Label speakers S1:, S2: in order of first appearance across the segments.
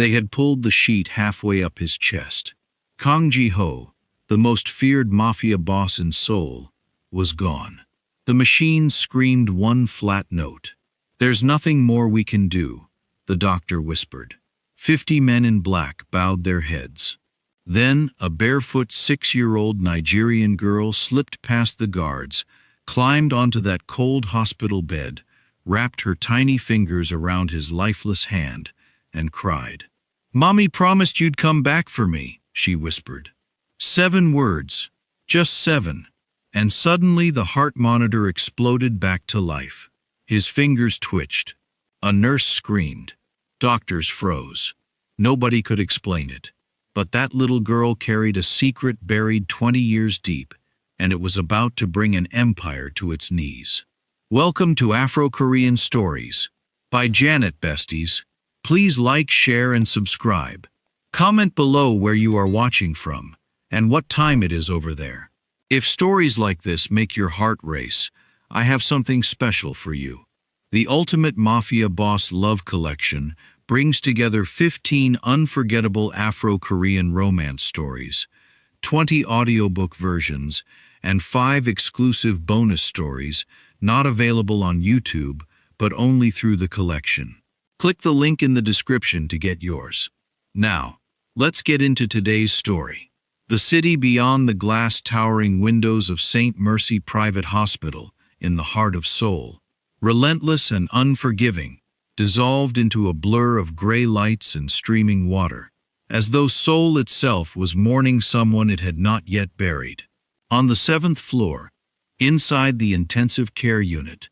S1: They had pulled the sheet halfway up his chest. Kang Ji-ho, the most feared mafia boss in Seoul, was gone. The machine screamed one flat note. "There's nothing more we can do," the doctor whispered. 50 men in black bowed their heads. Then a barefoot 6-year-old Nigerian girl slipped past the guards, climbed onto that cold hospital bed, wrapped her tiny fingers around his lifeless hand, and cried. "Mommy promised you'd come back for me," she whispered. 7 words, just 7, and suddenly the heart monitor exploded back to life. His fingers twitched. A nurse screamed. Doctors froze. Nobody could explain it. But that little girl carried a secret buried 20 years deep, and it was about to bring an empire to its knees. Welcome to AfroKorean Stories by Janet Besties. Please like, share, and subscribe. Comment below where you are watching from and what time it is over there. If stories like this make your heart race, I have something special for you. The Ultimate Mafia Boss Love Collection brings together 15 unforgettable Afro-Korean romance stories, 20 audiobook versions, and 5 exclusive bonus stories not available on YouTube, but only through the collection. Click the link in the description to get yours. Now, let's get into today's story. The city beyond the glass towering windows of St. Mercy Private Hospital in the heart of Seoul, relentless and unforgiving, dissolved into a blur of gray lights and streaming water, as though Seoul itself was mourning someone it had not yet buried. On the 7th floor, inside the intensive care unit,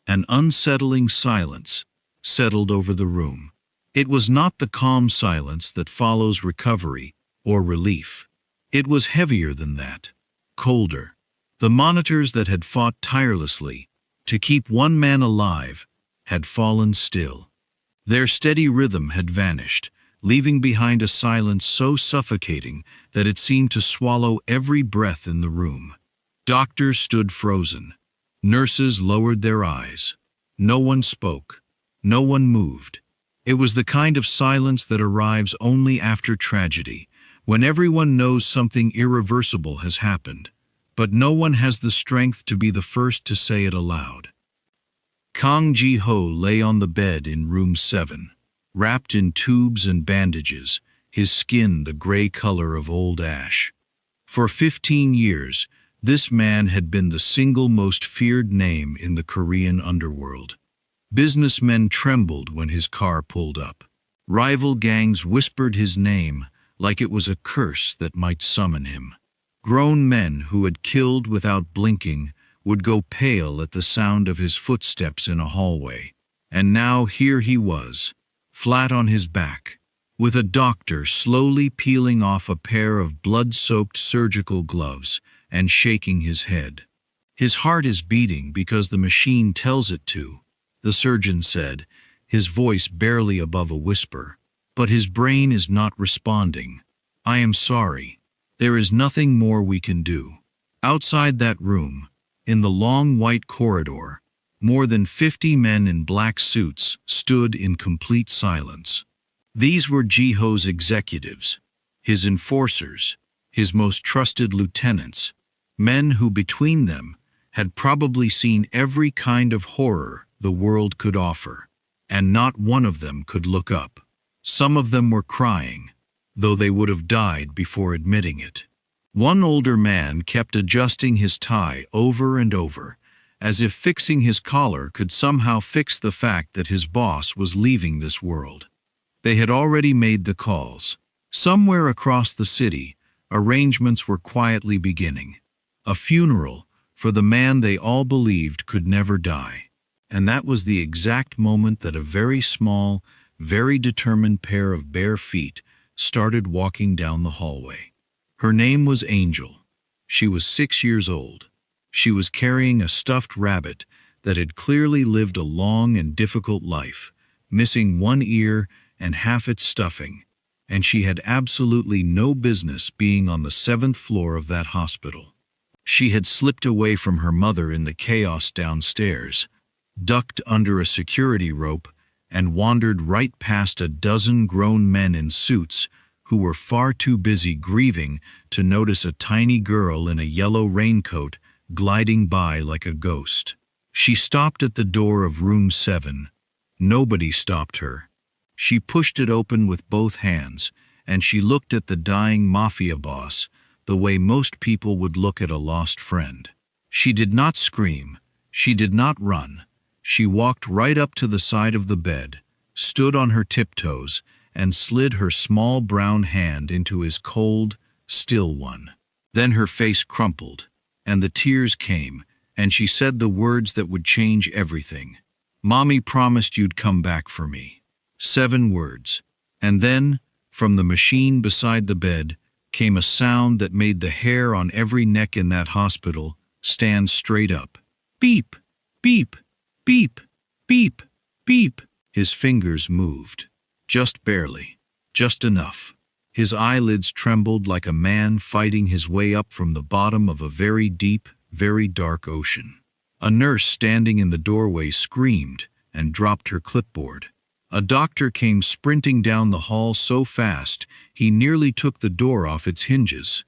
S1: an unsettling silence settled over the room. It was not the calm silence that follows recovery or relief. It was heavier than that, colder. The monitors that had fought tirelessly to keep one man alive had fallen still. Their steady rhythm had vanished, leaving behind a silence so suffocating that it seemed to swallow every breath in the room. Doctors stood frozen. Nurses lowered their eyes. No one spoke. No one moved. It was the kind of silence that arrives only after tragedy, when everyone knows something irreversible has happened, but no one has the strength to be the first to say it aloud. Kang Ji-ho lay on the bed in room 7, wrapped in tubes and bandages, his skin the gray color of old ash. For 15 years, this man had been the single most feared name in the Korean underworld. Businessmen trembled when his car pulled up. Rival gangs whispered his name like it was a curse that might summon him. Grown men who had killed without blinking would go pale at the sound of his footsteps in a hallway. And now here he was, flat on his back, with a doctor slowly peeling off a pair of blood-soaked surgical gloves and shaking his head. "His heart is beating because the machine tells it to," the surgeon said, his voice barely above a whisper. "But his brain is not responding. I am sorry. There is nothing more we can do." Outside that room, in the long white corridor, more than 50 men in black suits stood in complete silence. These were Ji-ho's executives, his enforcers, his most trusted lieutenants, men who between them had probably seen every kind of horror the world could offer, and not one of them could look up. Some of them were crying, though they would have died before admitting it. One older man kept adjusting his tie over and over, as if fixing his collar could somehow fix the fact that his boss was leaving this world. They had already made the calls. Somewhere across the city, arrangements were quietly beginning. A funeral for the man they all believed could never die. And that was the exact moment that a very small, very determined pair of bare feet started walking down the hallway. Her name was Angel. She was 6 years old. She was carrying a stuffed rabbit that had clearly lived a long and difficult life, missing one ear and half its stuffing, and she had absolutely no business being on the 7th floor of that hospital. She had slipped away from her mother in the chaos downstairs, ducked under a security rope, and wandered right past a dozen grown men in suits who were far too busy grieving to notice a tiny girl in a yellow raincoat gliding by like a ghost. She stopped at the door of room 7. Nobody stopped her. She pushed it open with both hands, and she looked at the dying mafia boss the way most people would look at a lost friend. She did not scream. She did not run. She walked right up to the side of the bed, stood on her tiptoes, and slid her small brown hand into his cold, still one. Then her face crumpled, and the tears came, and she said the words that would change everything. "Mommy promised you'd come back for me." 7 words. And then, from the machine beside the bed, came a sound that made the hair on every neck in that hospital stand straight up. Beep, beep, beep, beep, beep. His fingers moved. Just barely. Just enough. His eyelids trembled like a man fighting his way up from the bottom of a very deep, very dark ocean. A nurse standing in the doorway screamed and dropped her clipboard. A doctor came sprinting down the hall so fast he nearly took the door off its hinges.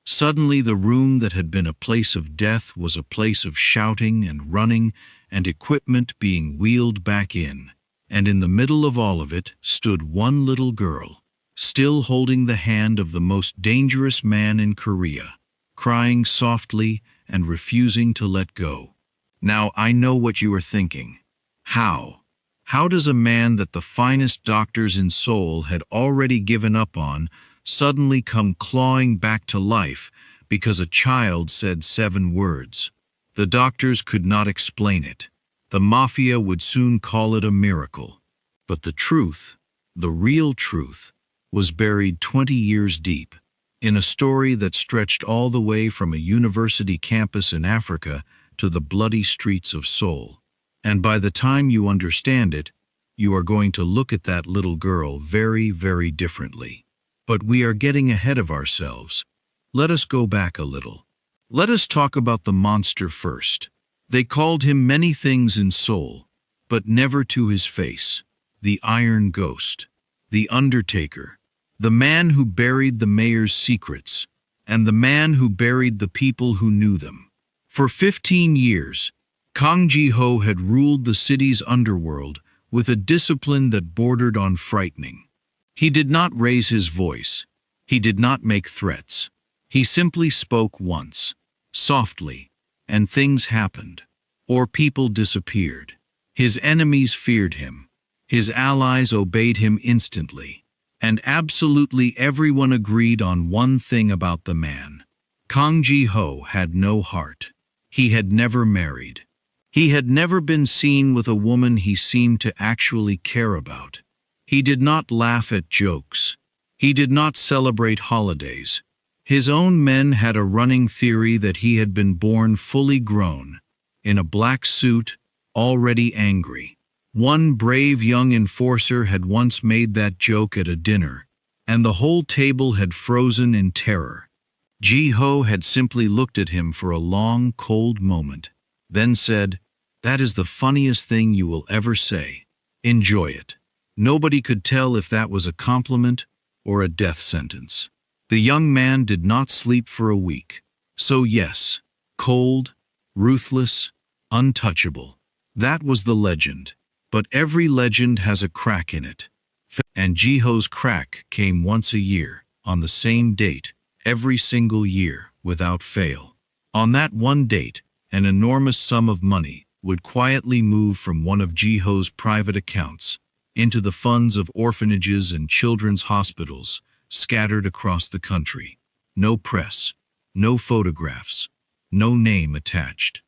S1: Suddenly the room that had been a place of death was a place of shouting and running and equipment being wheeled back in. And in the middle of all of it stood one little girl, still holding the hand of the most dangerous man in Korea, crying softly and refusing to let go. Now I know what you are thinking. How? How does a man that the finest doctors in Seoul had already given up on suddenly come clawing back to life because a child said 7 words? The doctors could not explain it. The mafia would soon call it a miracle. But the truth, the real truth, was buried 20 years deep, in a story that stretched all the way from a university campus in Africa to the bloody streets of Seoul. And by the time you understand it, you are going to look at that little girl very, very differently. But we are getting ahead of ourselves. Let us go back a little. Let us talk about the monster first. They called him many things in Seoul, but never to his face. The Iron Ghost, the Undertaker, the man who buried the mayor's secrets, and the man who buried the people who knew them. For 15 years, Kang Ji-ho had ruled the city's underworld with a discipline that bordered on frightening. He did not raise his voice. He did not make threats. He simply spoke once, softly, and things happened, or people disappeared. His enemies feared him. His allies obeyed him instantly. And absolutely everyone agreed on one thing about the man. Kang Ji-ho had no heart. He had never married. He had never been seen with a woman he seemed to actually care about. He did not laugh at jokes. He did not celebrate holidays. His own men had a running theory that he had been born fully grown, in a black suit, already angry. One brave young enforcer had once made that joke at a dinner, and the whole table had frozen in terror. Ji-ho had simply looked at him for a long, cold moment, then said, "That is the funniest thing you will ever say. Enjoy it." Nobody could tell if that was a compliment or a death sentence. The young man did not sleep for a week. So yes, cold, ruthless, untouchable. That was the legend. But every legend has a crack in it. And Ji-ho's crack came once a year, on the same date, every single year, without fail. On that one date, an enormous sum of money would quietly move from one of Ji-ho's private accounts into the funds of orphanages and children's hospitals scattered across the country. No press, no photographs, no name attached.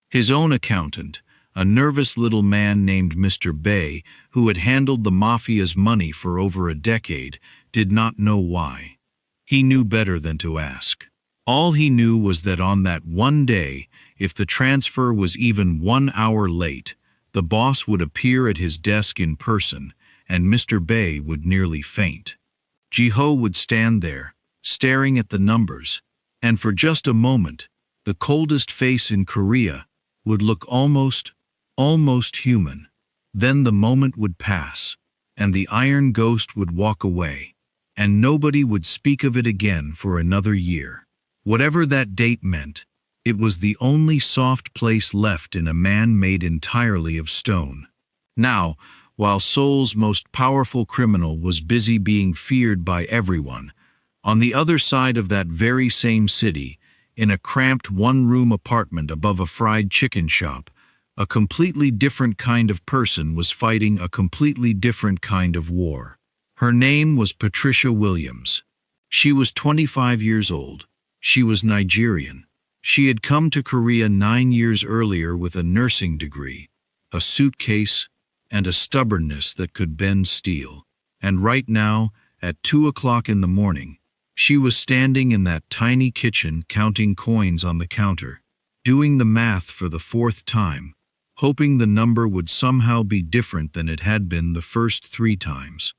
S1: His own accountant, a nervous little man named Mr. Bay, who had handled the mafia's money for over a decade, did not know why. He knew better than to ask. All he knew was that on that one day, if the transfer was even 1 hour late, the boss would appear at his desk in person, and Mr. Bay would nearly faint. Ji-ho would stand there, staring at the numbers, and for just a moment, the coldest face in Korea would look almost human. Then the moment would pass, and the iron ghost would walk away, and nobody would speak of it again for another year. Whatever that date meant, it was the only soft place left in a man made entirely of stone. Now, while Seoul's most powerful criminal was busy being feared by everyone, on the other side of that very same city, in a cramped one-room apartment above a fried chicken shop, a completely different kind of person was fighting a completely different kind of war. Her name was Patricia Williams. She was 25 years old. She was Nigerian. She had come to Korea 9 years earlier with a nursing degree, a suitcase, and a stubbornness that could bend steel. And right now, at 2 o'clock in the morning, she was standing in that tiny kitchen counting coins on the counter, doing the math for the 4th time, hoping the number would somehow be different than it had been the first 3 times.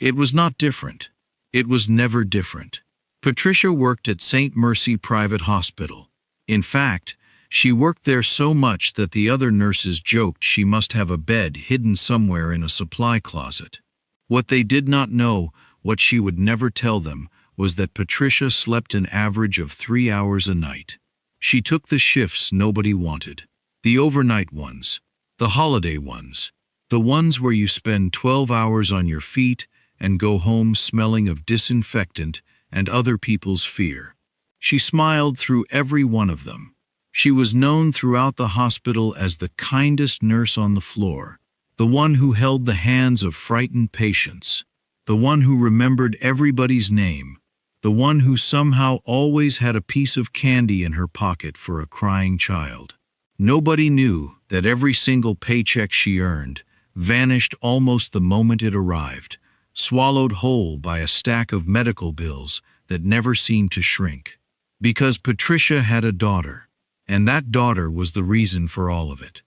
S1: It was not different. It was never different. Patricia worked at St. Mercy Private Hospital. In fact, she worked there so much that the other nurses joked she must have a bed hidden somewhere in a supply closet. What they did not know, what she would never tell them, was that Patricia slept an average of 3 hours a night. She took the shifts nobody wanted. The overnight ones, the holiday ones, the ones where you spend 12 hours on your feet and go home smelling of disinfectant and other people's fear. She smiled through every one of them. She was known throughout the hospital as the kindest nurse on the floor, the one who held the hands of frightened patients, the one who remembered everybody's name, the one who somehow always had a piece of candy in her pocket for a crying child. Nobody knew that every single paycheck she earned vanished almost the moment it arrived, swallowed whole by a stack of medical bills that never seemed to shrink. Because Patricia had a daughter, and that daughter was the reason for all of it.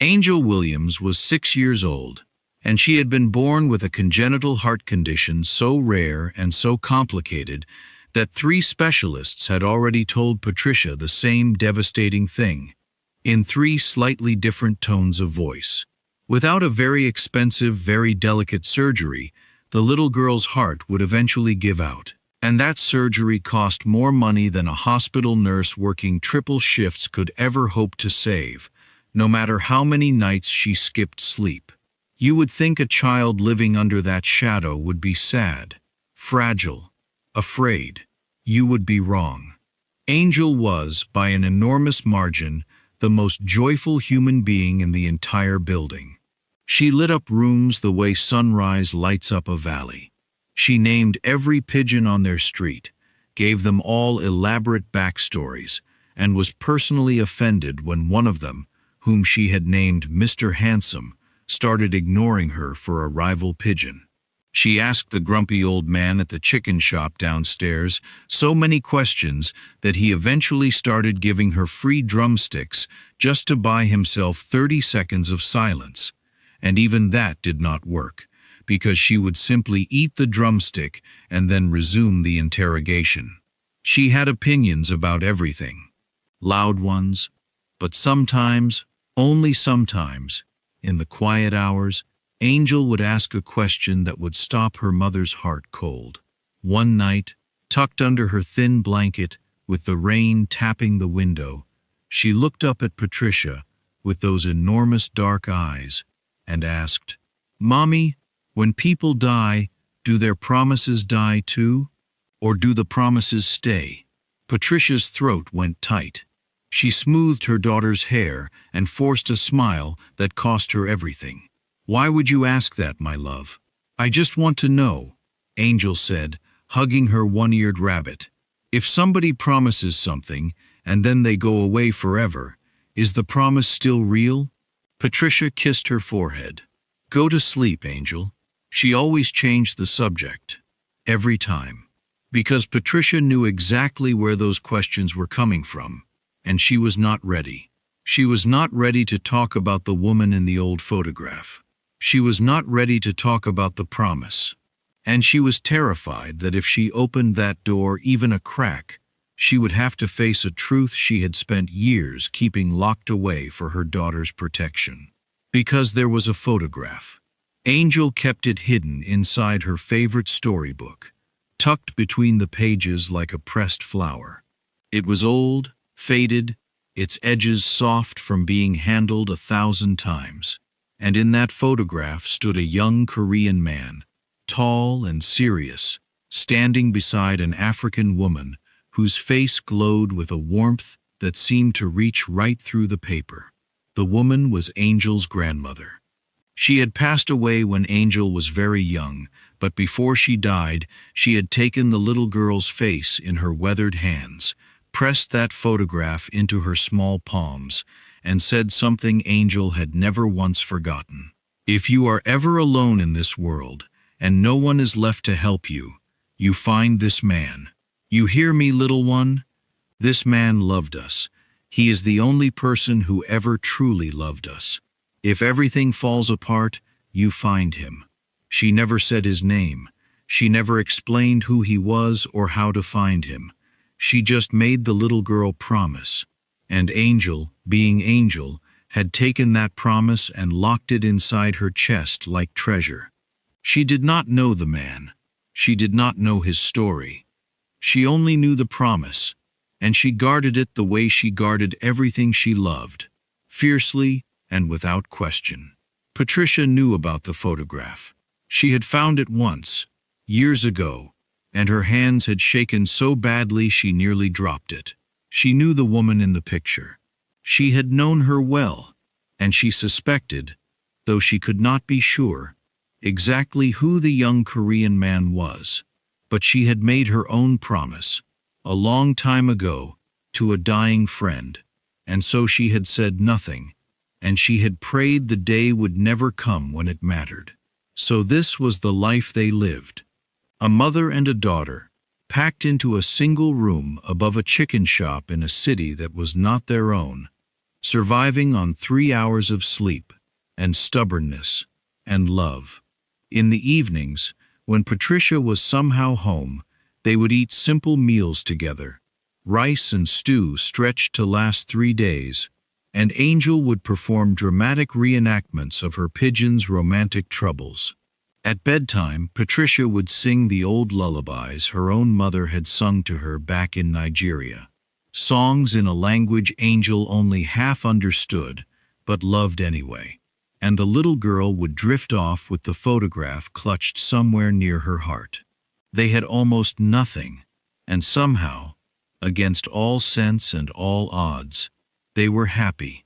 S1: Ambw Williams was 6 years old, and she had been born with a congenital heart condition so rare and so complicated that 3 specialists had already told Patricia the same devastating thing, in 3 slightly different tones of voice. Without a very expensive, very delicate surgery, the little girl's heart would eventually give out. And that surgery cost more money than a hospital nurse working triple shifts could ever hope to save, no matter how many nights she skipped sleep. You would think a child living under that shadow would be sad, fragile, afraid. You would be wrong. Ambw was, by an enormous margin, the most joyful human being in the entire building. She lit up rooms the way sunrise lights up a valley. She named every pigeon on their street, gave them all elaborate backstories, and was personally offended when one of them, whom she had named Mr. Handsome, started ignoring her for a rival pigeon. She asked the grumpy old man at the chicken shop downstairs so many questions that he eventually started giving her free drumsticks just to buy himself 30 seconds of silence. And even that did not work, because she would simply eat the drumstick and then resume the interrogation. She had opinions about everything. Loud ones, but sometimes, only sometimes, in the quiet hours, Ambw would ask a question that would stop her mother's heart cold. One night, tucked under her thin blanket, with the rain tapping the window, she looked up at Patricia with those enormous dark eyes and asked, "Mommy, when people die, do their promises die too? Or do the promises stay?" Patricia's throat went tight. She smoothed her daughter's hair and forced a smile that cost her everything. "Why would you ask that, my love?" "I just want to know," Ambw said, hugging her one-eared rabbit. "If somebody promises something and then they go away forever, is the promise still real?" Patricia kissed her forehead. "Go to sleep, Ambw." She always changed the subject, every time, because Patricia knew exactly where those questions were coming from, and she was not ready. She was not ready to talk about the woman in the old photograph. She was not ready to talk about the promise. And she was terrified that if she opened that door even a crack, she would have to face a truth she had spent years keeping locked away for her daughter's protection. Because there was a photograph. Angel kept it hidden inside her favorite storybook, tucked between the pages like a pressed flower. It was old, faded, its edges soft from being handled 1,000 times. And in that photograph stood a young Korean man, tall and serious, standing beside an African woman whose face glowed with a warmth that seemed to reach right through the paper. The woman was Angel's grandmother. She had passed away when Angel was very young, but before she died, she had taken the little girl's face in her weathered hands, pressed that photograph into her small palms, and said something Angel had never once forgotten. If you are ever alone in this world, and no one is left to help you, you find this man. You hear me, little one? This man loved us. He is the only person who ever truly loved us. If everything falls apart, you find him. She never said his name. She never explained who he was or how to find him. She just made the little girl promise. And Angel, being Angel, had taken that promise and locked it inside her chest like treasure. She did not know the man. She did not know his story. She only knew the promise, and she guarded it the way she guarded everything she loved, fiercely and without question. Patricia knew about the photograph. She had found it once, years ago, and her hands had shaken so badly she nearly dropped it. She knew the woman in the picture. She had known her well, and she suspected, though she could not be sure, exactly who the young Korean man was. But she had made her own promise, a long time ago, to a dying friend, and so she had said nothing, and she had prayed the day would never come when it mattered. So this was the life they lived. A mother and a daughter, packed into a single room above a chicken shop in a city that was not their own, surviving on 3 hours of sleep, and stubbornness, and love. In the evenings, when Patricia was somehow home, they would eat simple meals together, rice and stew stretched to last 3 days, and Angel would perform dramatic reenactments of her pigeon's romantic troubles. At bedtime, Patricia would sing the old lullabies her own mother had sung to her back in Nigeria, songs in a language Angel only half understood, but loved anyway. And the little girl would drift off with the photograph clutched somewhere near her heart. They had almost nothing, and somehow, against all sense and all odds, they were happy.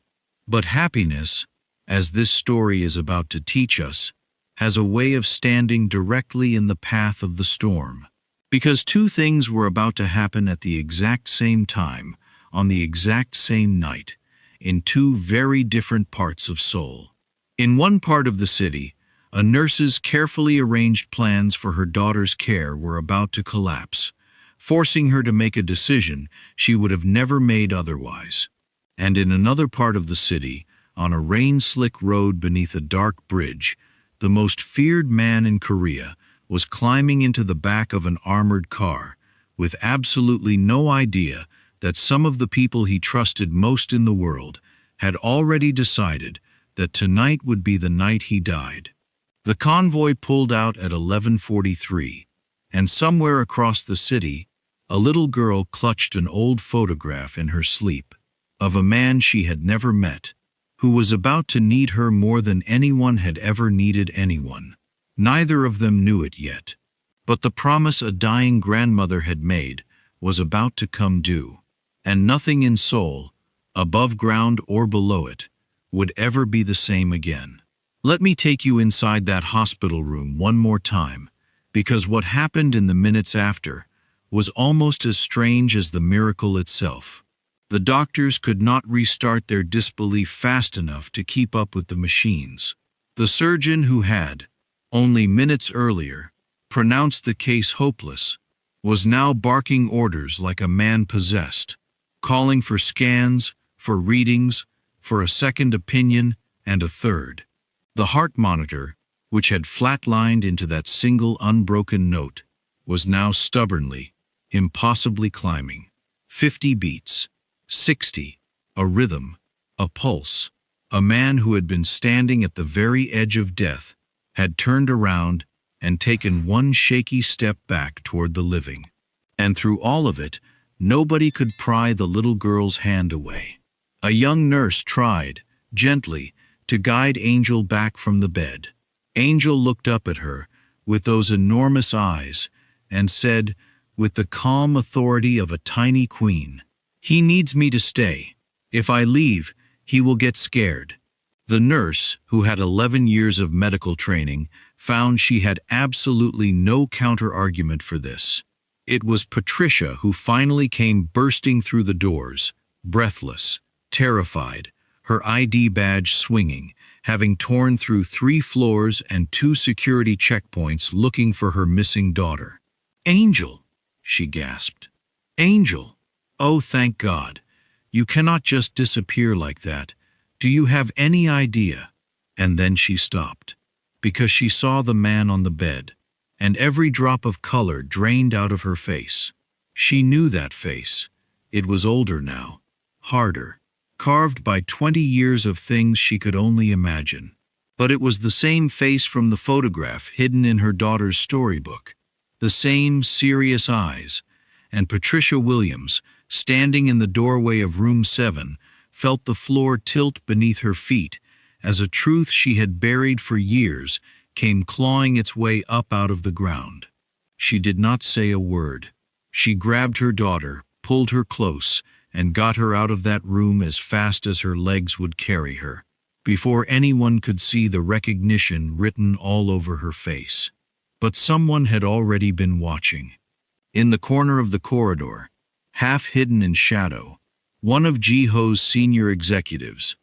S1: But happiness, as this story is about to teach us, has a way of standing directly in the path of the storm. Because two things were about to happen at the exact same time, on the exact same night, in two very different parts of Seoul. In one part of the city, a nurse's carefully arranged plans for her daughter's care were about to collapse, forcing her to make a decision she would have never made otherwise. And in another part of the city, on a rain-slick road beneath a dark bridge, the most feared man in Korea was climbing into the back of an armored car, with absolutely no idea that some of the people he trusted most in the world had already decided that tonight would be the night he died. The convoy pulled out at 11:43, and somewhere across the city, a little girl clutched an old photograph in her sleep of a man she had never met, who was about to need her more than anyone had ever needed anyone. Neither of them knew it yet, but the promise a dying grandmother had made was about to come due, and nothing in Seoul, above ground or below it, would ever be the same again. Let me take you inside that hospital room one more time, because what happened in the minutes after was almost as strange as the miracle itself. The doctors could not restart their disbelief fast enough to keep up with the machines. The surgeon who had, only minutes earlier, pronounced the case hopeless, was now barking orders like a man possessed, calling for scans, for readings, for a second opinion, and a third. The heart monitor, which had flatlined into that single unbroken note, was now stubbornly, impossibly climbing. 50 beats. 60, a rhythm, a pulse, A man who had been standing at the very edge of death had turned around and taken one shaky step back toward the living. And through all of it, nobody could pry the little girl's hand away. A young nurse tried, gently, to guide Angel back from the bed. Angel looked up at her with those enormous eyes and said, with the calm authority of a tiny queen, "He needs me to stay. If I leave, he will get scared." The nurse, who had 11 years of medical training, found she had absolutely no counter-argument for this. It was Patricia who finally came bursting through the doors, breathless, terrified, her ID badge swinging, having torn through 3 floors and 2 security checkpoints looking for her missing daughter. "Angel!" she gasped. "Angel! Oh, thank God. You cannot just disappear like that. Do you have any idea?" And then she stopped, because she saw the man on the bed, and every drop of color drained out of her face. She knew that face. It was older now, harder, carved by 20 years of things she could only imagine. But it was the same face from the photograph hidden in her daughter's storybook, the same serious eyes, and Patricia Williams, standing in the doorway of room 7, felt the floor tilt beneath her feet as a truth she had buried for years came clawing its way up out of the ground. She did not say a word. She grabbed her daughter, pulled her close, and got her out of that room as fast as her legs would carry her, before anyone could see the recognition written all over her face. But someone had already been watching. In the corner of the corridor, half hidden in shadow, one of Jiho's senior executives,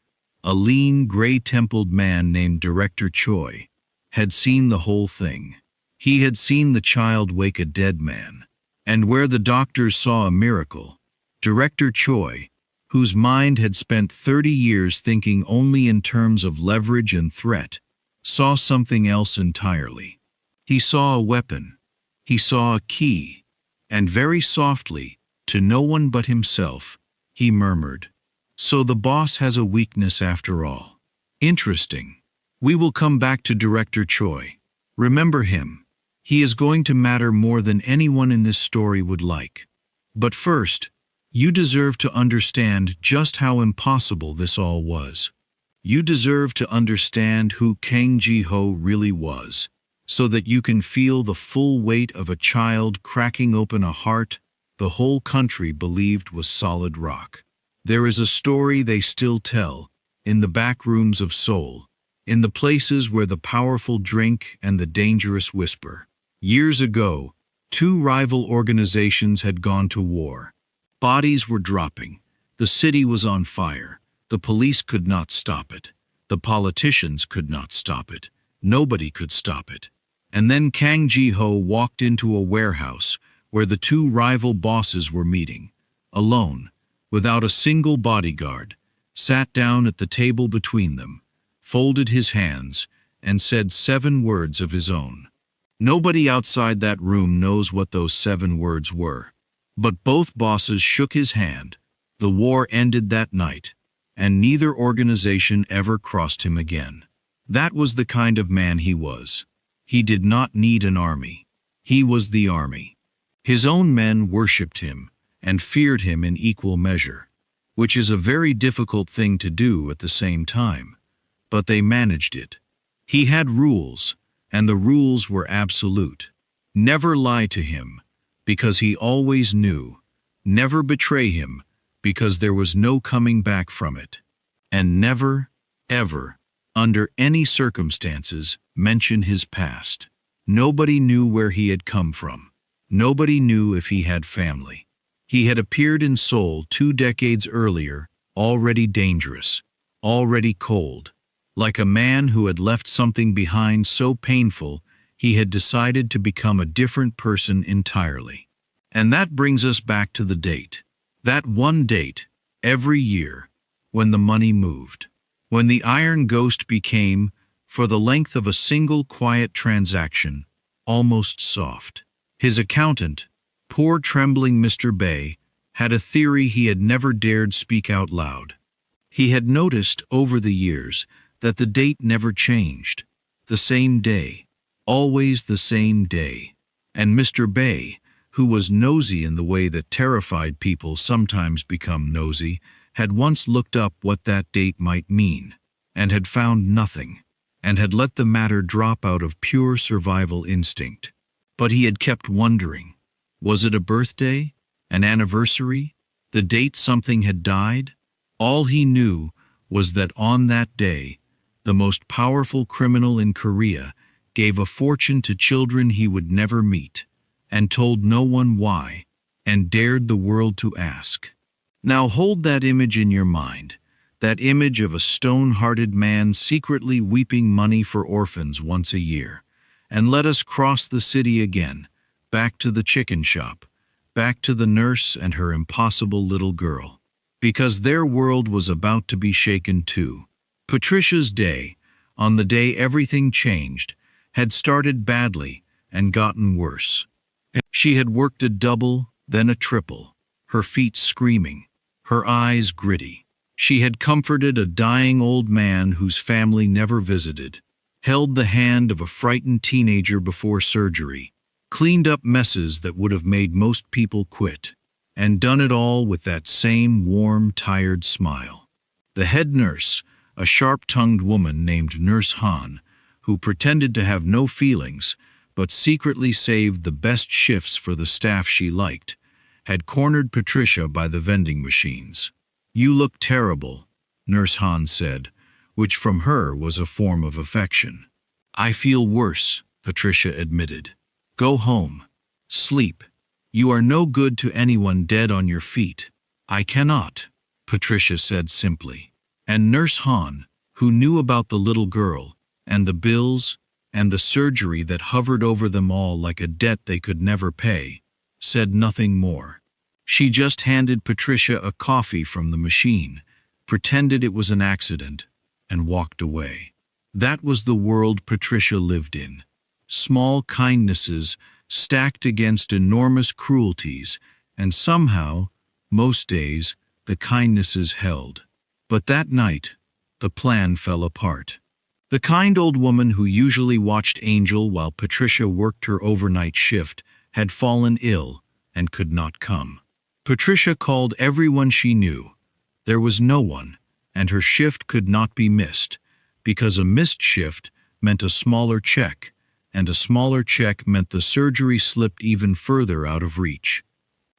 S1: a lean, gray-templed man named Director Choi, had seen the whole thing. He had seen the child wake a dead man. And where the doctors saw a miracle, Director Choi, whose mind had spent 30 years thinking only in terms of leverage and threat, saw something else entirely. He saw a weapon. He saw a key. And very softly, to no one but himself, he murmured, "So the boss has a weakness after all. Interesting. We will come back to Director Choi. Remember him. He is going to matter more than anyone in this story would like. But first, you deserve to understand just how impossible this all was. You deserve to understand who Kang Ji-ho really was, so that you can feel the full weight of a child cracking open a heart the whole country believed was solid rock. There is a story they still tell, in the back rooms of Seoul, in the places where the powerful drink and the dangerous whisper. Years ago, 2 rival organizations had gone to war. Bodies were dropping. The city was on fire. The police could not stop it. The politicians could not stop it. Nobody could stop it. And then Kang Ji-ho walked into a warehouse where the 2 rival bosses were meeting, alone, without a single bodyguard, sat down at the table between them, folded his hands, and said 7 words of his own. Nobody outside that room knows what those 7 words were. But both bosses shook his hand. The war ended that night, and neither organization ever crossed him again. That was the kind of man he was. He did not need an army. He was the army. His own men worshipped him and feared him in equal measure, which is a very difficult thing to do at the same time, but they managed it. He had rules, and the rules were absolute. Never lie to him, because he always knew. Never betray him, because there was no coming back from it. And never, ever, under any circumstances, mention his past. Nobody knew where he had come from. Nobody knew if he had family. He had appeared in Seoul 2 decades earlier, already dangerous, already cold, like a man who had left something behind so painful he had decided to become a different person entirely. And that brings us back to the date. That one date, every year, when the money moved. When the Iron Ghost became, for the length of a single quiet transaction, almost soft. His accountant, poor trembling Mr. Bay, had a theory he had never dared speak out loud. He had noticed over the years that the date never changed. The same day, always the same day. And Mr. Bay, who was nosy in the way that terrified people sometimes become nosy, had once looked up what that date might mean, and had found nothing, and had let the matter drop out of pure survival instinct. But he had kept wondering. Was it a birthday? An anniversary? The date something had died? All he knew was that on that day, the most powerful criminal in Korea gave a fortune to children he would never meet, and told no one why, and dared the world to ask. Now hold that image in your mind, that image of a stone-hearted man secretly weeping money for orphans once a year, and let us cross the city again, back to the chicken shop, back to the nurse and her impossible little girl. Because their world was about to be shaken too. Patricia's day, on the day everything changed, had started badly and gotten worse. She had worked a double, then a triple, her feet screaming, her eyes gritty. She had comforted a dying old man whose family never visited, held the hand of a frightened teenager before surgery, cleaned up messes that would have made most people quit, and done it all with that same warm, tired smile. The head nurse, a sharp-tongued woman named Nurse Han, who pretended to have no feelings but secretly saved the best shifts for the staff she liked, had cornered Patricia by the vending machines. "You look terrible," Nurse Han said, which from her was a form of affection. "I feel worse," Patricia admitted. "Go home. Sleep. You are no good to anyone dead on your feet." "I cannot," Patricia said simply. And Nurse Han, who knew about the little girl, and the bills, and the surgery that hovered over them all like a debt they could never pay, said nothing more. She just handed Patricia a coffee from the machine, pretended it was an accident, and walked away. That was the world Patricia lived in. Small kindnesses stacked against enormous cruelties, and somehow, most days, the kindnesses held. But that night, the plan fell apart. The kind old woman who usually watched Angel while Patricia worked her overnight shift had fallen ill and could not come. Patricia called everyone she knew. There was no one, and her shift could not be missed, because a missed shift meant a smaller check, and a smaller check meant the surgery slipped even further out of reach.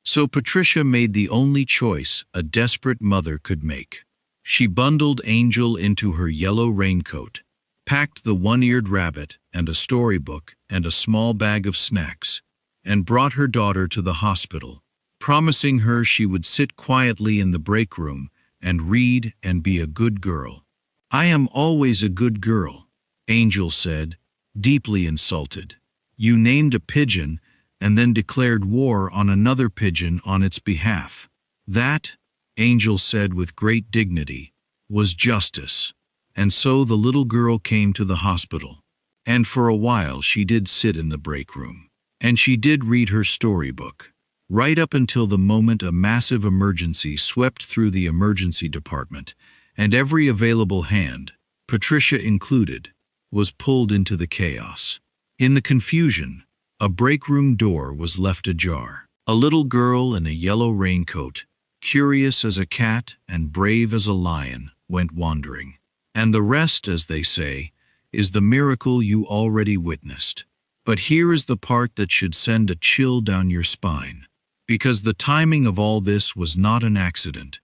S1: So Patricia made the only choice a desperate mother could make. She bundled Angel into her yellow raincoat, packed the one-eared rabbit and a storybook and a small bag of snacks, and brought her daughter to the hospital, promising her she would sit quietly in the break room and read and be a good girl. "I am always a good girl," Angel said, deeply insulted. "You named a pigeon and then declared war on another pigeon on its behalf. That," Angel said with great dignity, "was justice." And so the little girl came to the hospital. And for a while she did sit in the break room. And she did read her storybook. Right up until the moment a massive emergency swept through the emergency department, and every available hand, Patricia included, was pulled into the chaos. In the confusion, a break room door was left ajar. A little girl in a yellow raincoat, curious as a cat and brave as a lion, went wandering. And the rest, as they say, is the miracle you already witnessed. But here is the part that should send a chill down your spine. Because the timing of all this was not an accident.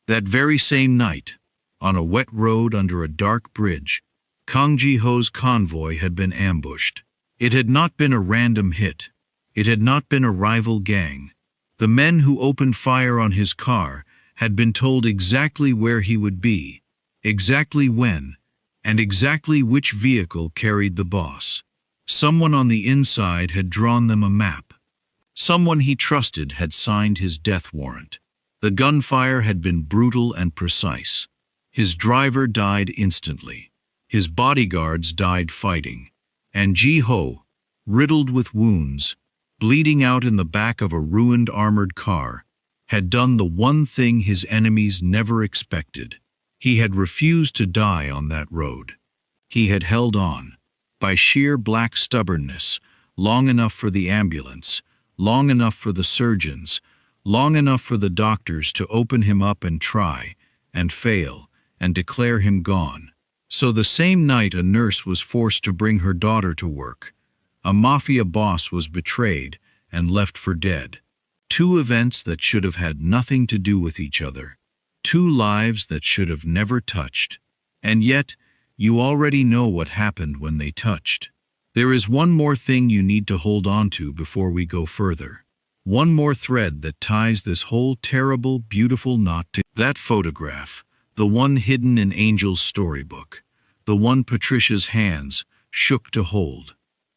S1: That very same night, on a wet road under a dark bridge, Kang Ji-ho's convoy had been ambushed. It had not been a random hit. It had not been a rival gang. The men who opened fire on his car had been told exactly where he would be, exactly when, and exactly which vehicle carried the boss. Someone on the inside had drawn them a map. Someone he trusted had signed his death warrant. The gunfire had been brutal and precise. His driver died instantly. His bodyguards died fighting. And Ji-ho, riddled with wounds, bleeding out in the back of a ruined armored car, had done the one thing his enemies never expected. He had refused to die on that road. He had held on, by sheer black stubbornness, long enough for the ambulance, long enough for the surgeons, long enough for the doctors to open him up and try, and fail, and declare him gone. So the same night a nurse was forced to bring her daughter to work. A mafia boss was betrayed and left for dead. Two events that should have had nothing to do with each other. Two lives that should have never touched. And yet, you already know what happened when they touched. There is one more thing you need to hold on to before we go further. One more thread that ties this whole terrible, beautiful knot to that photograph, the one hidden in Angel's storybook, the one Patricia's hands shook to hold.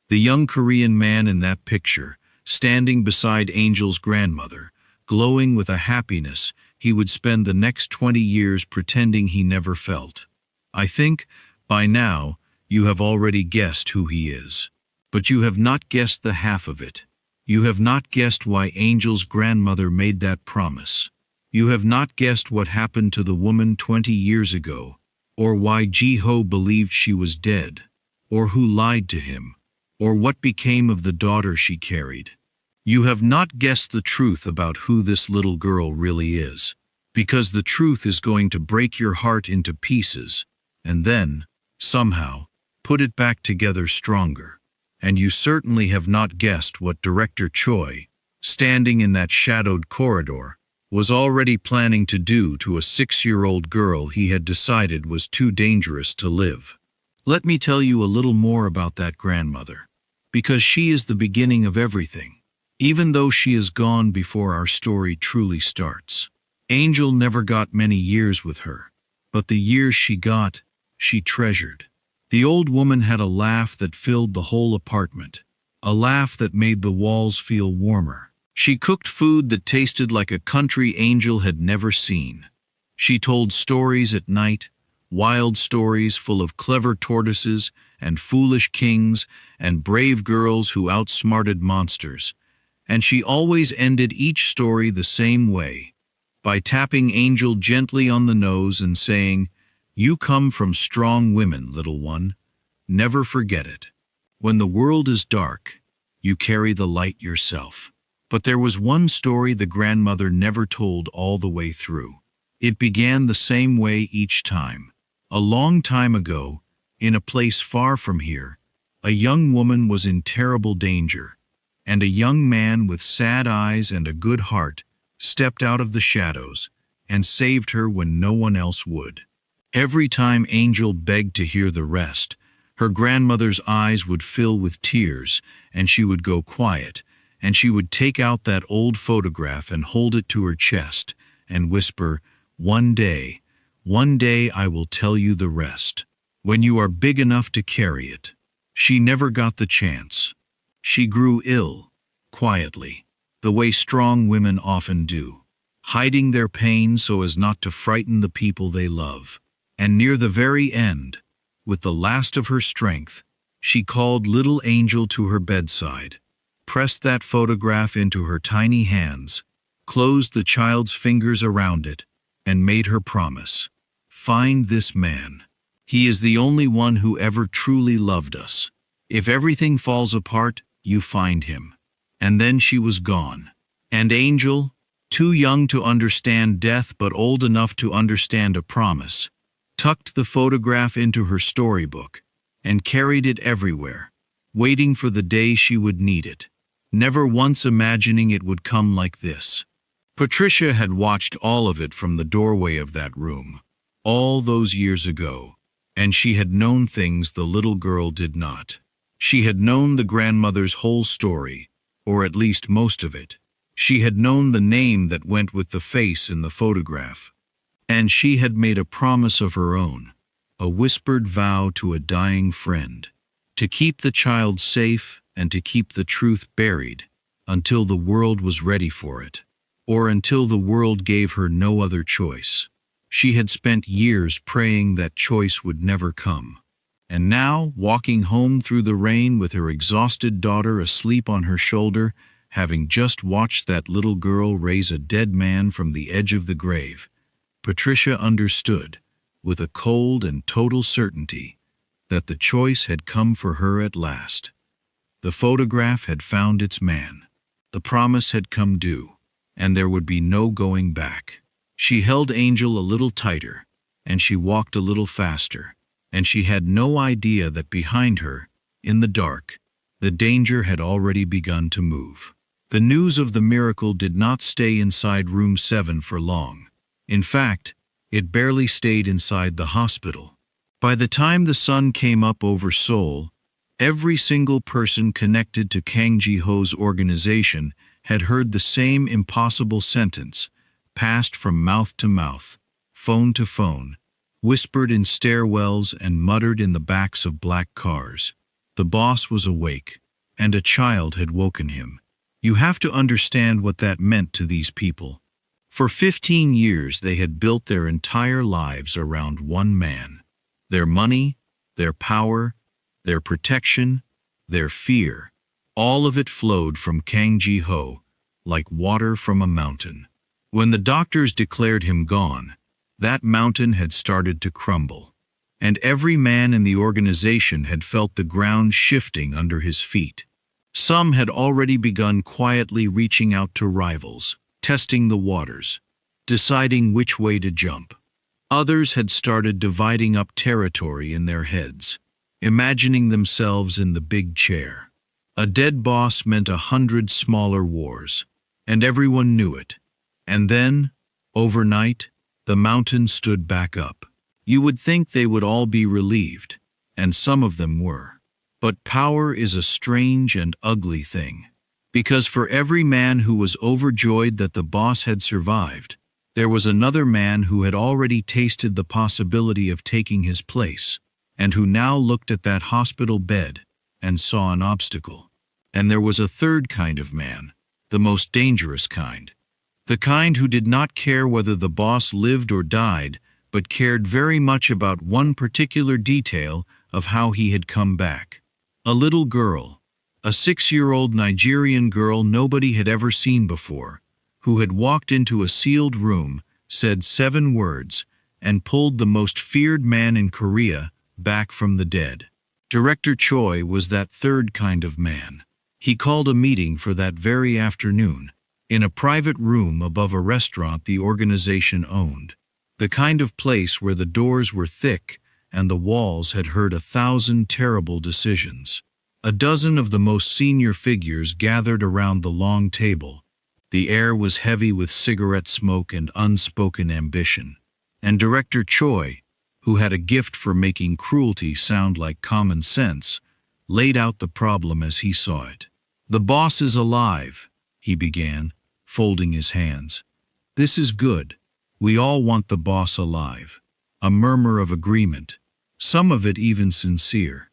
S1: The young Korean man in that picture, standing beside Angel's grandmother, glowing with a happiness he would spend the next 20 years pretending he never felt. I think, by now, you have already guessed who he is. But you have not guessed the half of it. You have not guessed why Angel's grandmother made that promise. You have not guessed what happened to the woman 20 years ago, or why Ji-ho believed she was dead, or who lied to him, or what became of the daughter she carried. You have not guessed the truth about who this little girl really is, because the truth is going to break your heart into pieces, and then, somehow, put it back together stronger. And you certainly have not guessed what Director Choi, standing in that shadowed corridor, was already planning to do to a 6-year-old girl he had decided was too dangerous to live. Let me tell you a little more about that grandmother, because she is the beginning of everything, even though she is gone before our story truly starts. Angel never got many years with her, but the years she got, she treasured. The old woman had a laugh that filled the whole apartment, a laugh that made the walls feel warmer. She cooked food that tasted like a country Angel had never seen. She told stories at night, wild stories full of clever tortoises and foolish kings and brave girls who outsmarted monsters. And she always ended each story the same way, by tapping Angel gently on the nose and saying, "You come from strong women, little one. Never forget it. When the world is dark, you carry the light yourself." But there was one story the grandmother never told all the way through. It began the same way each time. A long time ago, in a place far from here, a young woman was in terrible danger, and a young man with sad eyes and a good heart stepped out of the shadows and saved her when no one else would. Every time Angel begged to hear the rest, her grandmother's eyes would fill with tears, and she would go quiet, and she would take out that old photograph and hold it to her chest, and whisper, one day I will tell you the rest, when you are big enough to carry it." She never got the chance. She grew ill, quietly, the way strong women often do, hiding their pain so as not to frighten the people they love. And near the very end, with the last of her strength, she called little Angel to her bedside, pressed that photograph into her tiny hands, closed the child's fingers around it, and made her promise. "Find this man. He is the only one who ever truly loved us. If everything falls apart, you find him." And then she was gone. And Angel, too young to understand death but old enough to understand a promise, tucked the photograph into her storybook and carried it everywhere, waiting for the day she would need it, never once imagining it would come like this. Patricia had watched all of it from the doorway of that room, all those years ago, and she had known things the little girl did not. She had known the grandmother's whole story, or at least most of it. She had known the name that went with the face in the photograph. And she had made a promise of her own, a whispered vow to a dying friend, to keep the child safe and to keep the truth buried until the world was ready for it, or until the world gave her no other choice. She had spent years praying that choice would never come. And now, walking home through the rain with her exhausted daughter asleep on her shoulder, having just watched that little girl raise a dead man from the edge of the grave, Patricia understood with a cold and total certainty that the choice had come for her at last. The photograph had found its man. The promise had come due, and there would be no going back. She held Angel a little tighter, and she walked a little faster, and she had no idea that behind her, in the dark, the danger had already begun to move. The news of the miracle did not stay inside room 7 for long. In fact, it barely stayed inside the hospital. By the time the sun came up over Seoul, every single person connected to Kang Ji-ho's organization had heard the same impossible sentence, passed from mouth to mouth, phone to phone, whispered in stairwells and muttered in the backs of black cars. The boss was awake, and a child had woken him. You have to understand what that meant to these people. For 15 years they had built their entire lives around one man. Their money, their power, their protection, their fear, all of it flowed from Kang Ji-ho, like water from a mountain. When the doctors declared him gone, that mountain had started to crumble, and every man in the organization had felt the ground shifting under his feet. Some had already begun quietly reaching out to rivals, testing the waters, deciding which way to jump. Others had started dividing up territory in their heads, imagining themselves in the big chair. A dead boss meant 100 smaller wars, and everyone knew it. And then, overnight, the mountain stood back up. You would think they would all be relieved, and some of them were. But power is a strange and ugly thing, because for every man who was overjoyed that the boss had survived, there was another man who had already tasted the possibility of taking his place, and who now looked at that hospital bed and saw an obstacle. And there was a third kind of man, the most dangerous kind. The kind who did not care whether the boss lived or died, but cared very much about one particular detail of how he had come back. A little girl, a 6-year-old Nigerian girl nobody had ever seen before, who had walked into a sealed room, said 7 words, and pulled the most feared man in Korea back from the dead. Director Choi was that third kind of man. He called a meeting for that very afternoon, in a private room above a restaurant the organization owned, the kind of place where the doors were thick and the walls had heard 1,000 terrible decisions. A dozen of the most senior figures gathered around the long table. The air was heavy with cigarette smoke and unspoken ambition, and Director Choi, who had a gift for making cruelty sound like common sense, laid out the problem as he saw it. "The boss is alive," he began, folding his hands. "This is good. We all want the boss alive." A murmur of agreement, some of it even sincere.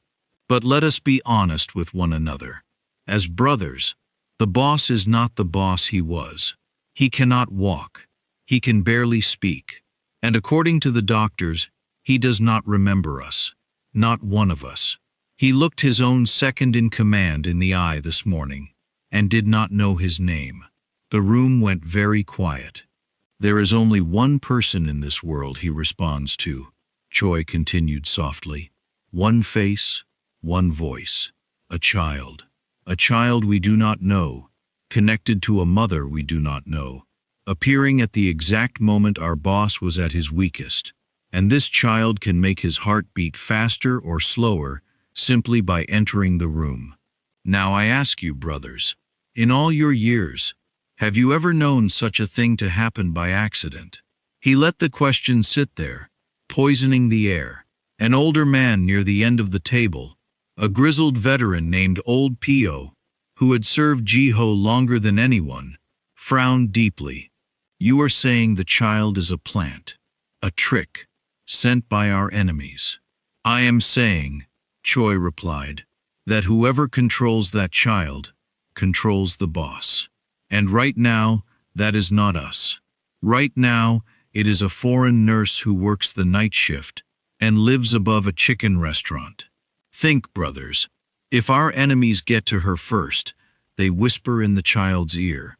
S1: But let us be honest with one another. As brothers, the boss is not the boss he was. He cannot walk. He can barely speak. And according to the doctors, he does not remember us. Not one of us. He looked his own second-in-command in the eye this morning, and did not know his name. The room went very quiet. "There is only one person in this world he responds to," Choi continued softly. "One face, one voice. A child. A child we do not know, connected to a mother we do not know, appearing at the exact moment our boss was at his weakest. And this child can make his heart beat faster or slower simply by entering the room. Now I ask you, brothers, in all your years, have you ever known such a thing to happen by accident?" He let the question sit there, poisoning the air. An older man near the end of the table, a grizzled veteran named Old Pio, who had served Ji-ho longer than anyone, frowned deeply. "You are saying the child is a plant, a trick, sent by our enemies." "I am saying," Choi replied, "that whoever controls that child controls the boss. And right now, that is not us. Right now, it is a foreign nurse who works the night shift and lives above a chicken restaurant. Think, brothers, if our enemies get to her first, they whisper in the child's ear.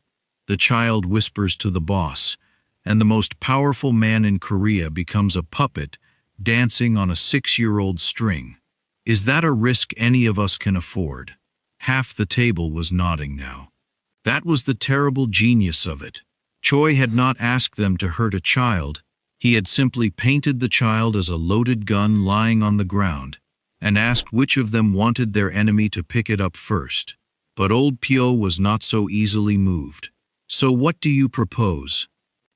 S1: The child whispers to the boss, and the most powerful man in Korea becomes a puppet dancing on a 6-year-old string. Is that a risk any of us can afford? Half the table was nodding now. That was the terrible genius of it. Choi had not asked them to hurt a child. He had simply painted the child as a loaded gun lying on the ground, and asked which of them wanted their enemy to pick it up first. But old Pyo was not so easily moved. So what do you propose?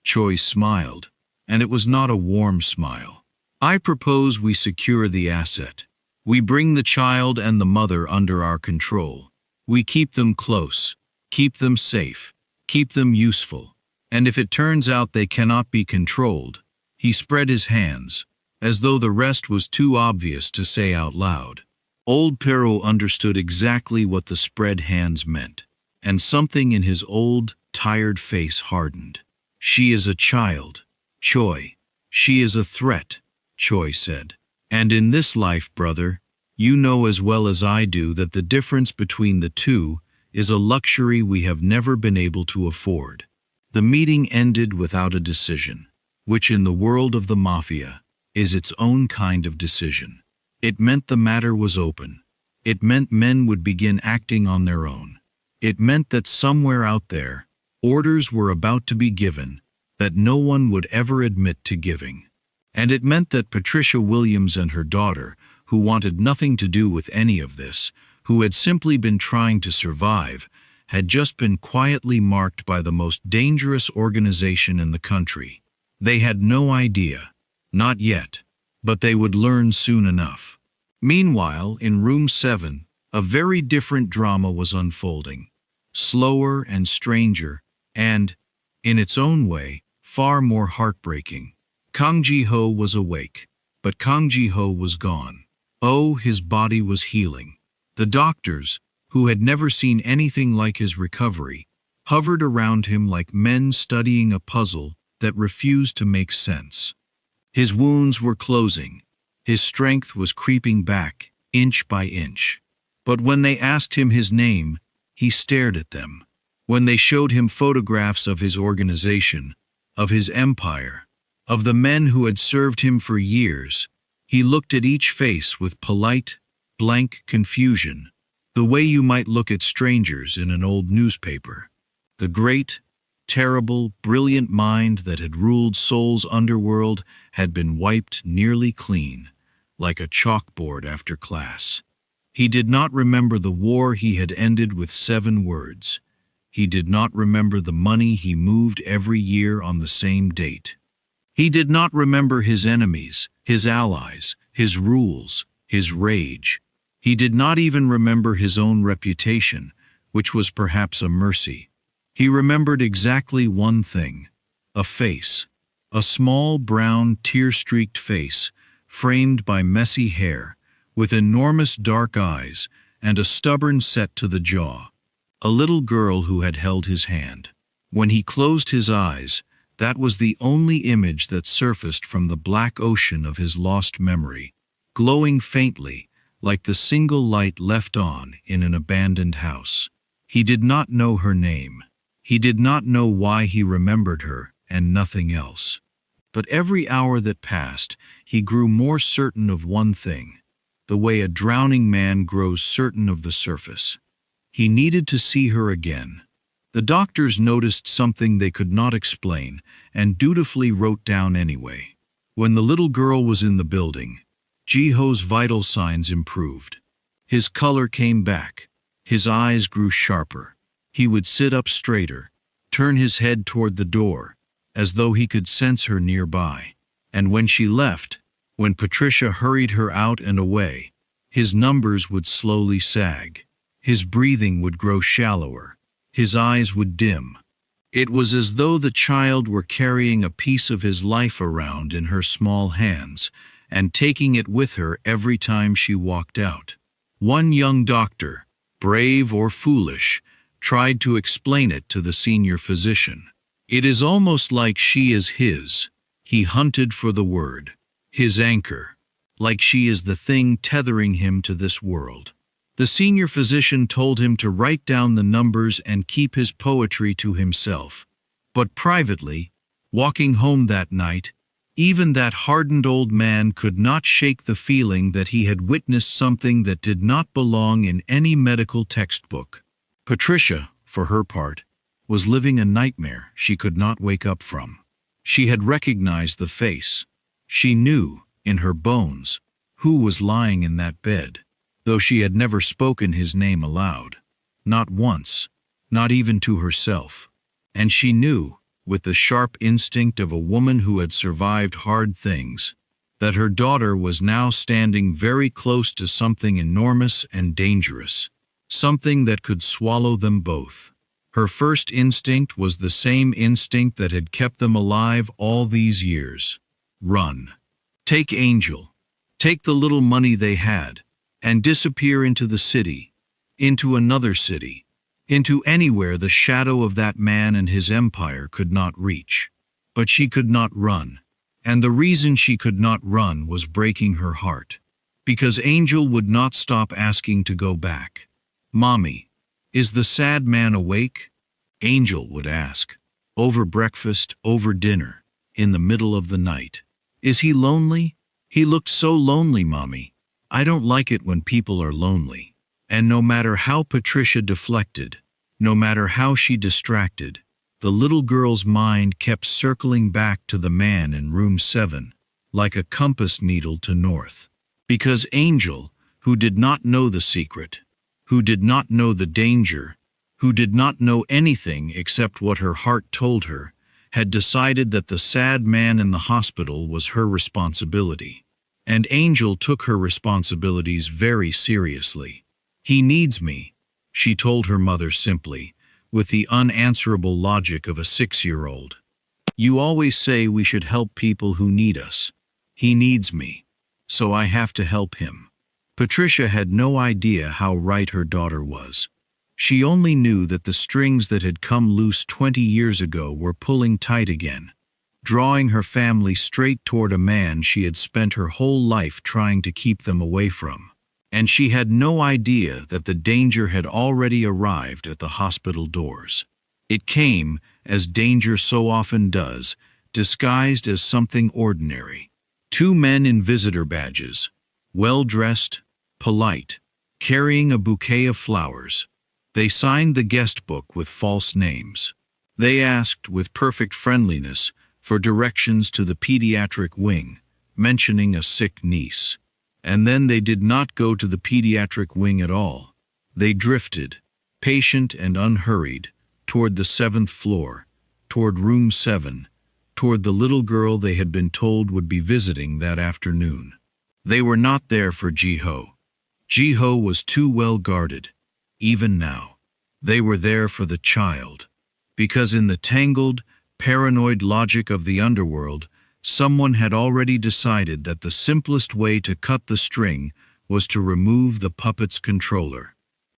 S1: Choi smiled, and it was not a warm smile. I propose we secure the asset. We bring the child and the mother under our control. We keep them close, keep them safe, keep them useful. And if it turns out they cannot be controlled, he spread his hands, as though the rest was too obvious to say out loud. Old Pero understood exactly what the spread hands meant, and something in his old, tired face hardened. She is a child, Choi. She is a threat, Choi said. And in this life, brother, you know as well as I do that the difference between the two is a luxury we have never been able to afford. The meeting ended without a decision, which in the world of the mafia is its own kind of decision. It meant the matter was open. It meant men would begin acting on their own. It meant that somewhere out there, orders were about to be given that no one would ever admit to giving. And it meant that Patricia Williams and her daughter, who wanted nothing to do with any of this, who had simply been trying to survive, had just been quietly marked by the most dangerous organization in the country. They had no idea, not yet, but they would learn soon enough. Meanwhile, in room 7, a very different drama was unfolding, slower and stranger, and, in its own way, far more heartbreaking. Kang Ji-ho was awake, but Kang Ji-ho was gone. Oh, his body was healing. The doctors, who had never seen anything like his recovery, hovered around him like men studying a puzzle that refused to make sense. His wounds were closing. His strength was creeping back, inch by inch. But when they asked him his name, he stared at them. When they showed him photographs of his organization, of his empire, of the men who had served him for years, he looked at each face with polite, blank confusion, the way you might look at strangers in an old newspaper. The great, terrible, brilliant mind that had ruled Seoul's underworld had been wiped nearly clean, like a chalkboard after class. He did not remember the war he had ended with 7 words. He did not remember the money he moved every year on the same date. He did not remember his enemies, his allies, his rules, his rage. He did not even remember his own reputation, which was perhaps a mercy. He remembered exactly one thing: a face, a small brown tear-streaked face, framed by messy hair, with enormous dark eyes and a stubborn set to the jaw. A little girl who had held his hand. When he closed his eyes, that was the only image that surfaced from the black ocean of his lost memory, glowing faintly, like the single light left on in an abandoned house. He did not know her name. He did not know why he remembered her, and nothing else. But every hour that passed, he grew more certain of one thing, the way a drowning man grows certain of the surface. He needed to see her again. The doctors noticed something they could not explain and dutifully wrote down anyway. When the little girl was in the building, Ji-ho's vital signs improved. His color came back. His eyes grew sharper. He would sit up straighter, turn his head toward the door, as though he could sense her nearby. And when she left, when Patricia hurried her out and away, his numbers would slowly sag. His breathing would grow shallower. His eyes would dim. It was as though the child were carrying a piece of his life around in her small hands and taking it with her every time she walked out. One young doctor, brave or foolish, tried to explain it to the senior physician. It is almost like she is his. He hunted for the word, his anchor, like she is the thing tethering him to this world. The senior physician told him to write down the numbers and keep his poetry to himself. But privately, walking home that night, Even that hardened old man could not shake the feeling that he had witnessed something that did not belong in any medical textbook. Patricia, for her part, was living a nightmare she could not wake up from. She had recognized the face. She knew, in her bones, who was lying in that bed, though she had never spoken his name aloud. Not once, not even to herself. And she knew, with the sharp instinct of a woman who had survived hard things, that her daughter was now standing very close to something enormous and dangerous, something that could swallow them both. Her first instinct was the same instinct that had kept them alive all these years. Run. Take Angel. Take the little money they had, and disappear into the city, into another city, into anywhere the shadow of that man and his empire could not reach. But she could not run, and the reason she could not run was breaking her heart, because Angel would not stop asking to go back. "Mommy, is the sad man awake?" Angel would ask, over breakfast, over dinner, in the middle of the night. "Is he lonely? He looked so lonely, Mommy. I don't like it when people are lonely." And no matter how Patricia deflected, no matter how she distracted, the little girl's mind kept circling back to the man in room 7, like a compass needle to north. Because Angel, who did not know the secret, who did not know the danger, who did not know anything except what her heart told her, had decided that the sad man in the hospital was her responsibility. And Angel took her responsibilities very seriously. "He needs me," she told her mother simply, with the unanswerable logic of a 6-year-old. "You always say we should help people who need us. He needs me, so I have to help him." Patricia had no idea how right her daughter was. She only knew that the strings that had come loose 20 years ago were pulling tight again, drawing her family straight toward a man she had spent her whole life trying to keep them away from. And she had no idea that the danger had already arrived at the hospital doors. It came, as danger so often does, disguised as something ordinary. 2 men in visitor badges, well-dressed, polite, carrying a bouquet of flowers. They signed the guest book with false names. They asked, with perfect friendliness, for directions to the pediatric wing, mentioning a sick niece. And then they did not go to the pediatric wing at all. They drifted, patient and unhurried, toward the 7th floor, toward room 7, toward the little girl they had been told would be visiting that afternoon. They were not there for Jiho. Jiho was too well guarded, even now. They were there for the child, because in the tangled, paranoid logic of the underworld, someone had already decided that the simplest way to cut the string was to remove the puppet's controller.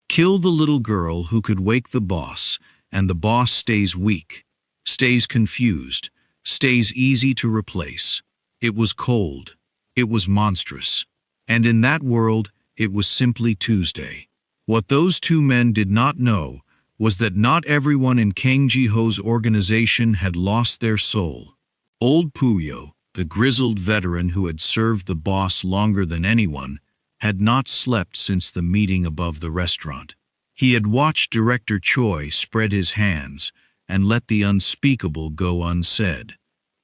S1: Kill the little girl who could wake the boss, and the boss stays weak, stays confused, stays easy to replace. It was cold. It was monstrous. And in that world, it was simply Tuesday. What those 2 men did not know was that not everyone in Kang Ji-ho's organization had lost their soul. Old Puyo, the grizzled veteran who had served the boss longer than anyone, had not slept since the meeting above the restaurant. He had watched Director Choi spread his hands and let the unspeakable go unsaid,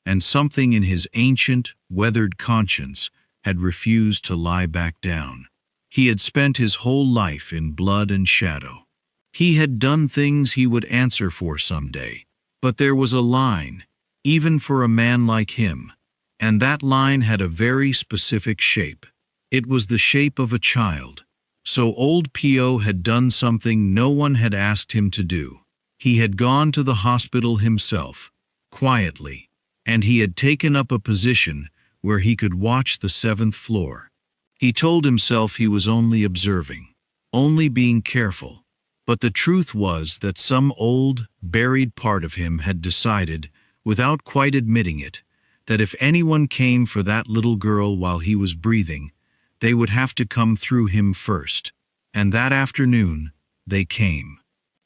S1: and something in his ancient, weathered conscience had refused to lie back down. He had spent his whole life in blood and shadow. He had done things he would answer for someday, but there was a line, even for a man like him, and that line had a very specific shape. It was the shape of a child. So old Pio had done something no one had asked him to do. He had gone to the hospital himself, quietly, and he had taken up a position where he could watch the 7th floor. He told himself he was only observing, only being careful, but the truth was that some old, buried part of him had decided, without quite admitting it, that if anyone came for that little girl while he was breathing, they would have to come through him first. And that afternoon, they came.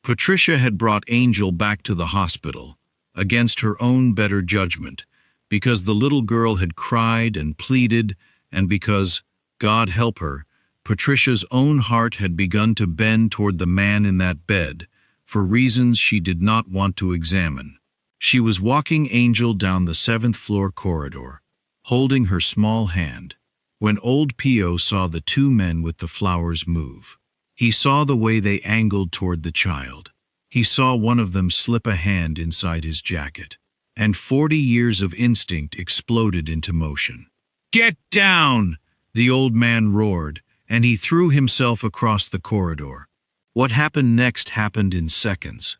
S1: Patricia had brought Angel back to the hospital, against her own better judgment, because the little girl had cried and pleaded, and because, God help her, Patricia's own heart had begun to bend toward the man in that bed, for reasons she did not want to examine. She was walking Angel down the 7th-floor corridor, holding her small hand, when old Pio saw the two men with the flowers move. He saw the way they angled toward the child. He saw one of them slip a hand inside his jacket, and 40 years of instinct exploded into motion. "Get down!" the old man roared, and he threw himself across the corridor. What happened next happened in seconds,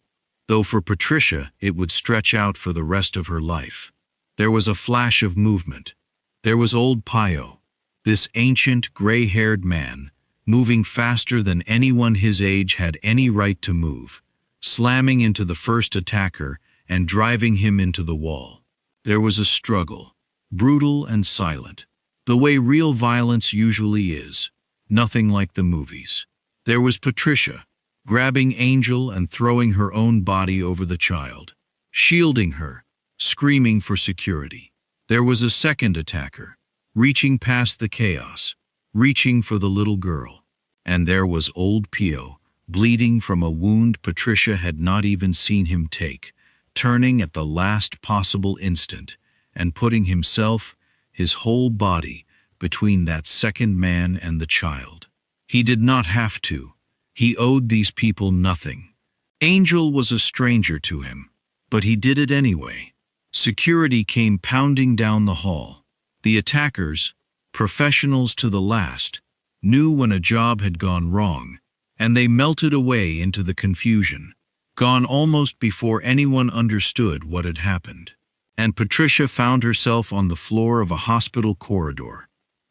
S1: though for Patricia it would stretch out for the rest of her life. There was a flash of movement. There was old Pio, this ancient, gray-haired man, moving faster than anyone his age had any right to move, slamming into the first attacker and driving him into the wall. There was a struggle, brutal and silent, the way real violence usually is, nothing like the movies. There was Patricia, grabbing Angel and throwing her own body over the child, shielding her, screaming for security. There was a second attacker, reaching past the chaos, reaching for the little girl. And there was old Pio, bleeding from a wound Patricia had not even seen him take, turning at the last possible instant and putting himself, his whole body, between that second man and the child. He did not have to. He owed these people nothing. Angel was a stranger to him, but he did it anyway. Security came pounding down the hall. The attackers, professionals to the last, knew when a job had gone wrong, and they melted away into the confusion, gone almost before anyone understood what had happened. And Patricia found herself on the floor of a hospital corridor,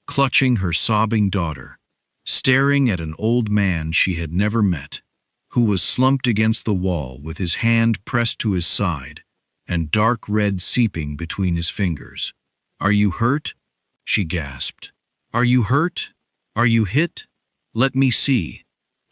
S1: clutching her sobbing daughter, staring at an old man she had never met, who was slumped against the wall with his hand pressed to his side and dark red seeping between his fingers. "Are you hurt?" she gasped. "Are you hurt? Are you hit? Let me see.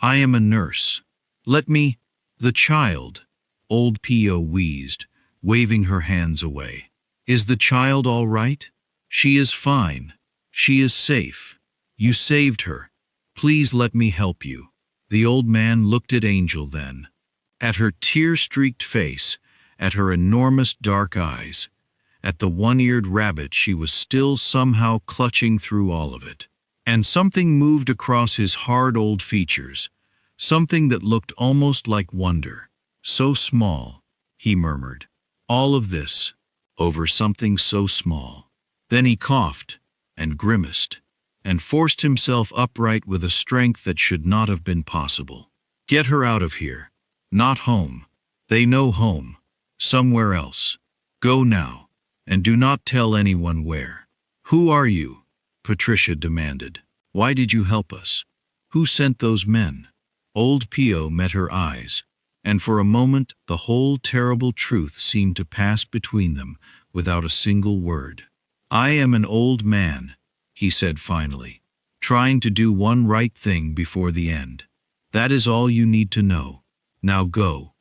S1: I am a nurse. Let me—" "The child," old Pio wheezed, waving her hands away. "Is the child all right? She is fine. She is safe. You saved her. Please let me help you." The old man looked at Angel then, at her tear-streaked face, at her enormous dark eyes, at the one-eared rabbit she was still somehow clutching through all of it. And something moved across his hard old features, something that looked almost like wonder. "So small," he murmured. "All of this, over something so small." Then he coughed, and grimaced, and forced himself upright with a strength that should not have been possible. "Get her out of here. Not home. They know home. Somewhere else. Go now, and do not tell anyone where." "Who are you?" Patricia demanded. "Why did you help us? Who sent those men?" Old Pio met her eyes, and for a moment the whole terrible truth seemed to pass between them without a single word. "I am an old man," he said finally, "trying to do one right thing before the end. That is all you need to know. Now go."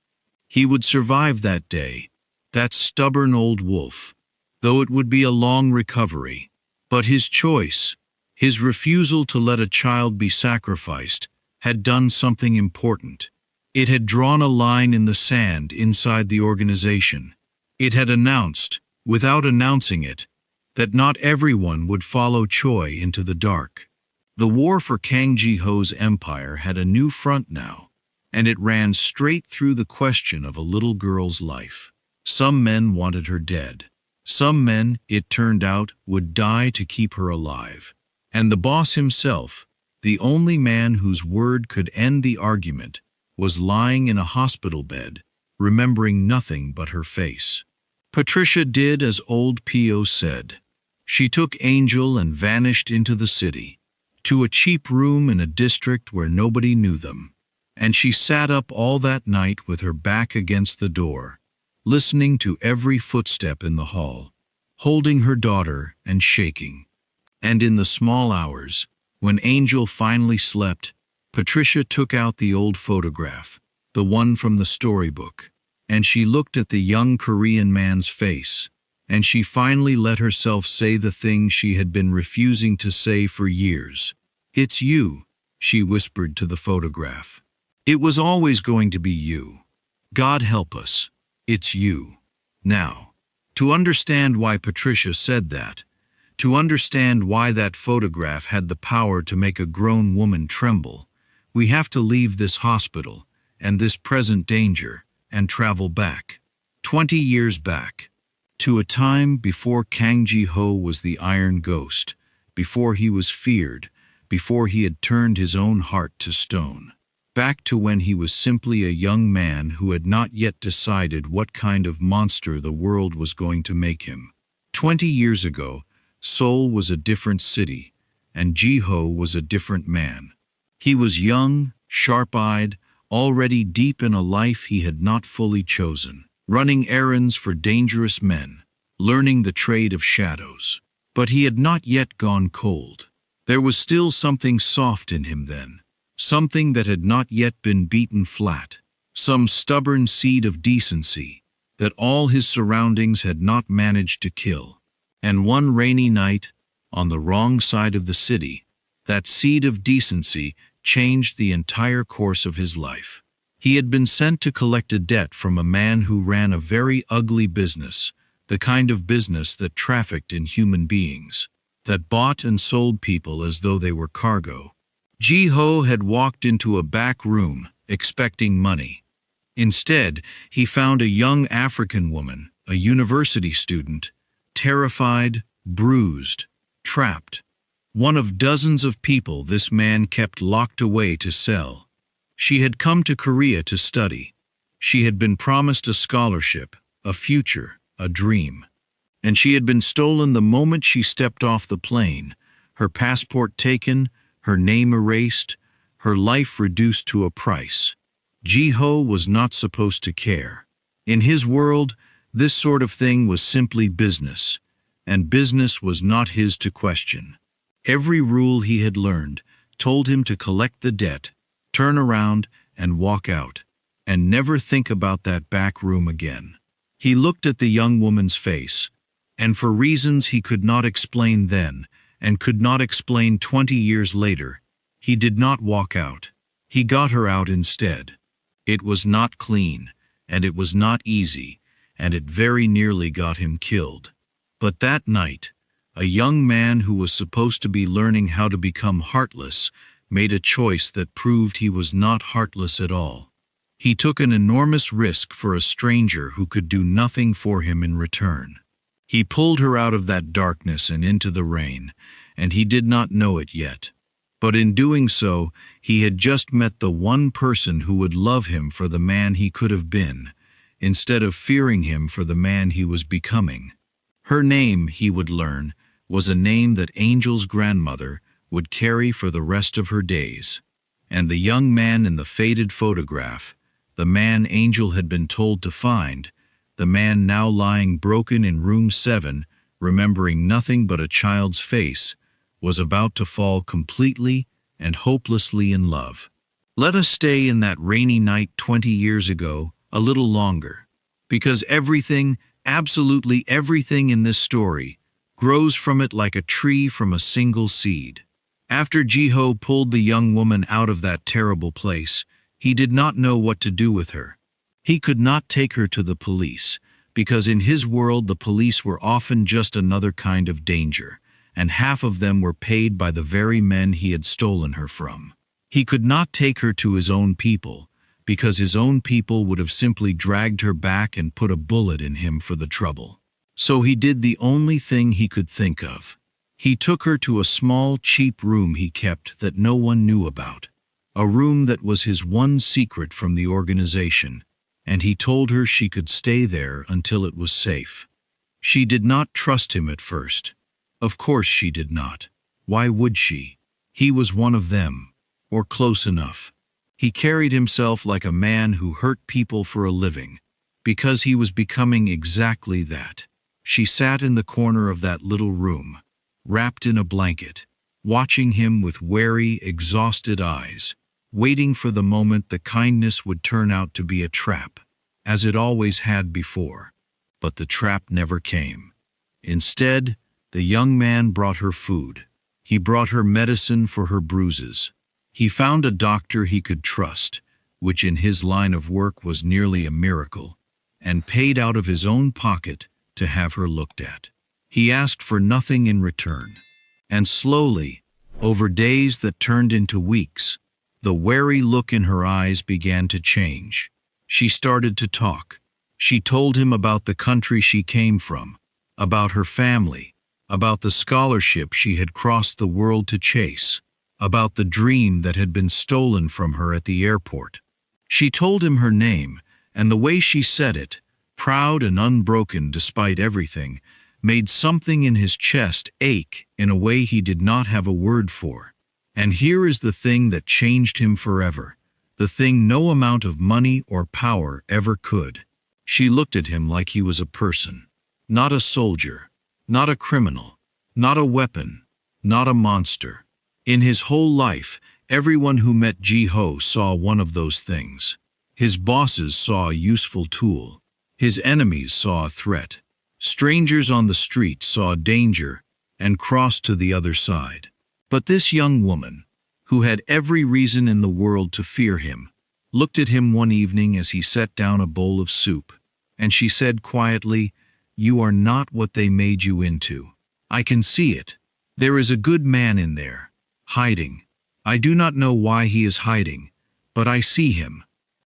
S1: He would survive that day, that stubborn old wolf, though it would be a long recovery. But his choice, his refusal to let a child be sacrificed, had done something important. It had drawn a line in the sand inside the organization. It had announced, without announcing it, that not everyone would follow Choi into the dark. The war for Kang Ji-ho's empire had a new front now, and it ran straight through the question of a little girl's life. Some men wanted her dead. Some men, it turned out, would die to keep her alive. And the boss himself, the only man whose word could end the argument, was lying in a hospital bed, remembering nothing but her face. Patricia did as old Pio said. She took Angel and vanished into the city, to a cheap room in a district where nobody knew them. And she sat up all that night with her back against the door, listening to every footstep in the hall, holding her daughter and shaking. And in the small hours, when Angel finally slept, Patricia took out the old photograph, the one from the storybook, and she looked at the young Korean man's face, and she finally let herself say the thing she had been refusing to say for years. "It's you," she whispered to the photograph. "It was always going to be you. God help us. It's you." Now, to understand why Patricia said that, to understand why that photograph had the power to make a grown woman tremble, we have to leave this hospital and this present danger and travel back, 20 years back, to a time before Kang Ji-ho was the Iron Ghost, before he was feared, before he had turned his own heart to stone. Back to when he was simply a young man who had not yet decided what kind of monster the world was going to make him. 20 years ago, Seoul was a different city, and Ji-ho was a different man. He was young, sharp-eyed, already deep in a life he had not fully chosen, running errands for dangerous men, learning the trade of shadows. But he had not yet gone cold. There was still something soft in him then, something that had not yet been beaten flat, some stubborn seed of decency that all his surroundings had not managed to kill. And one rainy night, on the wrong side of the city, that seed of decency changed the entire course of his life. He had been sent to collect a debt from a man who ran a very ugly business, the kind of business that trafficked in human beings, that bought and sold people as though they were cargo. Ji-ho had walked into a back room, expecting money. Instead, he found a young African woman, a university student, terrified, bruised, trapped. One of dozens of people this man kept locked away to sell. She had come to Korea to study. She had been promised a scholarship, a future, a dream. And she had been stolen the moment she stepped off the plane, her passport taken, her name erased, her life reduced to a price. Ji-ho was not supposed to care. In his world, this sort of thing was simply business, and business was not his to question. Every rule he had learned told him to collect the debt, turn around, and walk out, and never think about that back room again. He looked at the young woman's face, and for reasons he could not explain then, and could not explain 20 years later, he did not walk out. He got her out instead. It was not clean, and it was not easy, and it very nearly got him killed. But that night, a young man who was supposed to be learning how to become heartless made a choice that proved he was not heartless at all. He took an enormous risk for a stranger who could do nothing for him in return. He pulled her out of that darkness and into the rain, and he did not know it yet. But in doing so, he had just met the one person who would love him for the man he could have been, instead of fearing him for the man he was becoming. Her name, he would learn, was a name that Angel's grandmother would carry for the rest of her days. And the young man in the faded photograph, the man Angel had been told to find, the man now lying broken in room 7, remembering nothing but a child's face, was about to fall completely and hopelessly in love. Let us stay in that rainy night 20 years ago a little longer, because everything, absolutely everything in this story, grows from it like a tree from a single seed. After Ji-ho pulled the young woman out of that terrible place, he did not know what to do with her. He could not take her to the police, because in his world the police were often just another kind of danger, and half of them were paid by the very men he had stolen her from. He could not take her to his own people, because his own people would have simply dragged her back and put a bullet in him for the trouble. So he did the only thing he could think of. He took her to a small, cheap room he kept that no one knew about, a room that was his one secret from the organization, and he told her she could stay there until it was safe. She did not trust him at first. Of course she did not. Why would she? He was one of them, or close enough. He carried himself like a man who hurt people for a living, because he was becoming exactly that. She sat in the corner of that little room, wrapped in a blanket, watching him with wary, exhausted eyes, waiting for the moment the kindness would turn out to be a trap, as it always had before. But the trap never came. Instead, the young man brought her food. He brought her medicine for her bruises. He found a doctor he could trust, which in his line of work was nearly a miracle, and paid out of his own pocket to have her looked at. He asked for nothing in return. And slowly, over days that turned into weeks, the wary look in her eyes began to change. She started to talk. She told him about the country she came from, about her family, about the scholarship she had crossed the world to chase, about the dream that had been stolen from her at the airport. She told him her name, and the way she said it, proud and unbroken despite everything, made something in his chest ache in a way he did not have a word for. And here is the thing that changed him forever, the thing no amount of money or power ever could. She looked at him like he was a person, not a soldier, not a criminal, not a weapon, not a monster. In his whole life, everyone who met Ji-ho saw one of those things. His bosses saw a useful tool. His enemies saw a threat. Strangers on the street saw danger and crossed to the other side. But this young woman, who had every reason in the world to fear him, looked at him one evening as he set down a bowl of soup, and she said quietly, "You are not what they made you into. I can see it. There is a good man in there, hiding. I do not know why he is hiding, but I see him."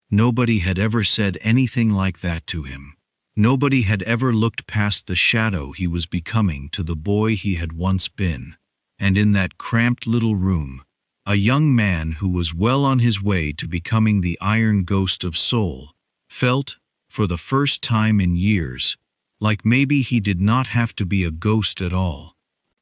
S1: Nobody had ever said anything like that to him. Nobody had ever looked past the shadow he was becoming to the boy he had once been. And in that cramped little room, a young man who was well on his way to becoming the iron ghost of Seoul felt, for the first time in years, like maybe he did not have to be a ghost at all.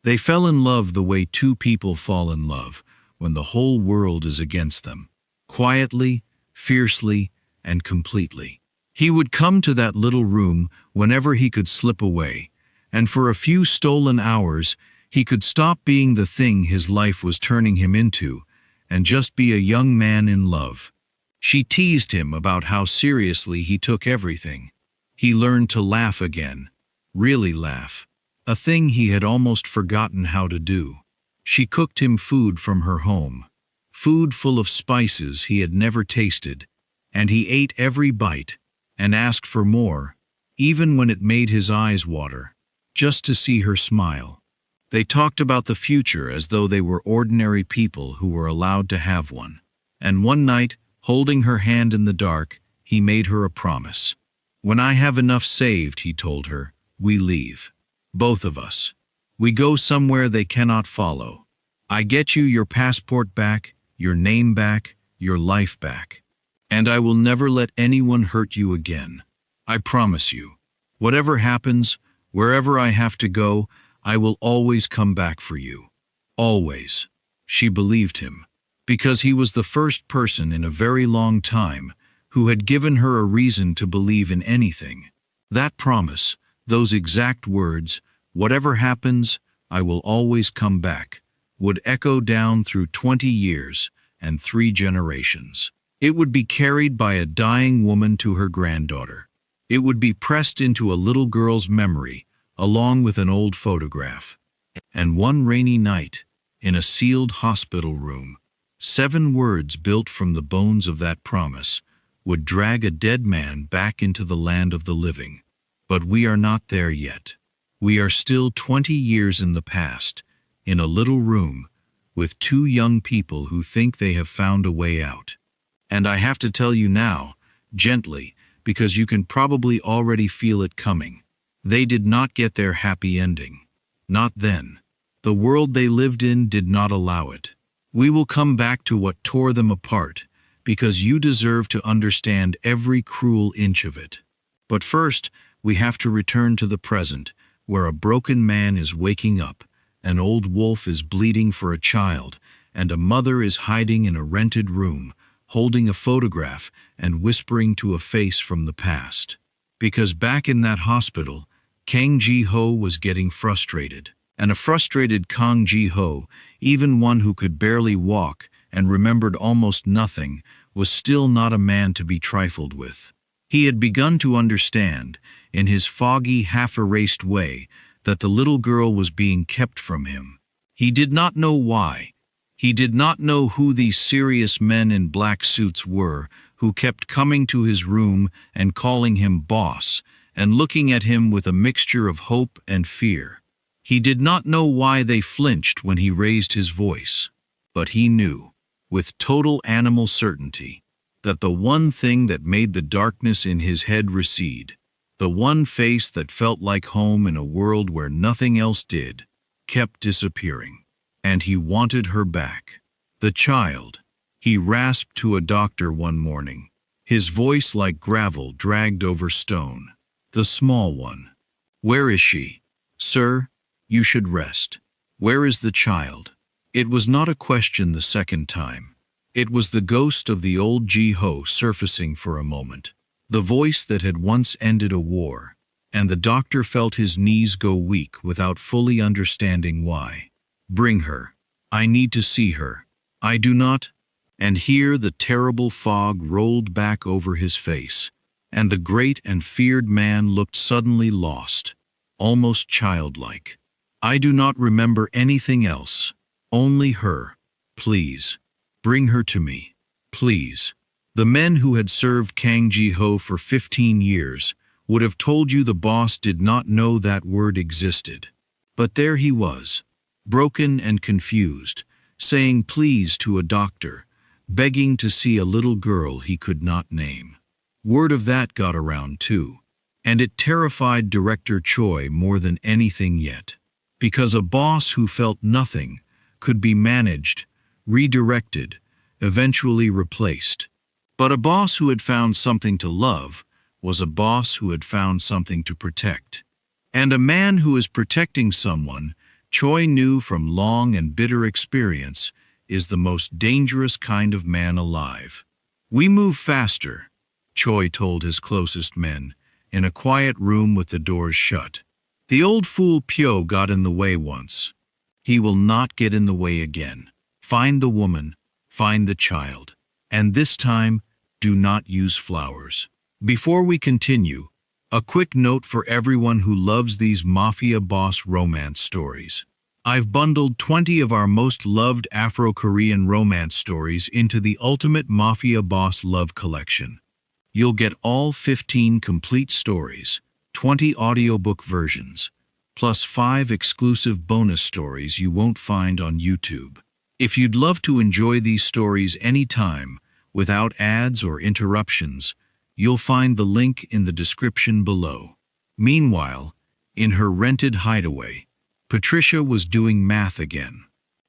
S1: They fell in love the way two people fall in love when the whole world is against them, quietly, fiercely, and completely. He would come to that little room whenever he could slip away, and for a few stolen hours, he could stop being the thing his life was turning him into and just be a young man in love. She teased him about how seriously he took everything. He learned to laugh again, really laugh, a thing he had almost forgotten how to do. She cooked him food from her home, food full of spices he had never tasted, and he ate every bite and asked for more, even when it made his eyes water, just to see her smile. They talked about the future as though they were ordinary people who were allowed to have one. And one night, holding her hand in the dark, he made her a promise. "When I have enough saved," he told her, "we leave. Both of us. We go somewhere they cannot follow. I get you your passport back, your name back, your life back. And I will never let anyone hurt you again. I promise you. Whatever happens, wherever I have to go, I will always come back for you. Always." She believed him, because he was the first person in a very long time who had given her a reason to believe in anything. That promise, those exact words, "Whatever happens, I will always come back," would echo down through 20 years and 3 generations. It would be carried by a dying woman to her granddaughter. It would be pressed into a little girl's memory, along with an old photograph. And one rainy night, in a sealed hospital room, 7 words built from the bones of that promise would drag a dead man back into the land of the living. But we are not there yet. We are still 20 years in the past, in a little room, with 2 young people who think they have found a way out. And I have to tell you now, gently, because you can probably already feel it coming. They did not get their happy ending. Not then. The world they lived in did not allow it. We will come back to what tore them apart, because you deserve to understand every cruel inch of it. But first, we have to return to the present, where a broken man is waking up, an old wolf is bleeding for a child, and a mother is hiding in a rented room, holding a photograph and whispering to a face from the past. Because back in that hospital, Kang Ji-ho was getting frustrated. And a frustrated Kang Ji-ho, even one who could barely walk and remembered almost nothing, was still not a man to be trifled with. He had begun to understand, in his foggy, half-erased way, that the little girl was being kept from him. He did not know why. He did not know who these serious men in black suits were who kept coming to his room and calling him boss and looking at him with a mixture of hope and fear. He did not know why they flinched when he raised his voice, but he knew, with total animal certainty, that the one thing that made the darkness in his head recede, the one face that felt like home in a world where nothing else did, kept disappearing. And he wanted her back. The child. He rasped to a doctor one morning, his voice like gravel dragged over stone. The small one. Where is she? Sir, you should rest. Where is the child? It was not a question the second time. It was the ghost of the old Ji-ho surfacing for a moment. The voice that had once ended a war. And the doctor felt his knees go weak without fully understanding why. Bring her. I need to see her. I do not. And here the terrible fog rolled back over his face, and the great and feared man looked suddenly lost, almost childlike. I do not remember anything else, only her. Please, bring her to me. Please. The men who had served Kang Ji-ho for 15 years would have told you the boss did not know that word existed. But there he was, broken and confused, saying please to a doctor, begging to see a little girl he could not name. Word of that got around too, and it terrified Director Choi more than anything yet, because a boss who felt nothing could be managed, redirected, eventually replaced. But a boss who had found something to love was a boss who had found something to protect. And a man who is protecting someone, Choi knew from long and bitter experience, is the most dangerous kind of man alive. We move faster, Choi told his closest men, in a quiet room with the doors shut. The old fool Pyo got in the way once. He will not get in the way again. Find the woman, find the child, and this time, do not use flowers. Before we continue, a quick note for everyone who loves these mafia boss romance stories. I've bundled 20 of our most loved Afro-Korean romance stories into the ultimate Mafia Boss Love Collection. You'll get all 15 complete stories, 20 audiobook versions, plus 5 exclusive bonus stories you won't find on YouTube. If you'd love to enjoy these stories anytime, without ads or interruptions, you'll find the link in the description below. Meanwhile, in her rented hideaway, Patricia was doing math again.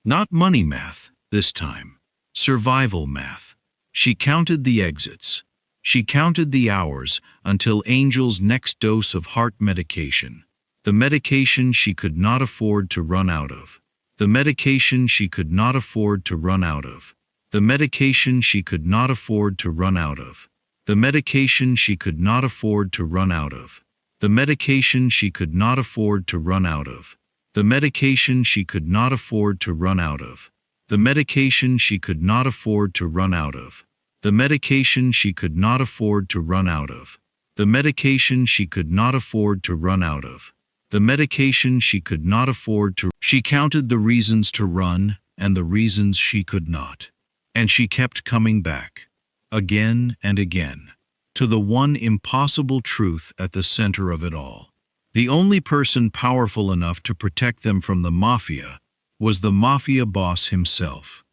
S1: Not money math, this time. Survival math. She counted the exits. She counted the hours until Angel's next dose of heart medication. The medication she could not afford to run out of. The medication she could not afford to run out of. The medication she could not afford to run out of. The medication she could not afford to run out of. The medication she could not afford to run out of. The medication she could not afford to run out of. The medication she could not afford to run out of. The medication she could not afford to run out of. The medication she could not afford to run out of. The medication she could not afford to. She counted the reasons to run and the reasons she could not. And she kept coming back, again and again, to the one impossible truth at the center of it all. The only person powerful enough to protect them from the mafia was the mafia boss himself.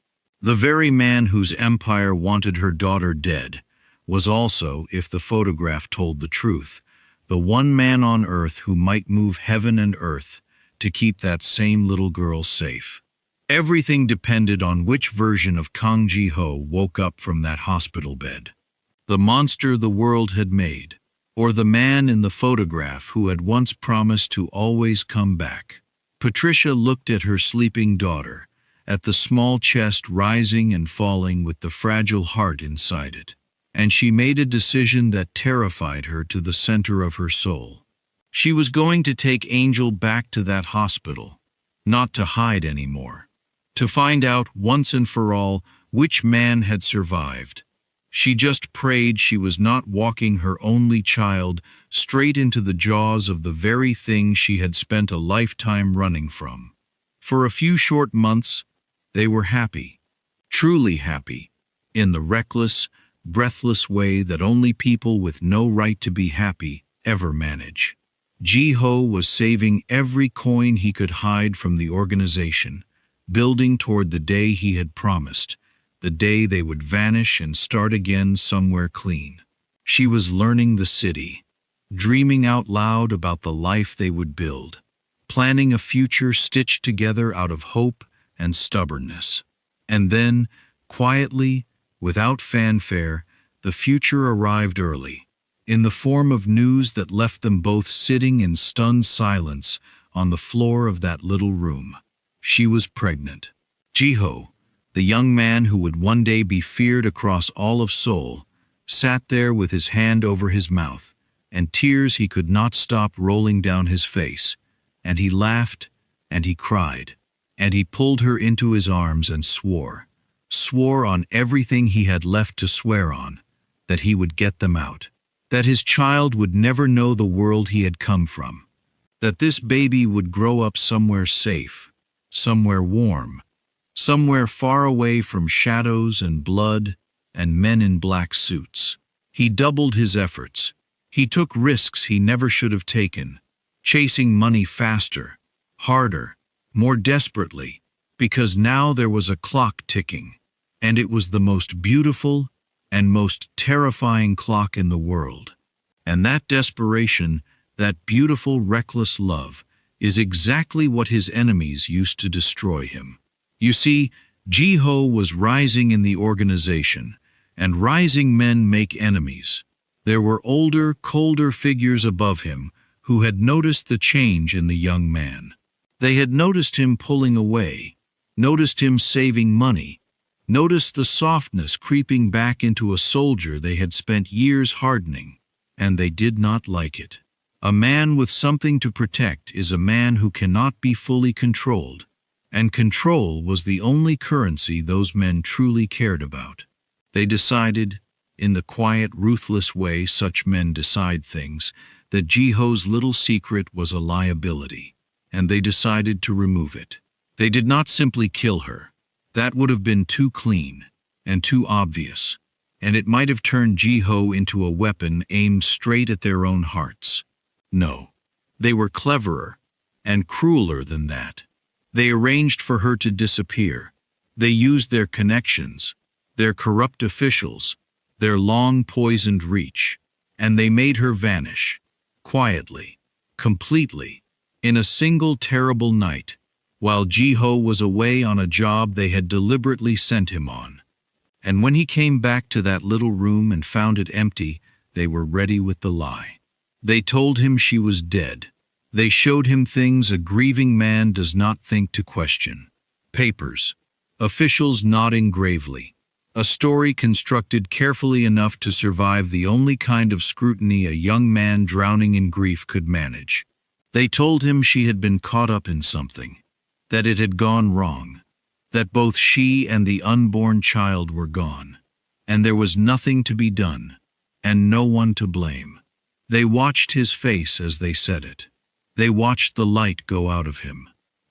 S1: The very man whose empire wanted her daughter dead was also, if the photograph told the truth, the one man on earth who might move heaven and earth to keep that same little girl safe. Everything depended on which version of Kang Ji-ho woke up from that hospital bed. The monster the world had made, or the man in the photograph who had once promised to always come back. Patricia looked at her sleeping daughter, at the small chest rising and falling with the fragile heart inside it, and she made a decision that terrified her to the center of her soul. She was going to take Angel back to that hospital, not to hide anymore, to find out once and for all which man had survived. She just prayed she was not walking her only child straight into the jaws of the very thing she had spent a lifetime running from. For a few short months, they were happy, truly happy, in the reckless, breathless way that only people with no right to be happy ever manage. Ji-ho was saving every coin he could hide from the organization, building toward the day he had promised, the day they would vanish and start again somewhere clean. She was learning the city, dreaming out loud about the life they would build, planning a future stitched together out of hope and stubbornness. And then, quietly, without fanfare, the future arrived early, in the form of news that left them both sitting in stunned silence on the floor of that little room. She was pregnant. Ji-ho, the young man who would one day be feared across all of Seoul, sat there with his hand over his mouth, and tears he could not stop rolling down his face, and he laughed, and he cried, and he pulled her into his arms and swore on everything he had left to swear on, that he would get them out, that his child would never know the world he had come from, that this baby would grow up somewhere safe, somewhere warm, somewhere far away from shadows and blood and men in black suits. He doubled his efforts. He took risks he never should have taken, chasing money faster, harder, more desperately, because now there was a clock ticking, and it was the most beautiful and most terrifying clock in the world. And that desperation, that beautiful, reckless love, is exactly what his enemies used to destroy him. You see, Ji-ho was rising in the organization, and rising men make enemies. There were older, colder figures above him who had noticed the change in the young man. They had noticed him pulling away, noticed him saving money, noticed the softness creeping back into a soldier they had spent years hardening, and they did not like it. A man with something to protect is a man who cannot be fully controlled, and control was the only currency those men truly cared about. They decided, in the quiet, ruthless way such men decide things, that Ji-ho's little secret was a liability, and they decided to remove it. They did not simply kill her. That would have been too clean and too obvious, and it might have turned Ji-ho into a weapon aimed straight at their own hearts. No, they were cleverer and crueler than that. They arranged for her to disappear. They used their connections, their corrupt officials, their long poisoned reach, and they made her vanish, quietly, completely, in a single terrible night, while Ji-ho was away on a job they had deliberately sent him on. And when he came back to that little room and found it empty, they were ready with the lie. They told him she was dead. They showed him things a grieving man does not think to question. Papers, officials nodding gravely, a story constructed carefully enough to survive the only kind of scrutiny a young man drowning in grief could manage. They told him she had been caught up in something, that it had gone wrong, that both she and the unborn child were gone, and there was nothing to be done, and no one to blame. They watched his face as they said it. They watched the light go out of him,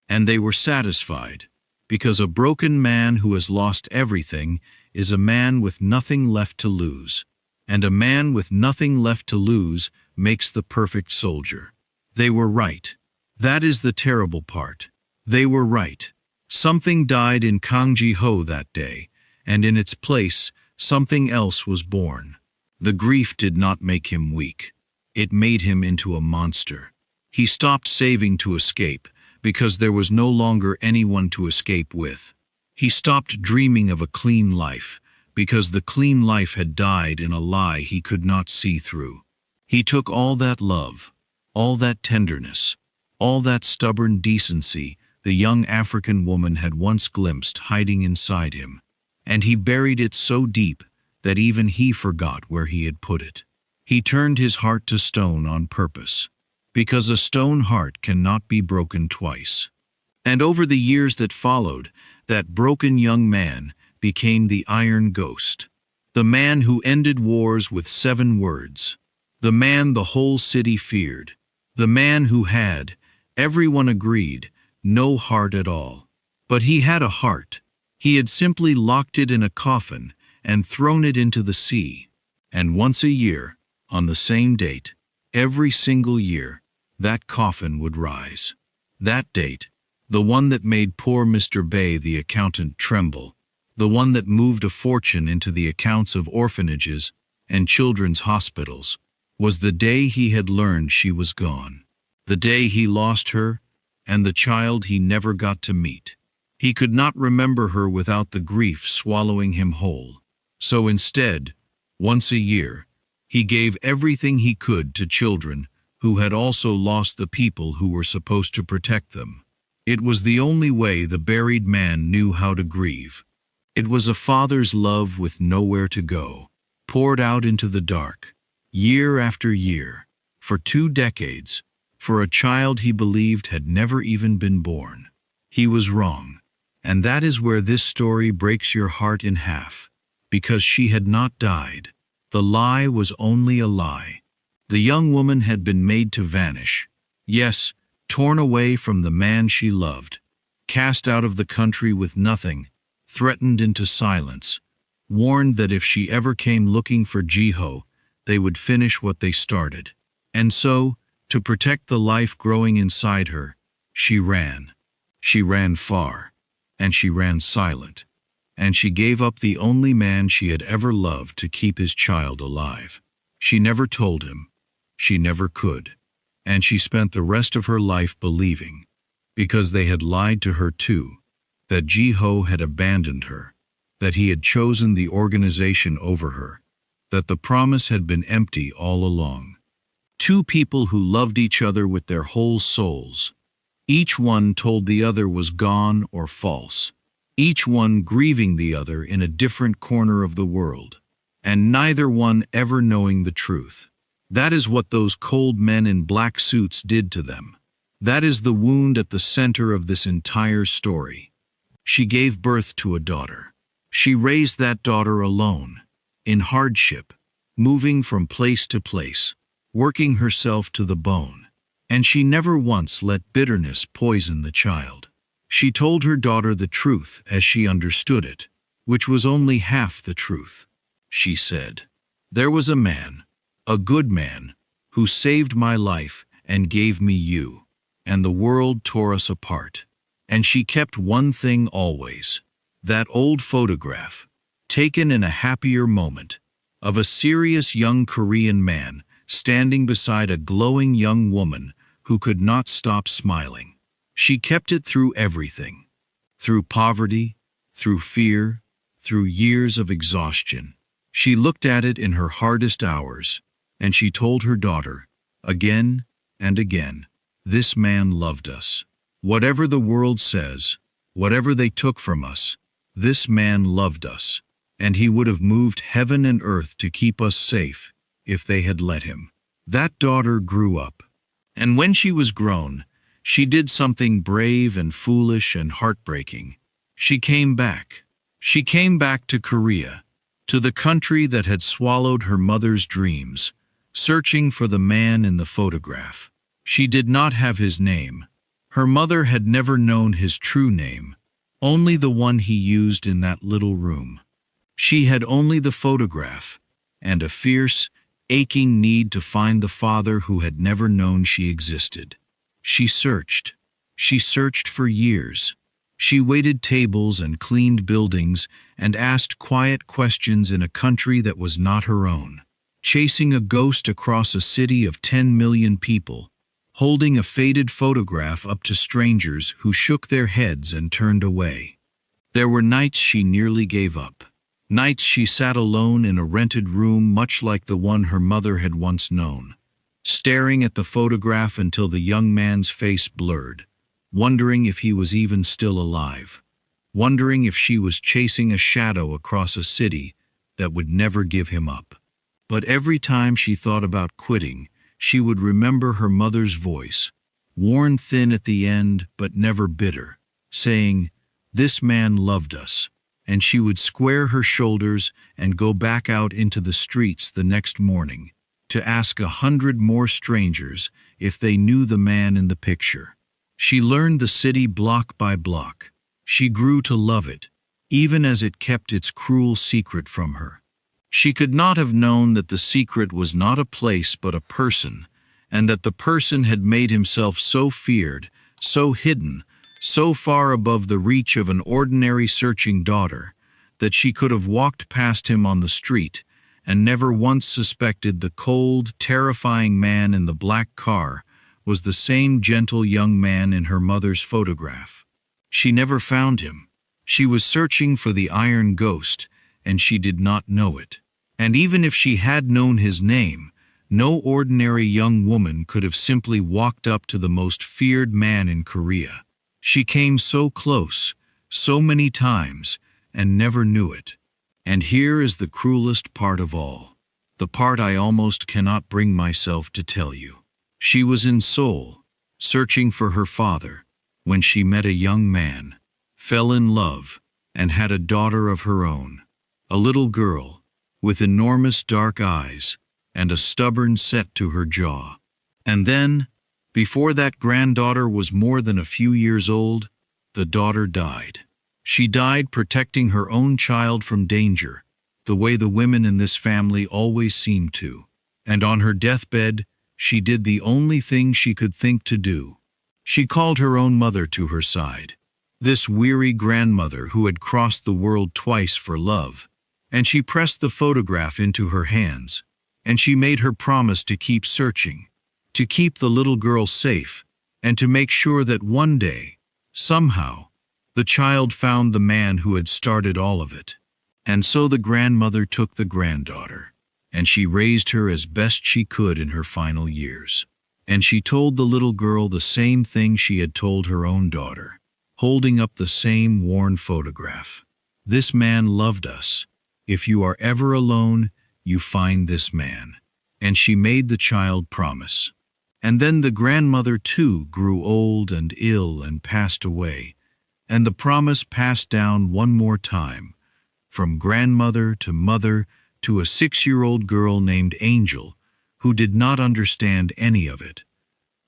S1: and they were satisfied, because a broken man who has lost everything is a man with nothing left to lose, and a man with nothing left to lose makes the perfect soldier. They were right. That is the terrible part. They were right. Something died in Ji-ho that day, and in its place, something else was born. The grief did not make him weak. It made him into a monster. He stopped saving to escape, because there was no longer anyone to escape with. He stopped dreaming of a clean life, because the clean life had died in a lie he could not see through. He took all that love, all that tenderness, all that stubborn decency the young African woman had once glimpsed hiding inside him, and he buried it so deep that even he forgot where he had put it. He turned his heart to stone on purpose, because a stone heart cannot be broken twice. And over the years that followed, that broken young man became the Iron Ghost. The man who ended wars with 7 words. The man the whole city feared. The man who had, everyone agreed, no heart at all. But he had a heart. He had simply locked it in a coffin and thrown it into the sea. And once a year, on the same date, every single year, that coffin would rise. That date, the one that made poor Mr. Bay the accountant tremble, the one that moved a fortune into the accounts of orphanages and children's hospitals, was the day he had learned she was gone. The day he lost her and the child he never got to meet. He could not remember her without the grief swallowing him whole. So instead, once a year, he gave everything he could to children who had also lost the people who were supposed to protect them. It was the only way the buried man knew how to grieve. It was a father's love with nowhere to go, poured out into the dark, year after year, for 2 decades, for a child he believed had never even been born. He was wrong, and that is where this story breaks your heart in half, because she had not died. The lie was only a lie. The young woman had been made to vanish. Yes, torn away from the man she loved, cast out of the country with nothing, threatened into silence, warned that if she ever came looking for Jiho, they would finish what they started. And so, to protect the life growing inside her, she ran. She ran far, and she ran silent, and she gave up the only man she had ever loved to keep his child alive. She never told him. She never could. And she spent the rest of her life believing, because they had lied to her too, that Jiho had abandoned her, that he had chosen the organization over her, that the promise had been empty all along. 2 people who loved each other with their whole souls. Each one told the other was gone or false. Each one grieving the other in a different corner of the world, and neither one ever knowing the truth. That is what those cold men in black suits did to them. That is the wound at the center of this entire story. She gave birth to a daughter. She raised that daughter alone, in hardship, moving from place to place, working herself to the bone. And she never once let bitterness poison the child. She told her daughter the truth as she understood it, which was only half the truth. She said, "There was a man, a good man, who saved my life and gave me you, and the world tore us apart." And she kept one thing always, that old photograph, taken in a happier moment, of a serious young Korean man standing beside a glowing young woman who could not stop smiling. She kept it through everything, through poverty, through fear, through years of exhaustion. She looked at it in her hardest hours, and she told her daughter, again and again, "This man loved us. Whatever the world says, whatever they took from us, this man loved us, and he would have moved heaven and earth to keep us safe if they had let him." That daughter grew up, and when she was grown, she did something brave and foolish and heartbreaking. She came back. She came back to Korea, to the country that had swallowed her mother's dreams, searching for the man in the photograph. She did not have his name. Her mother had never known his true name, only the one he used in that little room. She had only the photograph, and a fierce, aching need to find the father who had never known she existed. She searched. She searched for years. She waited tables and cleaned buildings and asked quiet questions in a country that was not her own, chasing a ghost across a city of 10 million people, holding a faded photograph up to strangers who shook their heads and turned away. There were nights she nearly gave up. Nights she sat alone in a rented room much like the one her mother had once known, staring at the photograph until the young man's face blurred, wondering if he was even still alive, wondering if she was chasing a shadow across a city that would never give him up. But every time she thought about quitting, she would remember her mother's voice, worn thin at the end but never bitter, saying, "This man loved us. and she would square her shoulders and go back out into the streets the next morning to ask 100 more strangers if they knew the man in the picture. She learned the city block by block. She grew to love it, even as it kept its cruel secret from her. She could not have known that the secret was not a place but a person, and that the person had made himself so feared, so hidden, so far above the reach of an ordinary searching daughter, that she could have walked past him on the street and never once suspected the cold, terrifying man in the black car was the same gentle young man in her mother's photograph. She never found him. She was searching for the iron ghost, and she did not know it. And even if she had known his name, no ordinary young woman could have simply walked up to the most feared man in Korea. She came so close, so many times, and never knew it. And here is the cruelest part of all, the part I almost cannot bring myself to tell you. She was in Seoul, searching for her father, when she met a young man, fell in love, and had a daughter of her own, a little girl, with enormous dark eyes, and a stubborn set to her jaw. And then, before that granddaughter was more than a few years old, the daughter died. She died protecting her own child from danger, the way the women in this family always seemed to. And on her deathbed, she did the only thing she could think to do. She called her own mother to her side, this weary grandmother who had crossed the world twice for love, and she pressed the photograph into her hands, and she made her promise to keep searching, to keep the little girl safe, and to make sure that one day, somehow, the child found the man who had started all of it. And so the grandmother took the granddaughter, and she raised her as best she could in her final years. And she told the little girl the same thing she had told her own daughter, holding up the same worn photograph. This man loved us. If you are ever alone, you find this man. And she made the child promise. And then the grandmother too grew old and ill and passed away, and the promise passed down one more time, from grandmother to mother to a 6-year-old girl named Angel, who did not understand any of it,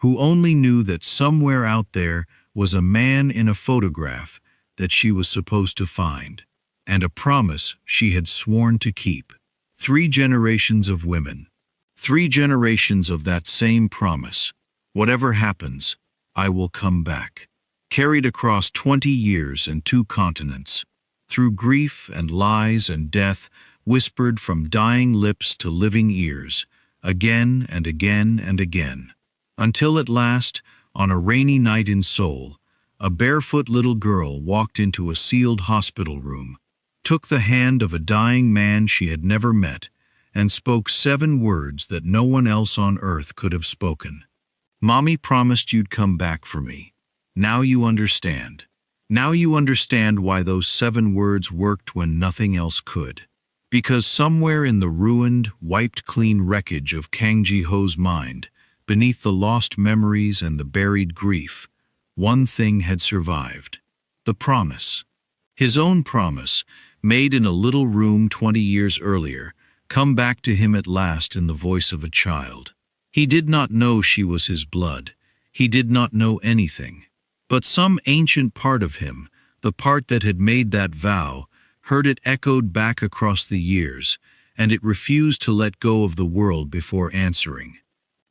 S1: who only knew that somewhere out there was a man in a photograph that she was supposed to find, and a promise she had sworn to keep. 3 generations of women, 3 generations of that same promise. Whatever happens, I will come back. Carried across 20 years and 2 continents, through grief and lies and death, whispered from dying lips to living ears, again and again and again, until at last, on a rainy night in Seoul, a barefoot little girl walked into a sealed hospital room, took the hand of a dying man she had never met, and spoke 7 words that no one else on earth could have spoken. Mommy promised you'd come back for me. Now you understand. Now you understand why those 7 words worked when nothing else could. Because somewhere in the ruined, wiped-clean wreckage of Kang Ji-ho's mind, beneath the lost memories and the buried grief, one thing had survived. The promise. His own promise, made in a little room 20 years earlier, come back to him at last in the voice of a child. He did not know she was his blood. He did not know anything. But some ancient part of him, the part that had made that vow, heard it echoed back across the years, and it refused to let go of the world before answering.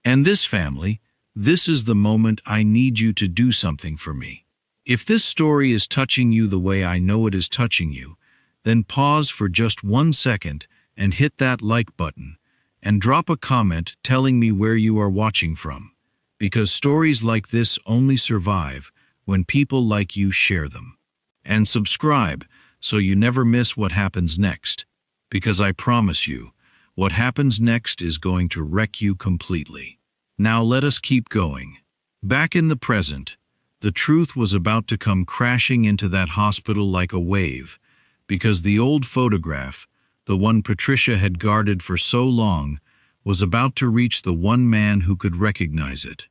S1: And this family, this is the moment I need you to do something for me. If this story is touching you the way I know it is touching you, then pause for just 1 second and hit that like button, and drop a comment telling me where you are watching from, because stories like this only survive when people like you share them. And subscribe so you never miss what happens next, because I promise you, what happens next is going to wreck you completely. Now let us keep going. Back in the present, the truth was about to come crashing into that hospital like a wave, because the old photograph, the one Patricia had guarded for so long, was about to reach the one man who could recognize it.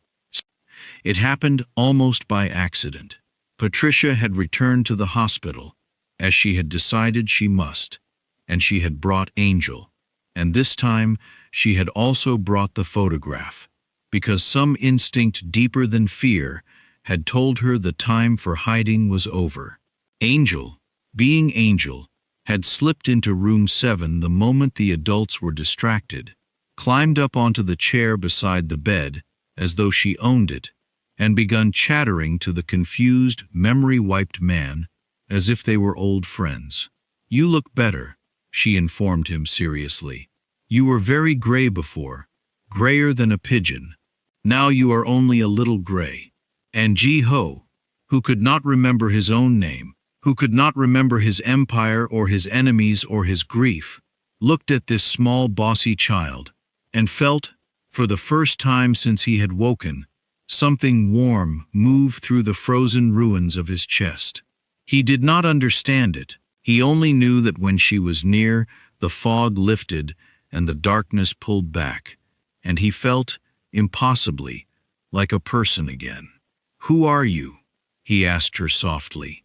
S1: It happened almost by accident. Patricia had returned to the hospital, as she had decided she must, and she had brought Angel. And this time she had also brought the photograph, because some instinct deeper than fear had told her the time for hiding was over. Angel, being Angel, had slipped into room 7 the moment the adults were distracted, climbed up onto the chair beside the bed, as though she owned it, and begun chattering to the confused, memory-wiped man, as if they were old friends. "You look better," she informed him seriously. "You were very gray before, grayer than a pigeon. Now you are only a little gray." And Ji-ho, who could not remember his own name, who could not remember his empire or his enemies or his grief, looked at this small bossy child, and felt, for the first time since he had woken, something warm move through the frozen ruins of his chest. He did not understand it. He only knew that when she was near, the fog lifted and the darkness pulled back, and he felt, impossibly, like a person again. "Who are you?" he asked her softly.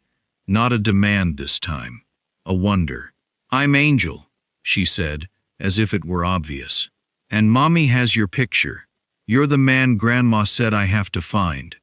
S1: Not a demand this time, a wonder. "I'm Angel," she said, as if it were obvious. "And Mommy has your picture. You're the man Grandma said I have to find."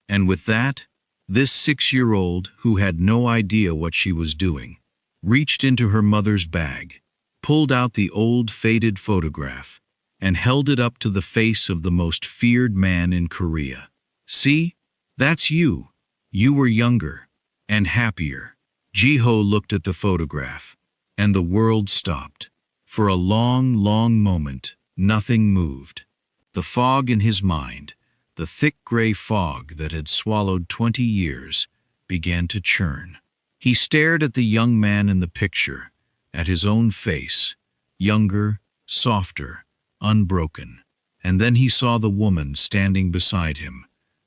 S1: And with that, this 6-year-old, who had no idea what she was doing, reached into her mother's bag, pulled out the old faded photograph, and held it up to the face of the most feared man in Korea. "See? That's you. You were younger. And happier." Ji-ho looked at the photograph, and the world stopped. For a long, long moment, nothing moved. The fog in his mind, the thick gray fog that had swallowed 20 years, began to churn. He stared at the young man in the picture, at his own face, younger, softer, unbroken. And then he saw the woman standing beside him,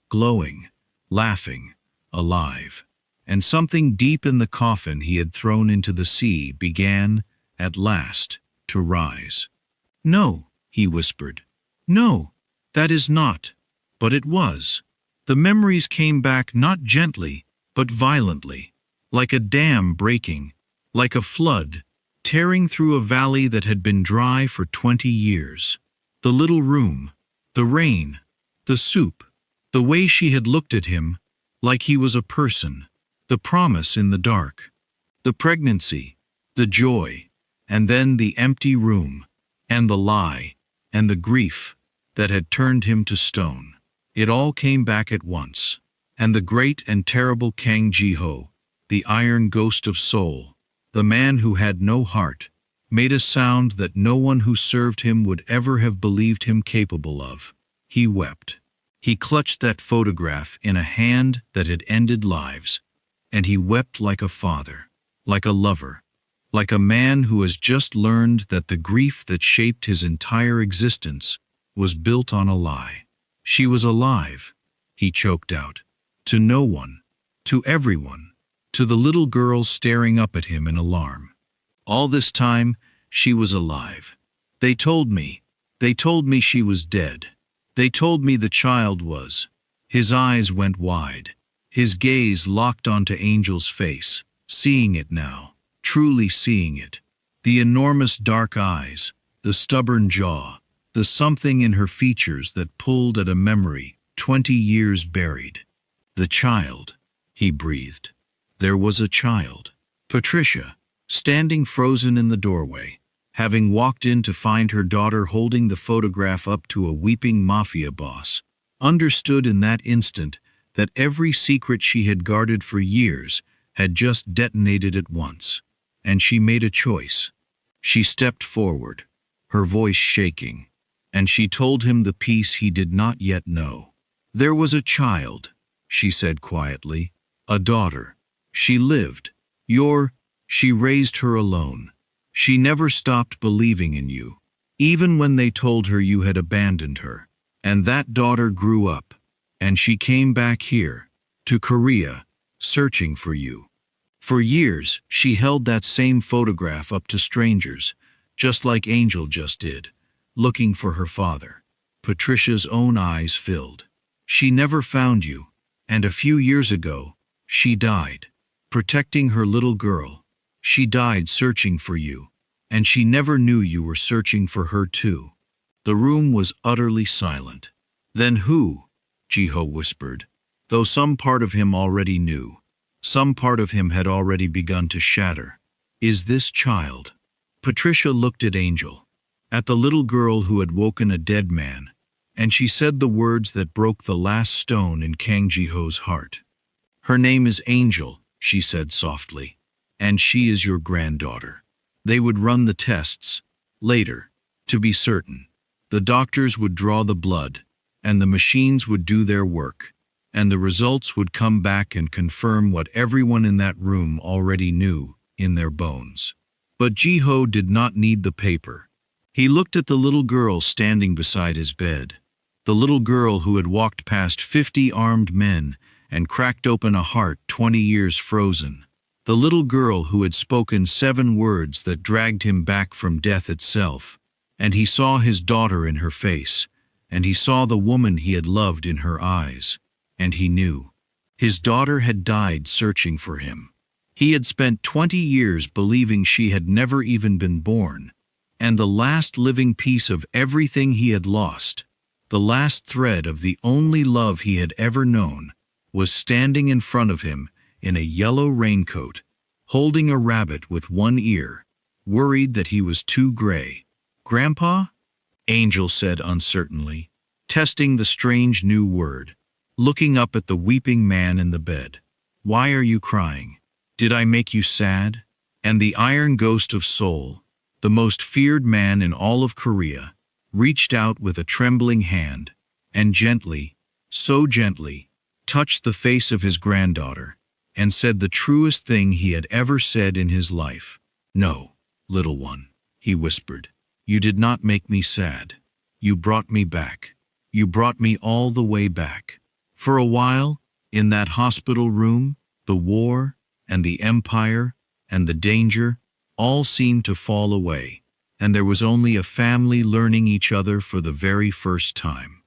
S1: glowing, laughing, alive. And something deep in the coffin he had thrown into the sea began, at last, to rise. "No," he whispered. "No, that is not." But it was. The memories came back not gently, but violently, like a dam breaking, like a flood, tearing through a valley that had been dry for 20 years. The little room, the rain, the soup, the way she had looked at him, like he was a person. The promise in the dark, the pregnancy, the joy, and then the empty room, and the lie, and the grief that had turned him to stone. It all came back at once, and the great and terrible Kang Ji-ho, the iron ghost of Seoul, the man who had no heart, made a sound that no one who served him would ever have believed him capable of. He wept. He clutched that photograph in a hand that had ended lives, and he wept like a father, like a lover, like a man who has just learned that the grief that shaped his entire existence was built on a lie. She was alive, he choked out, to no one, to everyone, to the little girl staring up at him in alarm. All this time, she was alive. They told me she was dead. They told me the child was. His eyes went wide. His gaze locked onto Angel's face, seeing it now, truly seeing it. The enormous dark eyes, the stubborn jaw, the something in her features that pulled at a memory 20 years buried. "The child," he breathed. There was a child. Patricia, standing frozen in the doorway, having walked in to find her daughter holding the photograph up to a weeping mafia boss, understood in that instant that every secret she had guarded for years had just detonated at once, and she made a choice. She stepped forward, her voice shaking, and she told him the piece he did not yet know. "There was a child," she said quietly, "a daughter. She lived. She raised her alone. She never stopped believing in you, even when they told her you had abandoned her. And that daughter grew up. And she came back here, to Korea, searching for you. For years, she held that same photograph up to strangers, just like Angel just did, looking for her father." Patricia's own eyes filled. "She never found you, and a few years ago, she died, protecting her little girl, She died searching for you, and she never knew you were searching for her too." The room was utterly silent. "Then who?" Jiho whispered, though some part of him already knew. Some part of him had already begun to shatter. "Is this child?" Patricia looked at Angel, at the little girl who had woken a dead man, and she said the words that broke the last stone in Kang Jiho's heart. "Her name is Angel," she said softly, "and she is your granddaughter." They would run the tests later, to be certain. The doctors would draw the blood, and the machines would do their work, and the results would come back and confirm what everyone in that room already knew in their bones. But Jiho did not need the paper. He looked at the little girl standing beside his bed, the little girl who had walked past 50 armed men and cracked open a heart 20 years frozen, the little girl who had spoken 7 words that dragged him back from death itself. And he saw his daughter in her face, and he saw the woman he had loved in her eyes, and he knew. His daughter had died searching for him. He had spent 20 years believing she had never even been born, and the last living piece of everything he had lost, the last thread of the only love he had ever known, was standing in front of him in a yellow raincoat, holding a rabbit with one ear, worried that he was too gray. "Grandpa?" Angel said uncertainly, testing the strange new word, looking up at the weeping man in the bed. "Why are you crying? Did I make you sad?" And the iron ghost of Seoul, the most feared man in all of Korea, reached out with a trembling hand, and gently, so gently, touched the face of his granddaughter, and said the truest thing he had ever said in his life. "No, little one," he whispered. "You did not make me sad. You brought me back. You brought me all the way back." For a while, in that hospital room, the war, and the empire, and the danger, all seemed to fall away, and there was only a family learning each other for the very first time.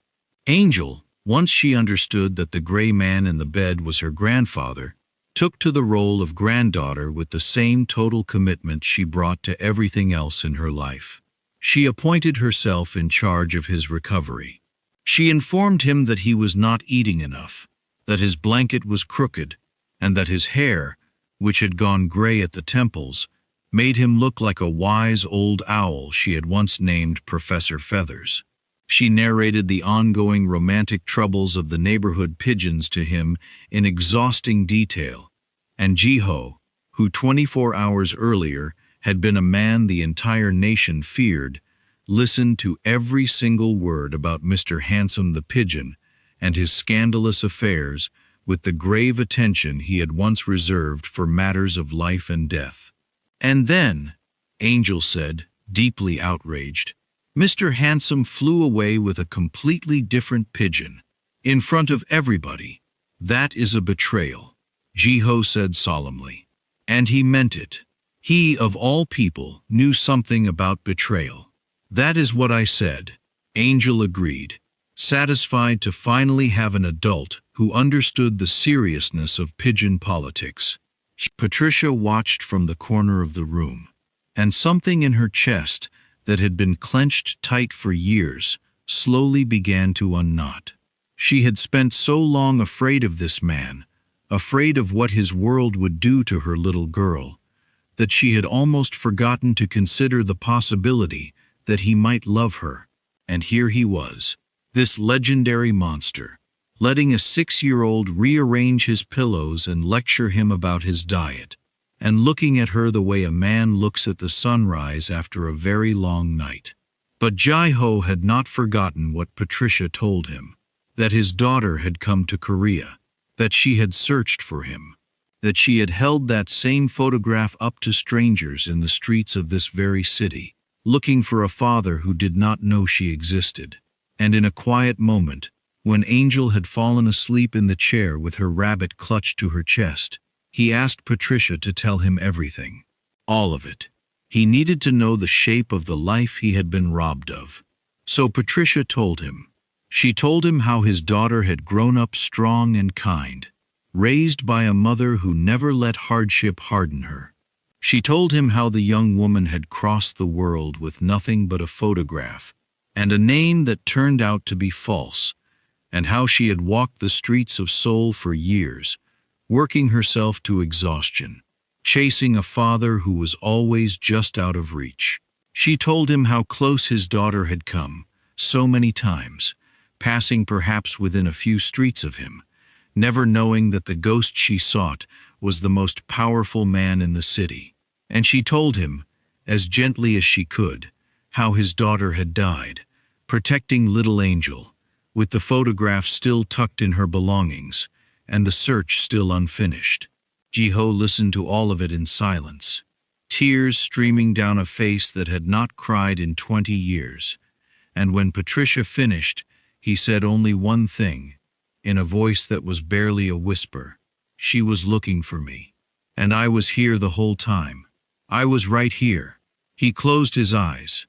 S1: Angel, once she understood that the gray man in the bed was her grandfather, took to the role of granddaughter with the same total commitment she brought to everything else in her life. She appointed herself in charge of his recovery. She informed him that he was not eating enough, that his blanket was crooked, and that his hair, which had gone gray at the temples, made him look like a wise old owl she had once named Professor Feathers. She narrated the ongoing romantic troubles of the neighborhood pigeons to him in exhausting detail, and Jiho, who 24 hours earlier had been a man the entire nation feared, listened to every single word about Mr. Handsome the Pigeon and his scandalous affairs with the grave attention he had once reserved for matters of life and death. And then, Angel said, deeply outraged, Mr. Handsome flew away with a completely different pigeon, in front of everybody. "That is a betrayal," Jiho said solemnly. And he meant it. He, of all people, knew something about betrayal. "That is what I said," Angel agreed, satisfied to finally have an adult who understood the seriousness of pigeon politics. Patricia watched from the corner of the room, and something in her chest that had been clenched tight for years slowly began to unknot. She had spent so long afraid of this man, afraid of what his world would do to her little girl, that she had almost forgotten to consider the possibility that he might love her. And here he was, this legendary monster, letting a 6-year-old rearrange his pillows and lecture him about his diet, and looking at her the way a man looks at the sunrise after a very long night. But Jiho had not forgotten what Patricia told him, that his daughter had come to Korea, that she had searched for him, that she had held that same photograph up to strangers in the streets of this very city, looking for a father who did not know she existed. And in a quiet moment, when Angel had fallen asleep in the chair with her rabbit clutched to her chest, he asked Patricia to tell him everything. All of it. He needed to know the shape of the life he had been robbed of. So Patricia told him. She told him how his daughter had grown up strong and kind, raised by a mother who never let hardship harden her. She told him how the young woman had crossed the world with nothing but a photograph, and a name that turned out to be false, and how she had walked the streets of Seoul for years, working herself to exhaustion, chasing a father who was always just out of reach. She told him how close his daughter had come, so many times, passing perhaps within a few streets of him, never knowing that the ghost she sought was the most powerful man in the city. And she told him, as gently as she could, how his daughter had died, protecting little Angel, with the photograph still tucked in her belongings, and the search still unfinished. Ji-ho listened to all of it in silence, tears streaming down a face that had not cried in 20 years. And when Patricia finished, he said only one thing, in a voice that was barely a whisper. She was looking for me. And I was here the whole time. I was right here. He closed his eyes.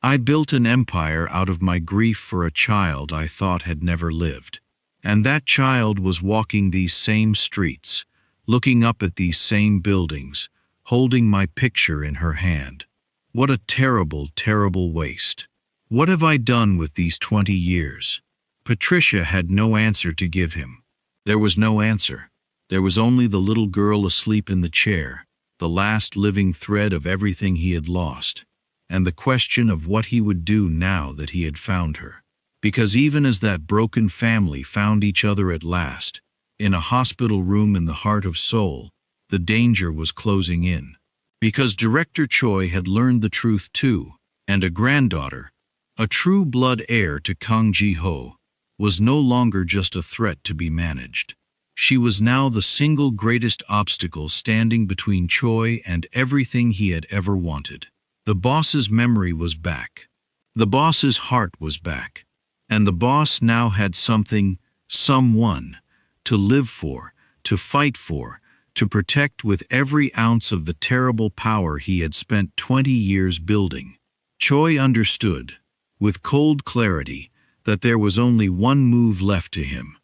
S1: I built an empire out of my grief for a child I thought had never lived. And that child was walking these same streets, looking up at these same buildings, holding my picture in her hand. What a terrible, terrible waste. What have I done with these 20 years? Patricia had no answer to give him. There was no answer. There was only the little girl asleep in the chair, the last living thread of everything he had lost, and the question of what he would do now that he had found her. Because even as that broken family found each other at last, in a hospital room in the heart of Seoul, the danger was closing in. Because Director Choi had learned the truth too, and a granddaughter, a true blood heir to Kang Ji-ho, was no longer just a threat to be managed. She was now the single greatest obstacle standing between Choi and everything he had ever wanted. The boss's memory was back. The boss's heart was back. And the boss now had something, someone, to live for, to fight for, to protect with every ounce of the terrible power he had spent 20 years building. Choi understood, with cold clarity, that there was only one move left to him.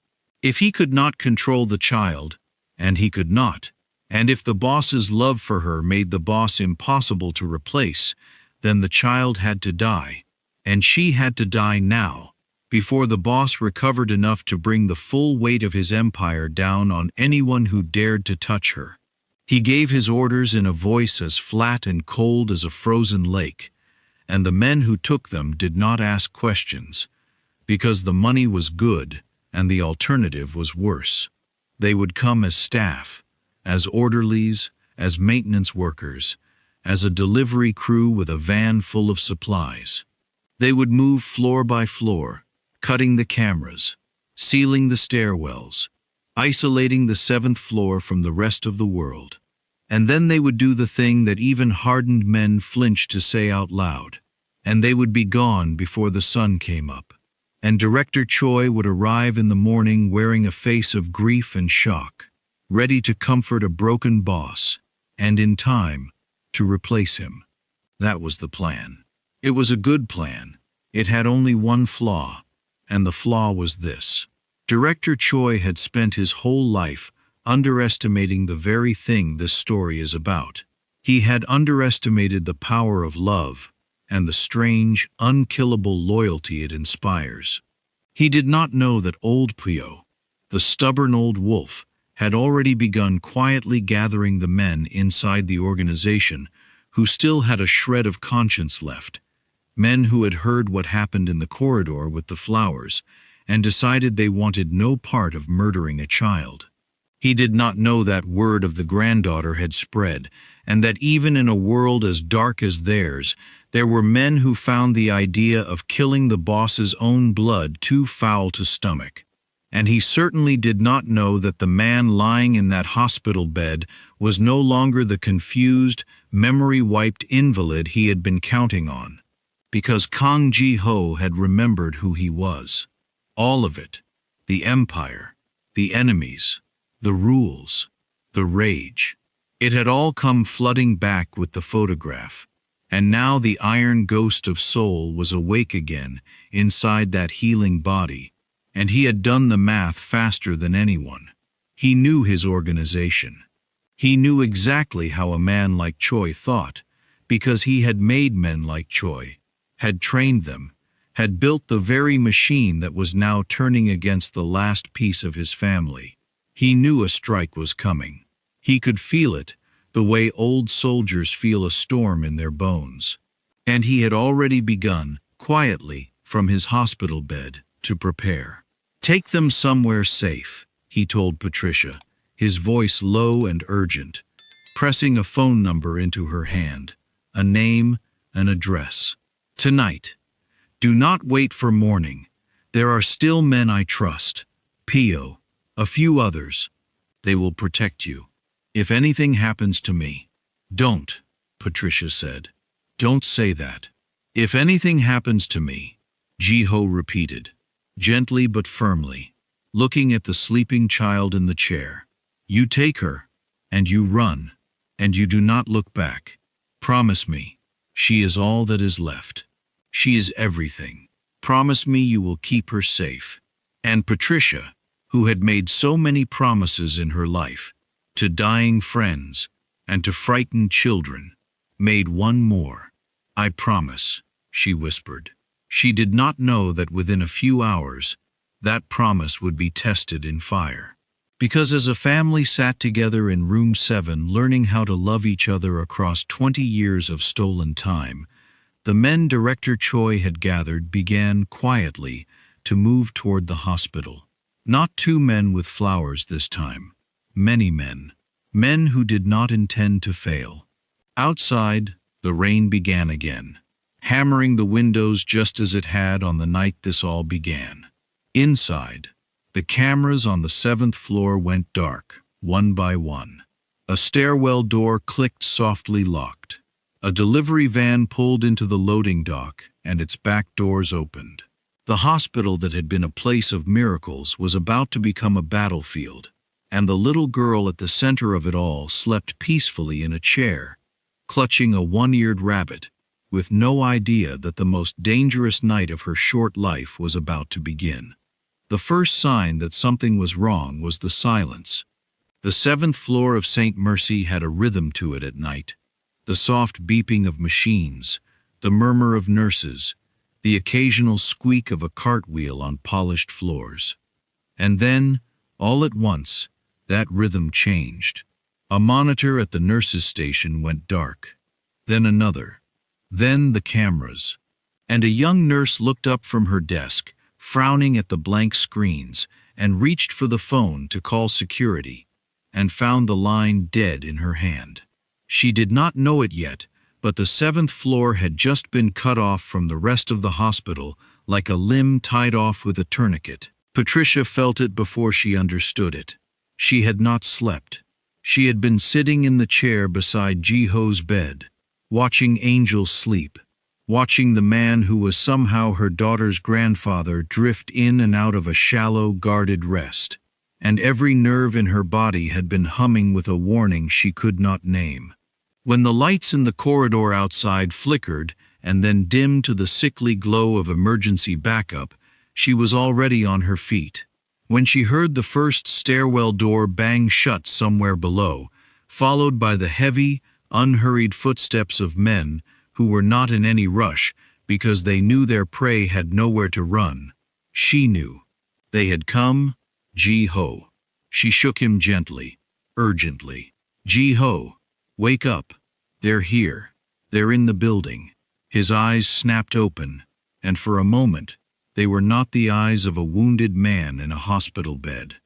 S1: If he could not control the child, and he could not, and if the boss's love for her made the boss impossible to replace, then the child had to die, and she had to die now, before the boss recovered enough to bring the full weight of his empire down on anyone who dared to touch her. He gave his orders in a voice as flat and cold as a frozen lake, and the men who took them did not ask questions, because the money was good and the alternative was worse. They would come as staff, as orderlies, as maintenance workers, as a delivery crew with a van full of supplies. They would move floor by floor, cutting the cameras, sealing the stairwells, isolating the 7th floor from the rest of the world. And then they would do the thing that even hardened men flinched to say out loud. And they would be gone before the sun came up. And Director Choi would arrive in the morning wearing a face of grief and shock, ready to comfort a broken boss, and in time, to replace him. That was the plan. It was a good plan. It had only one flaw. And the flaw was this. Director Choi had spent his whole life underestimating the very thing this story is about. He had underestimated the power of love and the strange, unkillable loyalty it inspires. He did not know that old Pyo, the stubborn old wolf, had already begun quietly gathering the men inside the organization who still had a shred of conscience left. Men who had heard what happened in the corridor with the flowers and decided they wanted no part of murdering a child. He did not know that word of the granddaughter had spread, and that even in a world as dark as theirs, there were men who found the idea of killing the boss's own blood too foul to stomach. And he certainly did not know that the man lying in that hospital bed was no longer the confused, memory-wiped invalid he had been counting on. Because Kang Ji-ho had remembered who he was. All of it. The empire, the enemies, the rules, the rage. It had all come flooding back with the photograph. And now the iron ghost of Seoul was awake again inside that healing body. And he had done the math faster than anyone. He knew his organization. He knew exactly how a man like Choi thought, because he had made men like Choi, had trained them, had built the very machine that was now turning against the last piece of his family. He knew a strike was coming. He could feel it, the way old soldiers feel a storm in their bones. And he had already begun, quietly, from his hospital bed, to prepare. "Take them somewhere safe," he told Patricia, his voice low and urgent, pressing a phone number into her hand, a name, an address. "Tonight. Do not wait for morning. There are still men I trust. Pio, a few others. They will protect you. If anything happens to me." "Don't," Patricia said. "Don't say that." "If anything happens to me," Ji-ho repeated, gently but firmly, looking at the sleeping child in the chair. "You take her, and you run, and you do not look back. Promise me, she is all that is left. She is everything. Promise me you will keep her safe." And Patricia, who had made so many promises in her life, to dying friends and to frightened children, made one more. "I promise," she whispered. She did not know that within a few hours, that promise would be tested in fire. Because as a family sat together in room 7 learning how to love each other across 20 years of stolen time, the men Director Choi had gathered began quietly to move toward the hospital. Not 2 men with flowers this time. Many men. Men who did not intend to fail. Outside, the rain began again, hammering the windows just as it had on the night this all began. Inside, the cameras on the 7th floor went dark, one by one. A stairwell door clicked softly locked. A delivery van pulled into the loading dock, and its back doors opened. The hospital that had been a place of miracles was about to become a battlefield, and the little girl at the center of it all slept peacefully in a chair, clutching a one-eared rabbit, with no idea that the most dangerous night of her short life was about to begin. The first sign that something was wrong was the silence. The 7th floor of St. Mercy had a rhythm to it at night. The soft beeping of machines, the murmur of nurses, the occasional squeak of a cartwheel on polished floors. And then, all at once, that rhythm changed. A monitor at the nurses' station went dark. Then another. Then the cameras. And a young nurse looked up from her desk, frowning at the blank screens, and reached for the phone to call security, and found the line dead in her hand. She did not know it yet, but the 7th floor had just been cut off from the rest of the hospital like a limb tied off with a tourniquet. Patricia felt it before she understood it. She had not slept. She had been sitting in the chair beside Ji-ho's bed, watching Angel sleep, watching the man who was somehow her daughter's grandfather drift in and out of a shallow, guarded rest, and every nerve in her body had been humming with a warning she could not name. When the lights in the corridor outside flickered and then dimmed to the sickly glow of emergency backup, she was already on her feet. When she heard the first stairwell door bang shut somewhere below, followed by the heavy, unhurried footsteps of men who were not in any rush because they knew their prey had nowhere to run, she knew. They had come. Ji-ho. She shook him gently, urgently. "Ji-ho, wake up. They're here. They're in the building." His eyes snapped open, and for a moment, they were not the eyes of a wounded man in a hospital bed.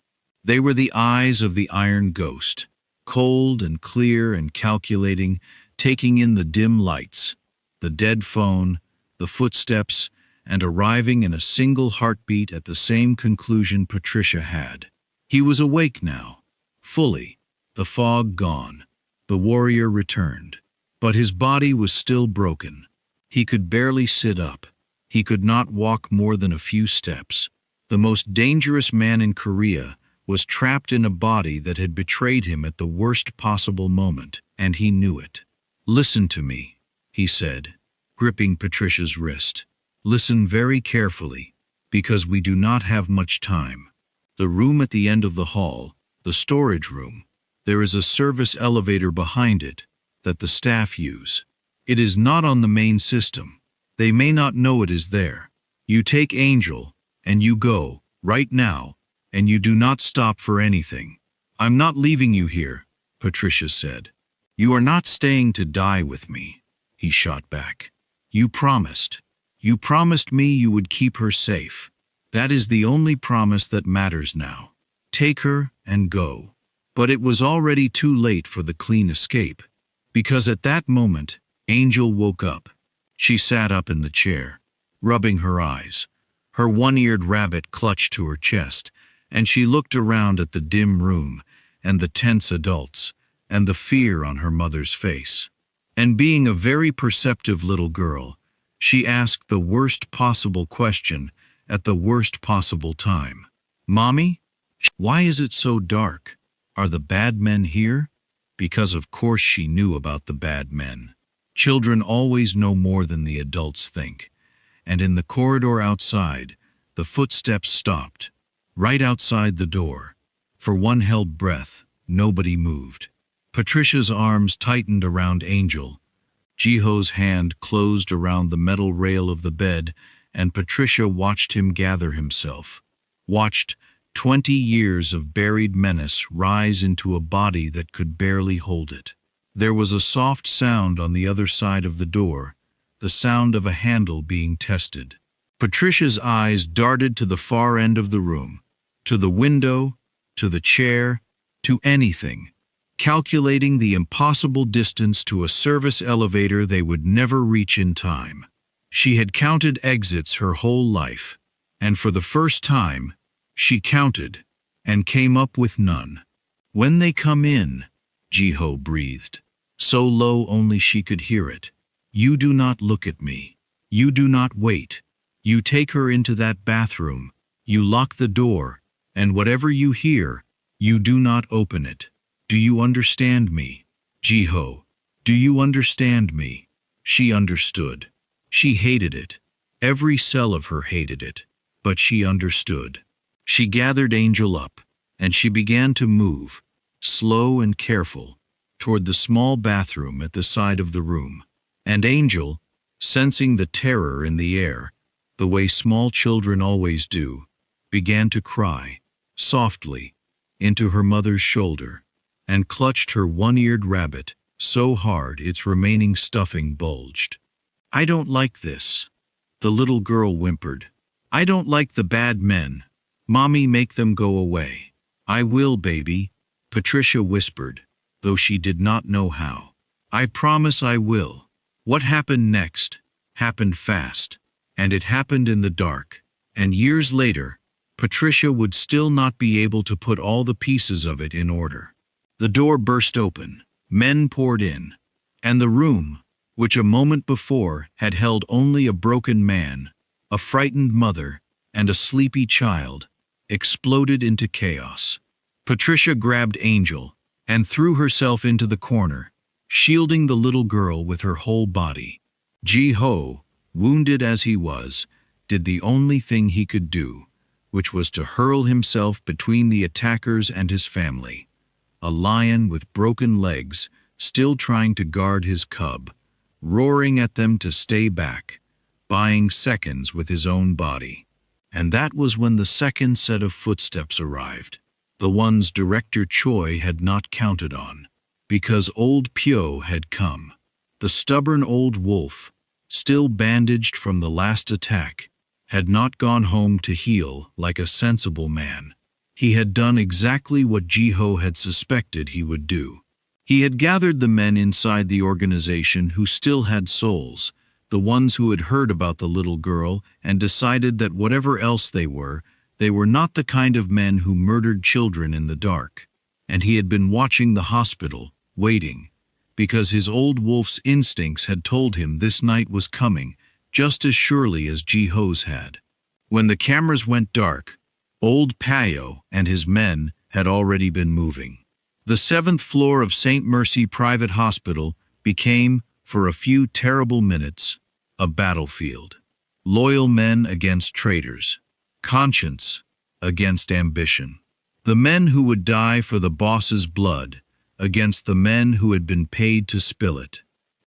S1: They were the eyes of the Iron Ghost, cold and clear and calculating, taking in the dim lights, the dead phone, the footsteps, and arriving in a single heartbeat at the same conclusion Patricia had. He was awake now, fully, the fog gone. The warrior returned. But his body was still broken. He could barely sit up. He could not walk more than a few steps. The most dangerous man in Korea was trapped in a body that had betrayed him at the worst possible moment, and he knew it. "Listen to me," he said, gripping Patricia's wrist. "Listen very carefully, because we do not have much time. The room at the end of the hall, the storage room, There is a service elevator behind it that the staff use. It is not on the main system. They may not know it is there. You take Angel, and you go, right now, and you do not stop for anything. I'm not leaving you here, Patricia said. You are not staying to die with me, he shot back. You promised. You promised me you would keep her safe. That is the only promise that matters now. Take her and go. But it was already too late for the clean escape, because at that moment, Angel woke up. She sat up in the chair, rubbing her eyes. Her one-eared rabbit clutched to her chest, and she looked around at the dim room, and the tense adults, and the fear on her mother's face. And being a very perceptive little girl, she asked the worst possible question at the worst possible time. Mommy, why is it so dark? Are the bad men here? Because of course she knew about the bad men. Children always know more than the adults think. And in the corridor outside, the footsteps stopped, right outside the door. For one held breath, nobody moved. Patricia's arms tightened around Angel. Jiho's hand closed around the metal rail of the bed, and Patricia watched him gather himself. Watched 20 years of buried menace rise into a body that could barely hold it. There was a soft sound on the other side of the door, the sound of a handle being tested. Patricia's eyes darted to the far end of the room, to the window, to the chair, to anything, calculating the impossible distance to a service elevator they would never reach in time. She had counted exits her whole life, and for the first time, she counted and came up with none. When they come in, Jiho breathed, so low only she could hear it. You do not look at me. You do not wait. You take her into that bathroom. You lock the door, and whatever you hear, you do not open it. Do you understand me? Jiho, do you understand me? She understood. She hated it. Every cell of her hated it, but she understood. She gathered Angel up, and she began to move, slow and careful, toward the small bathroom at the side of the room. And Angel, sensing the terror in the air, the way small children always do, began to cry, softly, into her mother's shoulder, and clutched her one-eared rabbit so hard its remaining stuffing bulged. I don't like this, the little girl whimpered. I don't like the bad men. Mommy, make them go away. I will, baby, Patricia whispered, though she did not know how. I promise I will. What happened next happened fast, and it happened in the dark, and years later, Patricia would still not be able to put all the pieces of it in order. The door burst open, men poured in, and the room, which a moment before had held only a broken man, a frightened mother, and a sleepy child, exploded into chaos. Patricia grabbed Angel and threw herself into the corner, shielding the little girl with her whole body. Jiho, wounded as he was, did the only thing he could do, which was to hurl himself between the attackers and his family. A lion with broken legs, still trying to guard his cub, roaring at them to stay back, buying seconds with his own body. And that was when the second set of footsteps arrived, the ones Director Choi had not counted on, because old Pyo had come. The stubborn old wolf, still bandaged from the last attack, had not gone home to heal like a sensible man. He had done exactly what Jiho had suspected he would do. He had gathered the men inside the organization who still had souls, the ones who had heard about the little girl, and decided that whatever else they were not the kind of men who murdered children in the dark. And he had been watching the hospital, waiting, because his old wolf's instincts had told him this night was coming, just as surely as Jiho's had. When the cameras went dark, old Pyo and his men had already been moving. The 7th floor of St. Mercy Private Hospital became, for a few terrible minutes, a battlefield. Loyal men against traitors. Conscience against ambition. The men who would die for the boss's blood against the men who had been paid to spill it.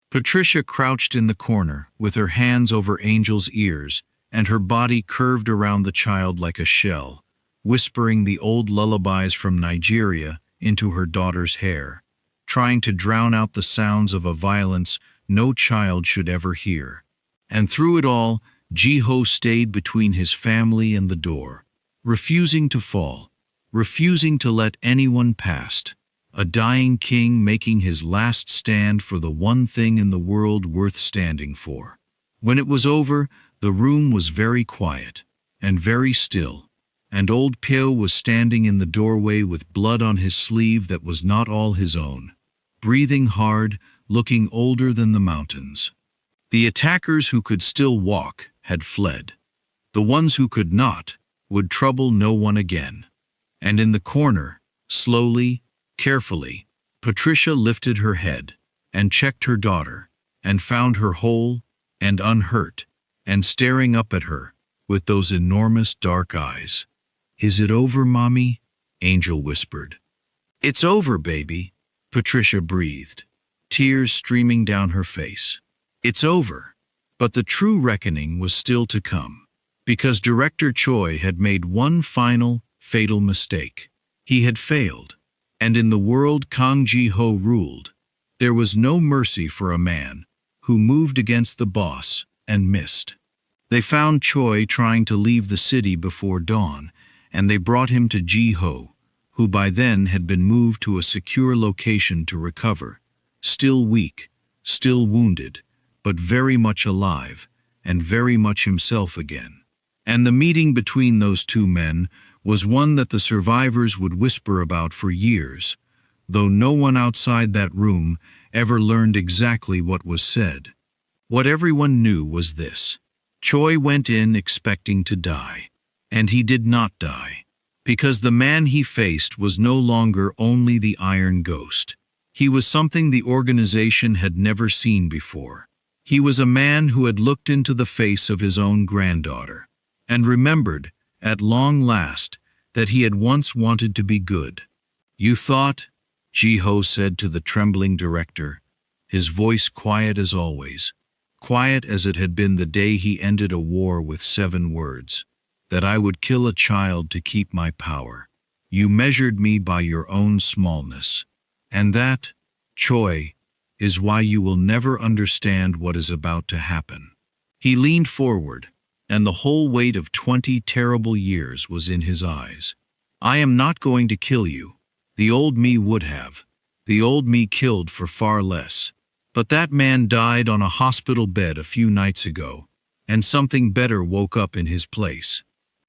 S1: Patricia crouched in the corner, with her hands over Angel's ears, and her body curved around the child like a shell, whispering the old lullabies from Nigeria into her daughter's hair, trying to drown out the sounds of a violence no child should ever hear. And through it all, Jiho stayed between his family and the door, refusing to fall, refusing to let anyone past, a dying king making his last stand for the one thing in the world worth standing for. When it was over, the room was very quiet and very still, and old Pyo was standing in the doorway with blood on his sleeve that was not all his own, breathing hard, looking older than the mountains. The attackers who could still walk had fled. The ones who could not would trouble no one again. And in the corner, slowly, carefully, Patricia lifted her head and checked her daughter and found her whole and unhurt and staring up at her with those enormous dark eyes. "Is it over, Mommy?" Angel whispered. "It's over, baby," Patricia breathed, tears streaming down her face. It's over. But the true reckoning was still to come, because Director Choi had made one final, fatal mistake. He had failed, and in the world Kang Ji-ho ruled, there was no mercy for a man who moved against the boss and missed. They found Choi trying to leave the city before dawn, and they brought him to Ji-ho, who by then had been moved to a secure location to recover, still weak, still wounded, but very much alive, and very much himself again. And the meeting between those two men was one that the survivors would whisper about for years, though no one outside that room ever learned exactly what was said. What everyone knew was this: Choi went in expecting to die, and he did not die, because the man he faced was no longer only the Iron Ghost. He was something the organization had never seen before. He was a man who had looked into the face of his own granddaughter, and remembered, at long last, that he had once wanted to be good. "You thought?" Ji-ho said to the trembling director, his voice quiet as always, quiet as it had been the day he ended a war with 7 words, "that I would kill a child to keep my power. You measured me by your own smallness. And that, Choi, is why you will never understand what is about to happen." He leaned forward, and the whole weight of 20 terrible years was in his eyes. "I am not going to kill you. The old me would have. The old me killed for far less. But that man died on a hospital bed a few nights ago, and something better woke up in his place.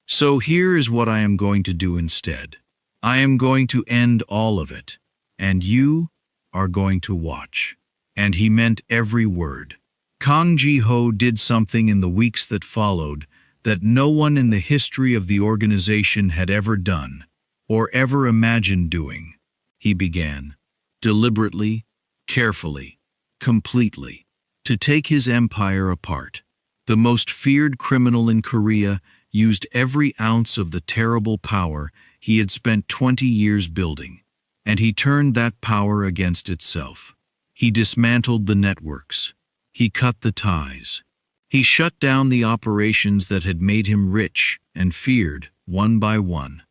S1: So here is what I am going to do instead. I am going to end all of it, and you are going to watch." And he meant every word. Kang Ji-ho did something in the weeks that followed that no one in the history of the organization had ever done, or ever imagined doing. He began, deliberately, carefully, completely, to take his empire apart. The most feared criminal in Korea used every ounce of the terrible power he had spent 20 years building, and he turned that power against itself. He dismantled the networks. He cut the ties. He shut down the operations that had made him rich and feared, one by one.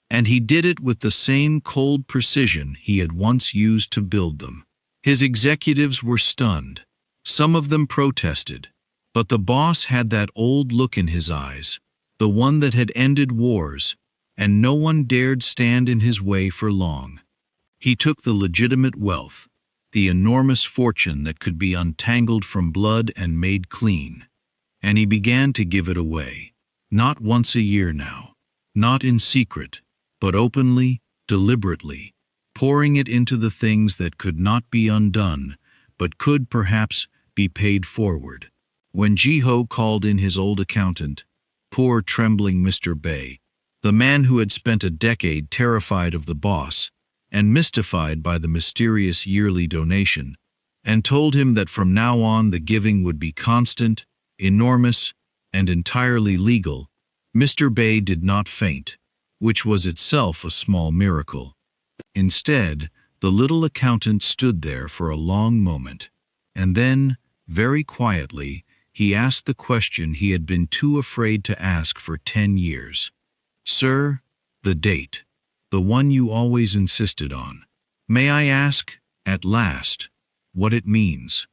S1: And he did it with the same cold precision he had once used to build them. His executives were stunned. Some of them protested. But the boss had that old look in his eyes, the one that had ended wars, and no one dared stand in his way for long. He took the legitimate wealth, the enormous fortune that could be untangled from blood and made clean, and he began to give it away, not once a year now, not in secret, but openly, deliberately, pouring it into the things that could not be undone, but could perhaps be paid forward. When Ji-ho called in his old accountant, poor trembling Mr. Bay, the man who had spent a decade terrified of the boss, and mystified by the mysterious yearly donation, and told him that from now on the giving would be constant, enormous, and entirely legal, Mr. Bay did not faint, which was itself a small miracle. Instead, The little accountant stood there for a long moment, and then, very quietly, he asked the question he had been too afraid to ask for 10 years. "Sir, the date, the one you always insisted on. May I ask, at last, what it means?"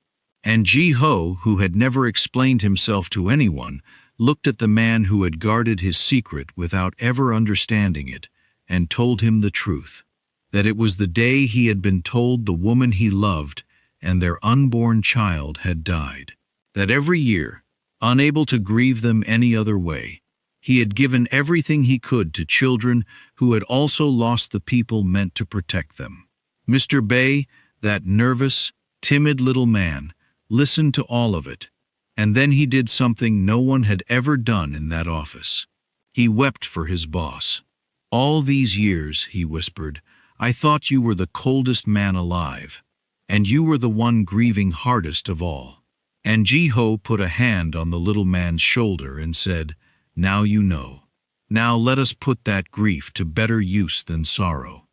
S1: And Ji-ho, who had never explained himself to anyone, looked at the man who had guarded his secret without ever understanding it, and told him the truth. That it was the day he had been told the woman he loved and their unborn child had died. That every year, unable to grieve them any other way, he had given everything he could to children who had also lost the people meant to protect them. Mr. Bay, that nervous, timid little man, listened to all of it, and then he did something no one had ever done in that office. He wept for his boss. "All these years," he whispered, "I thought you were the coldest man alive, and you were the one grieving hardest of all." And Ji-ho put a hand on the little man's shoulder and said, "Now you know. Now let us put that grief to better use than sorrow.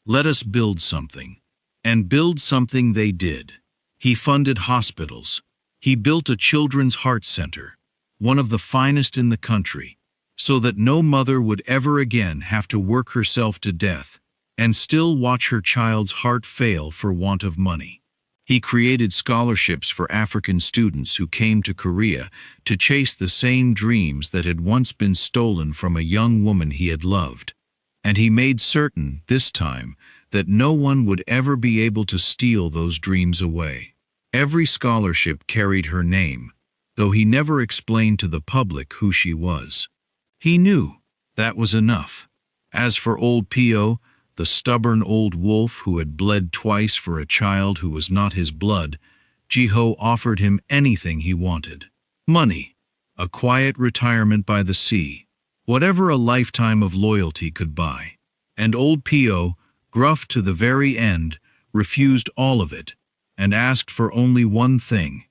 S1: Let us build something." And build something they did. He funded hospitals. He built a children's heart center, one of the finest in the country, so that no mother would ever again have to work herself to death and still watch her child's heart fail for want of money. He created scholarships for African students who came to Korea to chase the same dreams that had once been stolen from a young woman he had loved. And he made certain, this time, that no one would ever be able to steal those dreams away. Every scholarship carried her name, though he never explained to the public who she was. He knew that was enough. As for old Pio, the stubborn old wolf who had bled twice for a child who was not his blood, Ji-ho offered him anything he wanted. Money, a quiet retirement by the sea, whatever a lifetime of loyalty could buy. And old Pio, gruff to the very end, refused all of it, and asked for only one thing.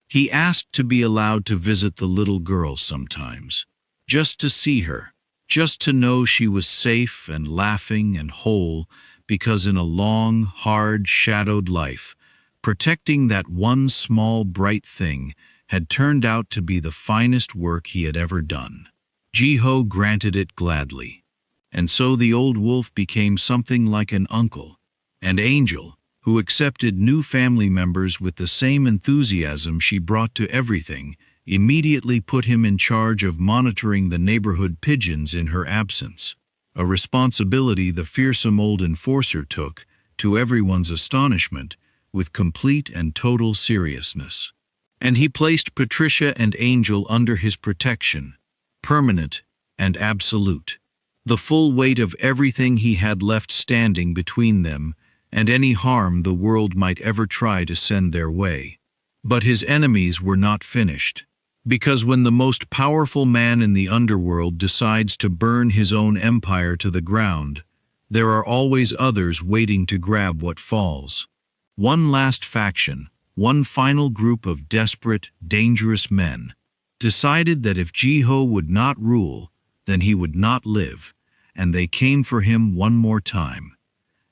S1: He asked to be allowed to visit the little girl sometimes, just to see her, just to know she was safe and laughing and whole, because in a long, hard, shadowed life, protecting that one small, bright thing had turned out to be the finest work he had ever done. Ji-ho granted it gladly. And so the old wolf became something like an uncle, and Angel, who accepted new family members with the same enthusiasm she brought to everything, immediately put him in charge of monitoring the neighborhood pigeons in her absence, a responsibility the fearsome old enforcer took, to everyone's astonishment, with complete and total seriousness. And he placed Patricia and Angel under his protection, permanent and absolute. The full weight of everything he had left standing between them and any harm the world might ever try to send their way. But his enemies were not finished, because when the most powerful man in the underworld decides to burn his own empire to the ground, there are always others waiting to grab what falls. One last faction, one final group of desperate, dangerous men, decided that if Ji-ho would not rule, then he would not live, and they came for him one more time.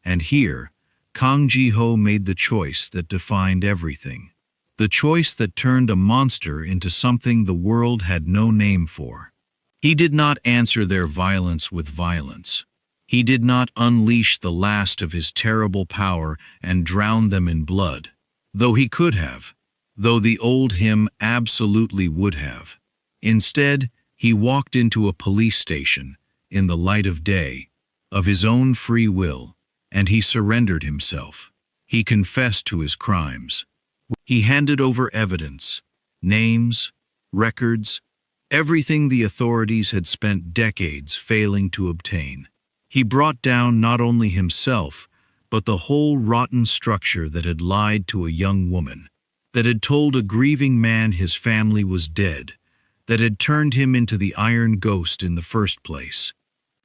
S1: And here, Kang Ji-ho made the choice that defined everything. The choice that turned a monster into something the world had no name for. He did not answer their violence with violence. He did not unleash the last of his terrible power and drown them in blood, though he could have, though the old him absolutely would have. Instead, he walked into a police station, in the light of day, of his own free will, and he surrendered himself. He confessed to his crimes. He handed over evidence, names, records, everything the authorities had spent decades failing to obtain. He brought down not only himself, but the whole rotten structure that had lied to a young woman, that had told a grieving man his family was dead, that had turned him into the iron ghost in the first place.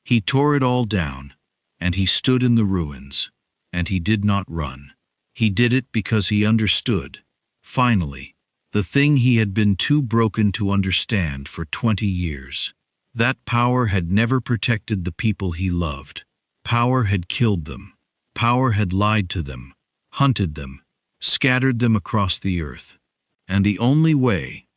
S1: He tore it all down, and he stood in the ruins, and he did not run. He did it because he understood, finally, the thing he had been too broken to understand for 20 years. That power had never protected the people he loved. Power had killed them. power had lied to them, hunted them, scattered them across the earth. And the only way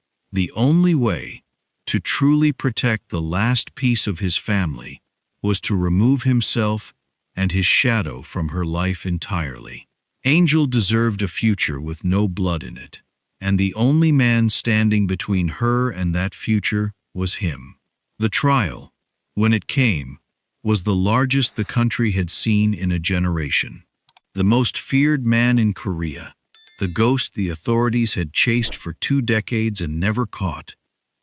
S1: to truly protect the last piece of his family was to remove himself and his shadow from her life entirely. Angel deserved a future with no blood in it, and the only man standing between her and that future was him. The trial, when it came, was the largest the country had seen in a generation. The most feared man in Korea, the ghost the authorities had chased for 2 decades and never caught,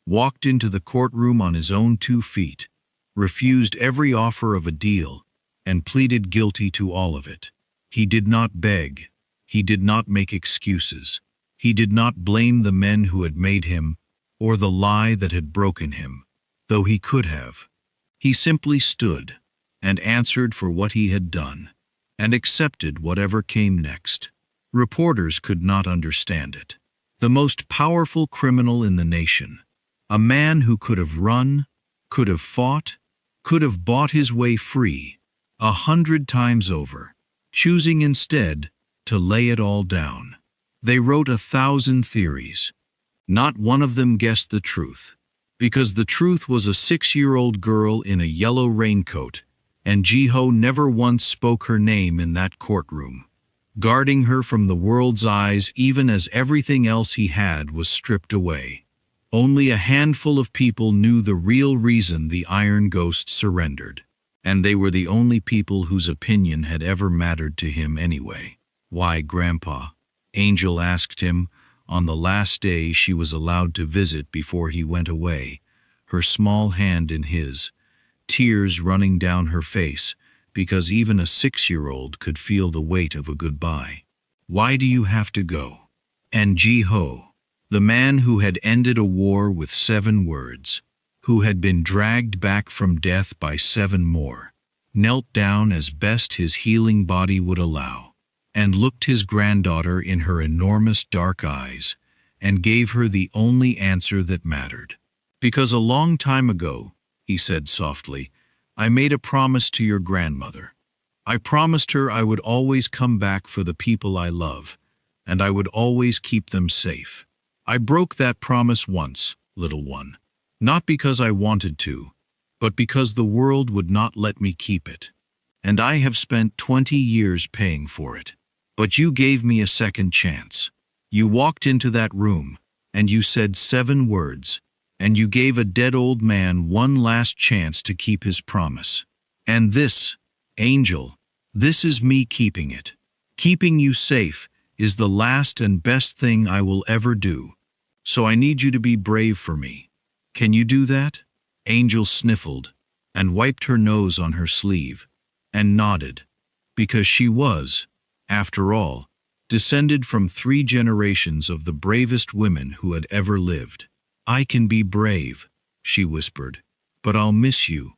S1: walked into the courtroom on his own 2 feet, refused every offer of a deal, and pleaded guilty to all of it. He did not beg. He did not make excuses. He did not blame the men who had made him or the lie that had broken him, though he could have. He simply stood and answered for what he had done and accepted whatever came next. Reporters could not understand it. The most powerful criminal in the nation, a man who could have run, could have fought, could have bought his way free 100 times over, choosing instead to lay it all down. They wrote 1,000 theories. Not one of them guessed the truth, because the truth was a 6-year-old girl in a yellow raincoat, and Ji-ho never once spoke her name in that courtroom, guarding her from the world's eyes even as everything else he had was stripped away. Only a handful of people knew the real reason the Iron Ghost surrendered, and they were the only people whose opinion had ever mattered to him anyway. "Why, Grandpa?" Angel asked him on the last day she was allowed to visit before he went away, her small hand in his, tears running down her face because even a 6-year-old could feel the weight of a goodbye. "Why do you have to go?" And Ji-ho, the man who had ended a war with 7 words, who had been dragged back from death by 7 more, knelt down as best his healing body would allow, and looked his granddaughter in her enormous dark eyes, and gave her the only answer that mattered. "Because a long time ago," he said softly, "I made a promise to your grandmother. I promised her I would always come back for the people I love, and I would always keep them safe. I broke that promise once, little one, not because I wanted to, but because the world would not let me keep it. And I have spent 20 years paying for it. But you gave me a second chance. You walked into that room, and you said 7 words, and you gave a dead old man one last chance to keep his promise. And this, Angel, this is me keeping it. Keeping you safe is the last and best thing I will ever do. So I need you to be brave for me. Can you do that?" Angel sniffled and wiped her nose on her sleeve and nodded, because she was, after all, descended from 3 generations of the bravest women who had ever lived. "I can be brave," she whispered, "but I'll miss you.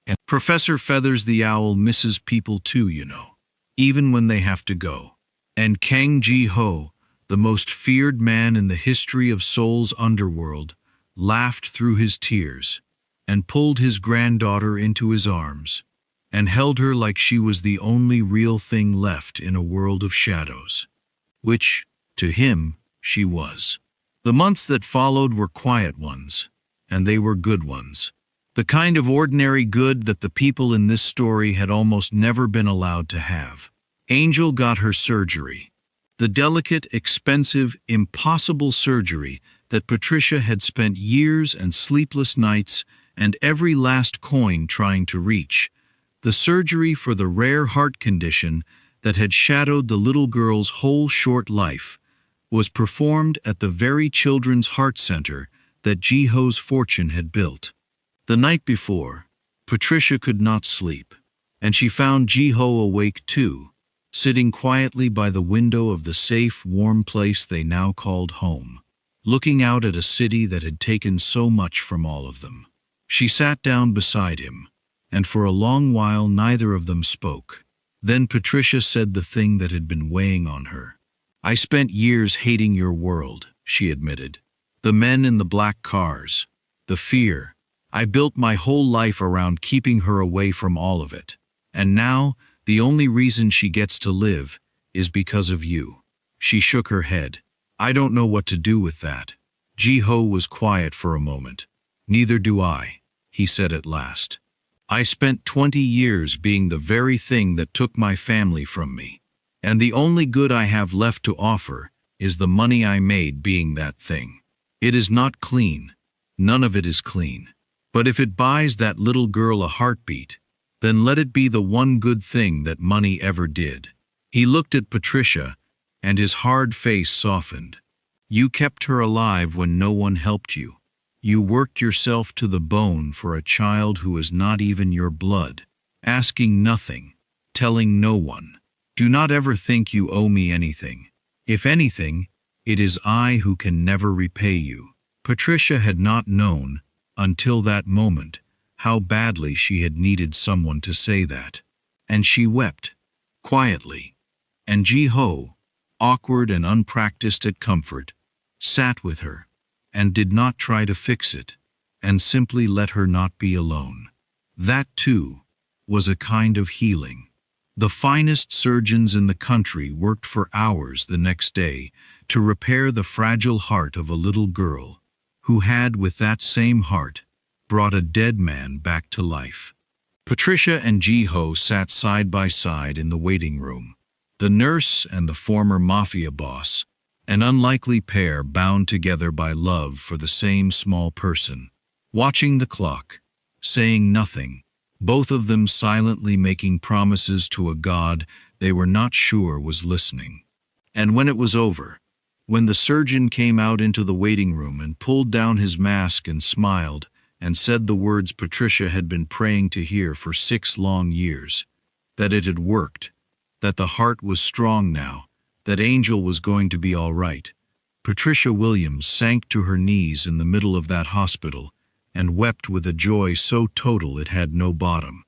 S1: And Professor Feathers the Owl misses people too, you know, even when they have to go." And Kang Ji-ho, the most feared man in the history of Seoul's underworld, laughed through his tears and pulled his granddaughter into his arms and held her like she was the only real thing left in a world of shadows, which, to him, she was. The months that followed were quiet ones, and they were good ones. The kind of ordinary good that the people in this story had almost never been allowed to have. Angel got her surgery. The delicate, expensive, impossible surgery that Patricia had spent years and sleepless nights and every last coin trying to reach. The surgery for the rare heart condition that had shadowed the little girl's whole short life was performed at the very children's heart center that Ji-ho's fortune had built. The night before, Patricia could not sleep, and she found Ji-ho awake too, sitting quietly by the window of the safe, warm place they now called home, looking out at a city that had taken so much from all of them. She sat down beside him, and for a long while neither of them spoke. Then Patricia said the thing that had been weighing on her. "I spent years hating your world," she admitted. "The men in the black cars, the fear. I built my whole life around keeping her away from all of it. And now, The only reason she gets to live is because of you." She shook her head. "I don't know what to do with that." Ji-ho was quiet for a moment. "Neither do I," he said at last. "I spent 20 years being the very thing that took my family from me. And the only good I have left to offer is the money I made being that thing. It is not clean. None of it is clean. But if it buys that little girl a heartbeat, then let it be the one good thing that money ever did." He looked at Patricia, and his hard face softened. "You kept her alive when no one helped you. You worked yourself to the bone for a child who is not even your blood, asking nothing, telling no one. Do not ever think you owe me anything. If anything, it is I who can never repay you." Patricia had not known, until that moment, how badly she had needed someone to say that. And she wept, quietly. And Ji-ho, awkward and unpracticed at comfort, sat with her, and did not try to fix it, and simply let her not be alone. That, too, was a kind of healing. The finest surgeons in the country worked for hours the next day to repair the fragile heart of a little girl, who had, with that same heart, brought a dead man back to life. Patricia and Ji-ho sat side by side in the waiting room. The nurse and the former mafia boss, an unlikely pair bound together by love for the same small person, watching the clock, saying nothing, both of them silently making promises to a God they were not sure was listening. And when it was over, when the surgeon came out into the waiting room and pulled down his mask and smiled and said the words Patricia had been praying to hear for 6 long years, that it had worked, that the heart was strong now, that Angel was going to be all right, Patricia Williams sank to her knees in the middle of that hospital and wept with a joy so total it had no bottom.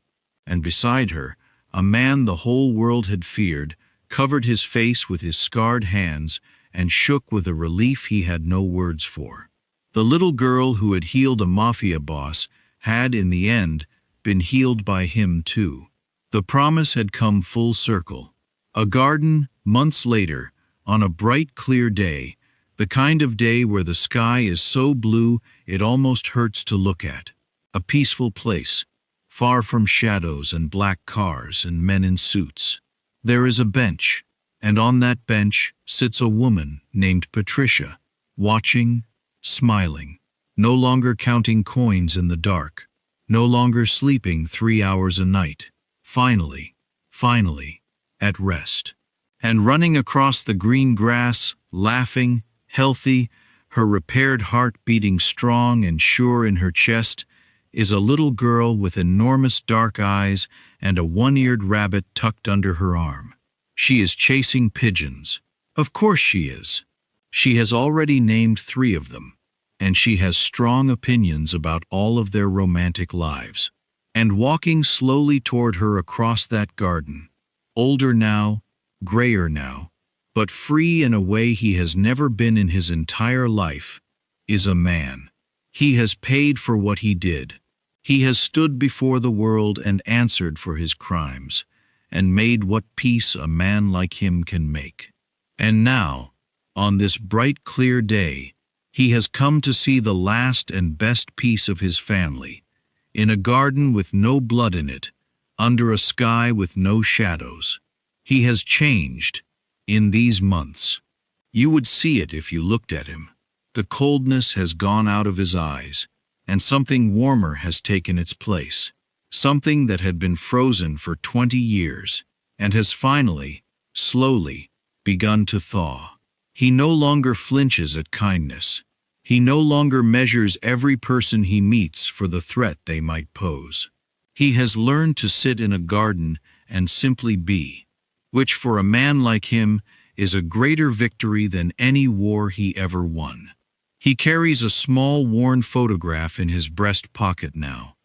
S1: And beside her, a man the whole world had feared covered his face with his scarred hands and shook with a relief he had no words for. The little girl who had healed a mafia boss had, in the end, been healed by him too. The promise had come full circle. A garden, months later, on a bright, clear day, the kind of day where the sky is so blue it almost hurts to look at. A peaceful place, far from shadows and black cars and men in suits. There is a bench, and on that bench sits a woman named Patricia, watching, smiling, no longer counting coins in the dark, no longer sleeping 3 hours a night, finally, at rest. And running across the green grass, laughing, healthy, her repaired heart beating strong and sure in her chest, is a little girl with enormous dark eyes and a one-eared rabbit tucked under her arm. She is chasing pigeons. Of course she is. She has already named 3 of them, and she has strong opinions about all of their romantic lives. And walking slowly toward her across that garden, older now, grayer now, but free in a way he has never been in his entire life, is a man. He has paid for what he did. He has stood before the world and answered for his crimes, and made what peace a man like him can make. And now, on this bright, clear day, he has come to see the last and best piece of his family, in a garden with no blood in it, under a sky with no shadows. He has changed, in these months. You would see it if you looked at him. The coldness has gone out of his eyes, and something warmer has taken its place, something that had been frozen for 20 years, and has finally, slowly, begun to thaw. He no longer flinches at kindness. He no longer measures every person he meets for the threat they might pose. He has learned to sit in a garden and simply be, which for a man like him is a greater victory than any war he ever won. He carries a small worn photograph in his breast pocket now,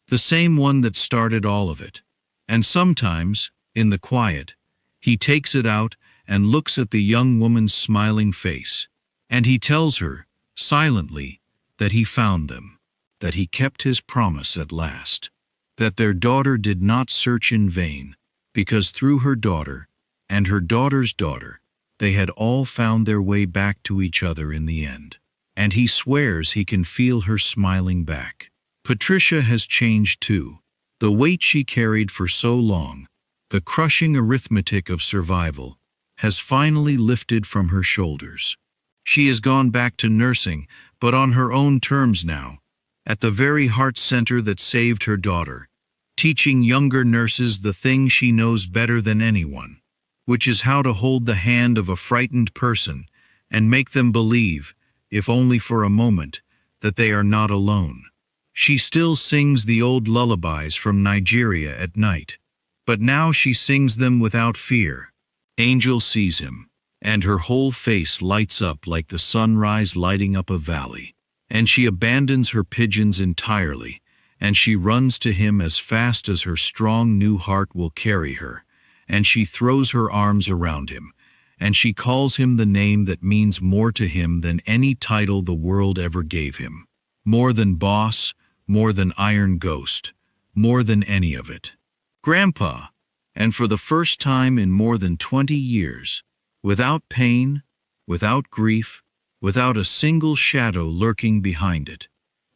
S1: the same one that started all of it. And sometimes, in the quiet, he takes it out and looks at the young woman's smiling face, and he tells her, silently, that he found them, that he kept his promise at last, that their daughter did not search in vain, because through her daughter, and her daughter's daughter, they had all found their way back to each other in the end. And he swears he can feel her smiling back. Patricia has changed too. The weight she carried for so long, the crushing arithmetic of survival, has finally lifted from her shoulders. She has gone back to nursing, but on her own terms now, at the very heart center that saved her daughter, teaching younger nurses the thing she knows better than anyone, which is how to hold the hand of a frightened person and make them believe, if only for a moment, that they are not alone. She still sings the old lullabies from Nigeria at night, but now she sings them without fear. Angel sees him, and her whole face lights up like the sunrise lighting up a valley, and she abandons her pigeons entirely, and she runs to him as fast as her strong new heart will carry her, and she throws her arms around him, and she calls him the name that means more to him than any title the world ever gave him. More than boss, more than Iron Ghost, more than any of it. Grandpa, and for the first time in more than 20 years, without pain, without grief, without a single shadow lurking behind it,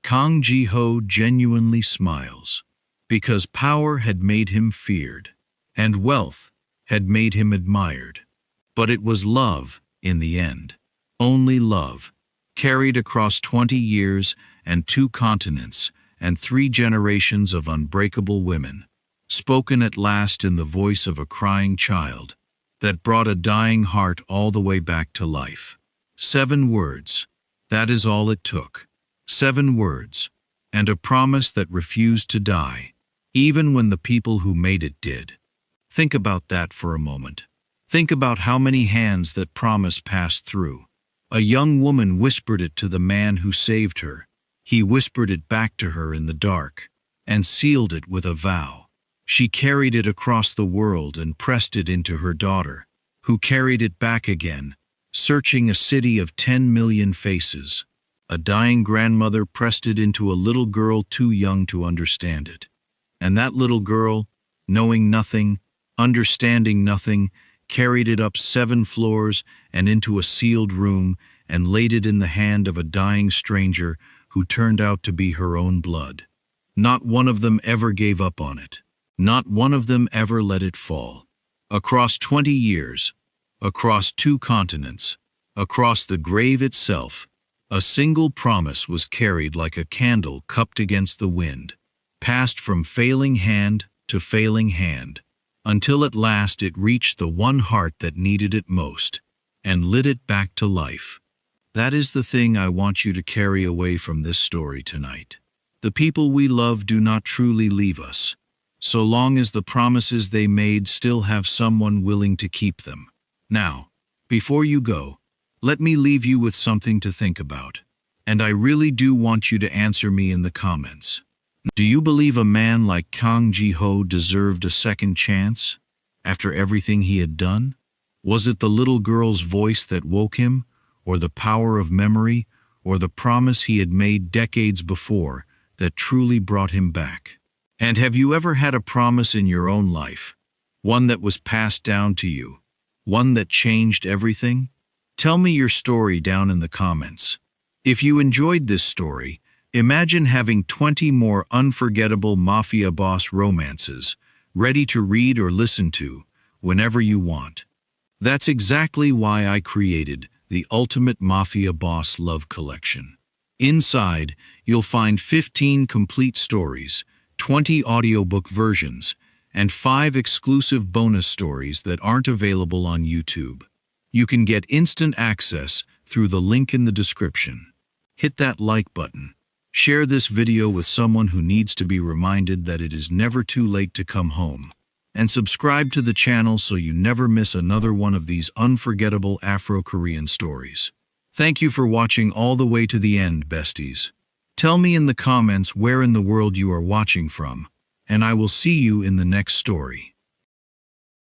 S1: Kang Ji-ho genuinely smiles, because power had made him feared, and wealth had made him admired. But it was love, in the end, only love, carried across 20 years and 2 continents and 3 generations of unbreakable women, spoken at last in the voice of a crying child, that brought a dying heart all the way back to life. 7 words, that is all it took. 7 words, and a promise that refused to die, even when the people who made it did. Think about that for a moment. Think about how many hands that promise passed through. A young woman whispered it to the man who saved her. He whispered it back to her in the dark, and sealed it with a vow. She carried it across the world and pressed it into her daughter, who carried it back again, searching a city of 10 million faces. A dying grandmother pressed it into a little girl too young to understand it. And that little girl, knowing nothing, understanding nothing, carried it up 7 floors and into a sealed room and laid it in the hand of a dying stranger who turned out to be her own blood. Not one of them ever gave up on it. Not one of them ever let it fall. Across 20 years, across 2 continents, across the grave itself, a single promise was carried like a candle cupped against the wind, passed from failing hand to failing hand, until at last it reached the one heart that needed it most, and lit it back to life. That is the thing I want you to carry away from this story tonight. The people we love do not truly leave us, so long as the promises they made still have someone willing to keep them. Now, before you go, let me leave you with something to think about, and I really do want you to answer me in the comments. Do you believe a man like Kang Ji-ho deserved a second chance, after everything he had done? Was it the little girl's voice that woke him, or the power of memory, or the promise he had made decades before that truly brought him back? And have you ever had a promise in your own life, one that was passed down to you, one that changed everything? Tell me your story down in the comments. If you enjoyed this story, imagine having 20 more unforgettable Mafia Boss romances, ready to read or listen to, whenever you want. That's exactly why I created the Ultimate Mafia Boss Love Collection. Inside, you'll find 15 complete stories, 20 audiobook versions, and 5 exclusive bonus stories that aren't available on YouTube. You can get instant access through the link in the description. Hit that like button. Share this video with someone who needs to be reminded that it is never too late to come home. And subscribe to the channel so you never miss another one of these unforgettable Afro-Korean stories. Thank you for watching all the way to the end, besties. Tell me in the comments where in the world you are watching from, and I will see you in the next story.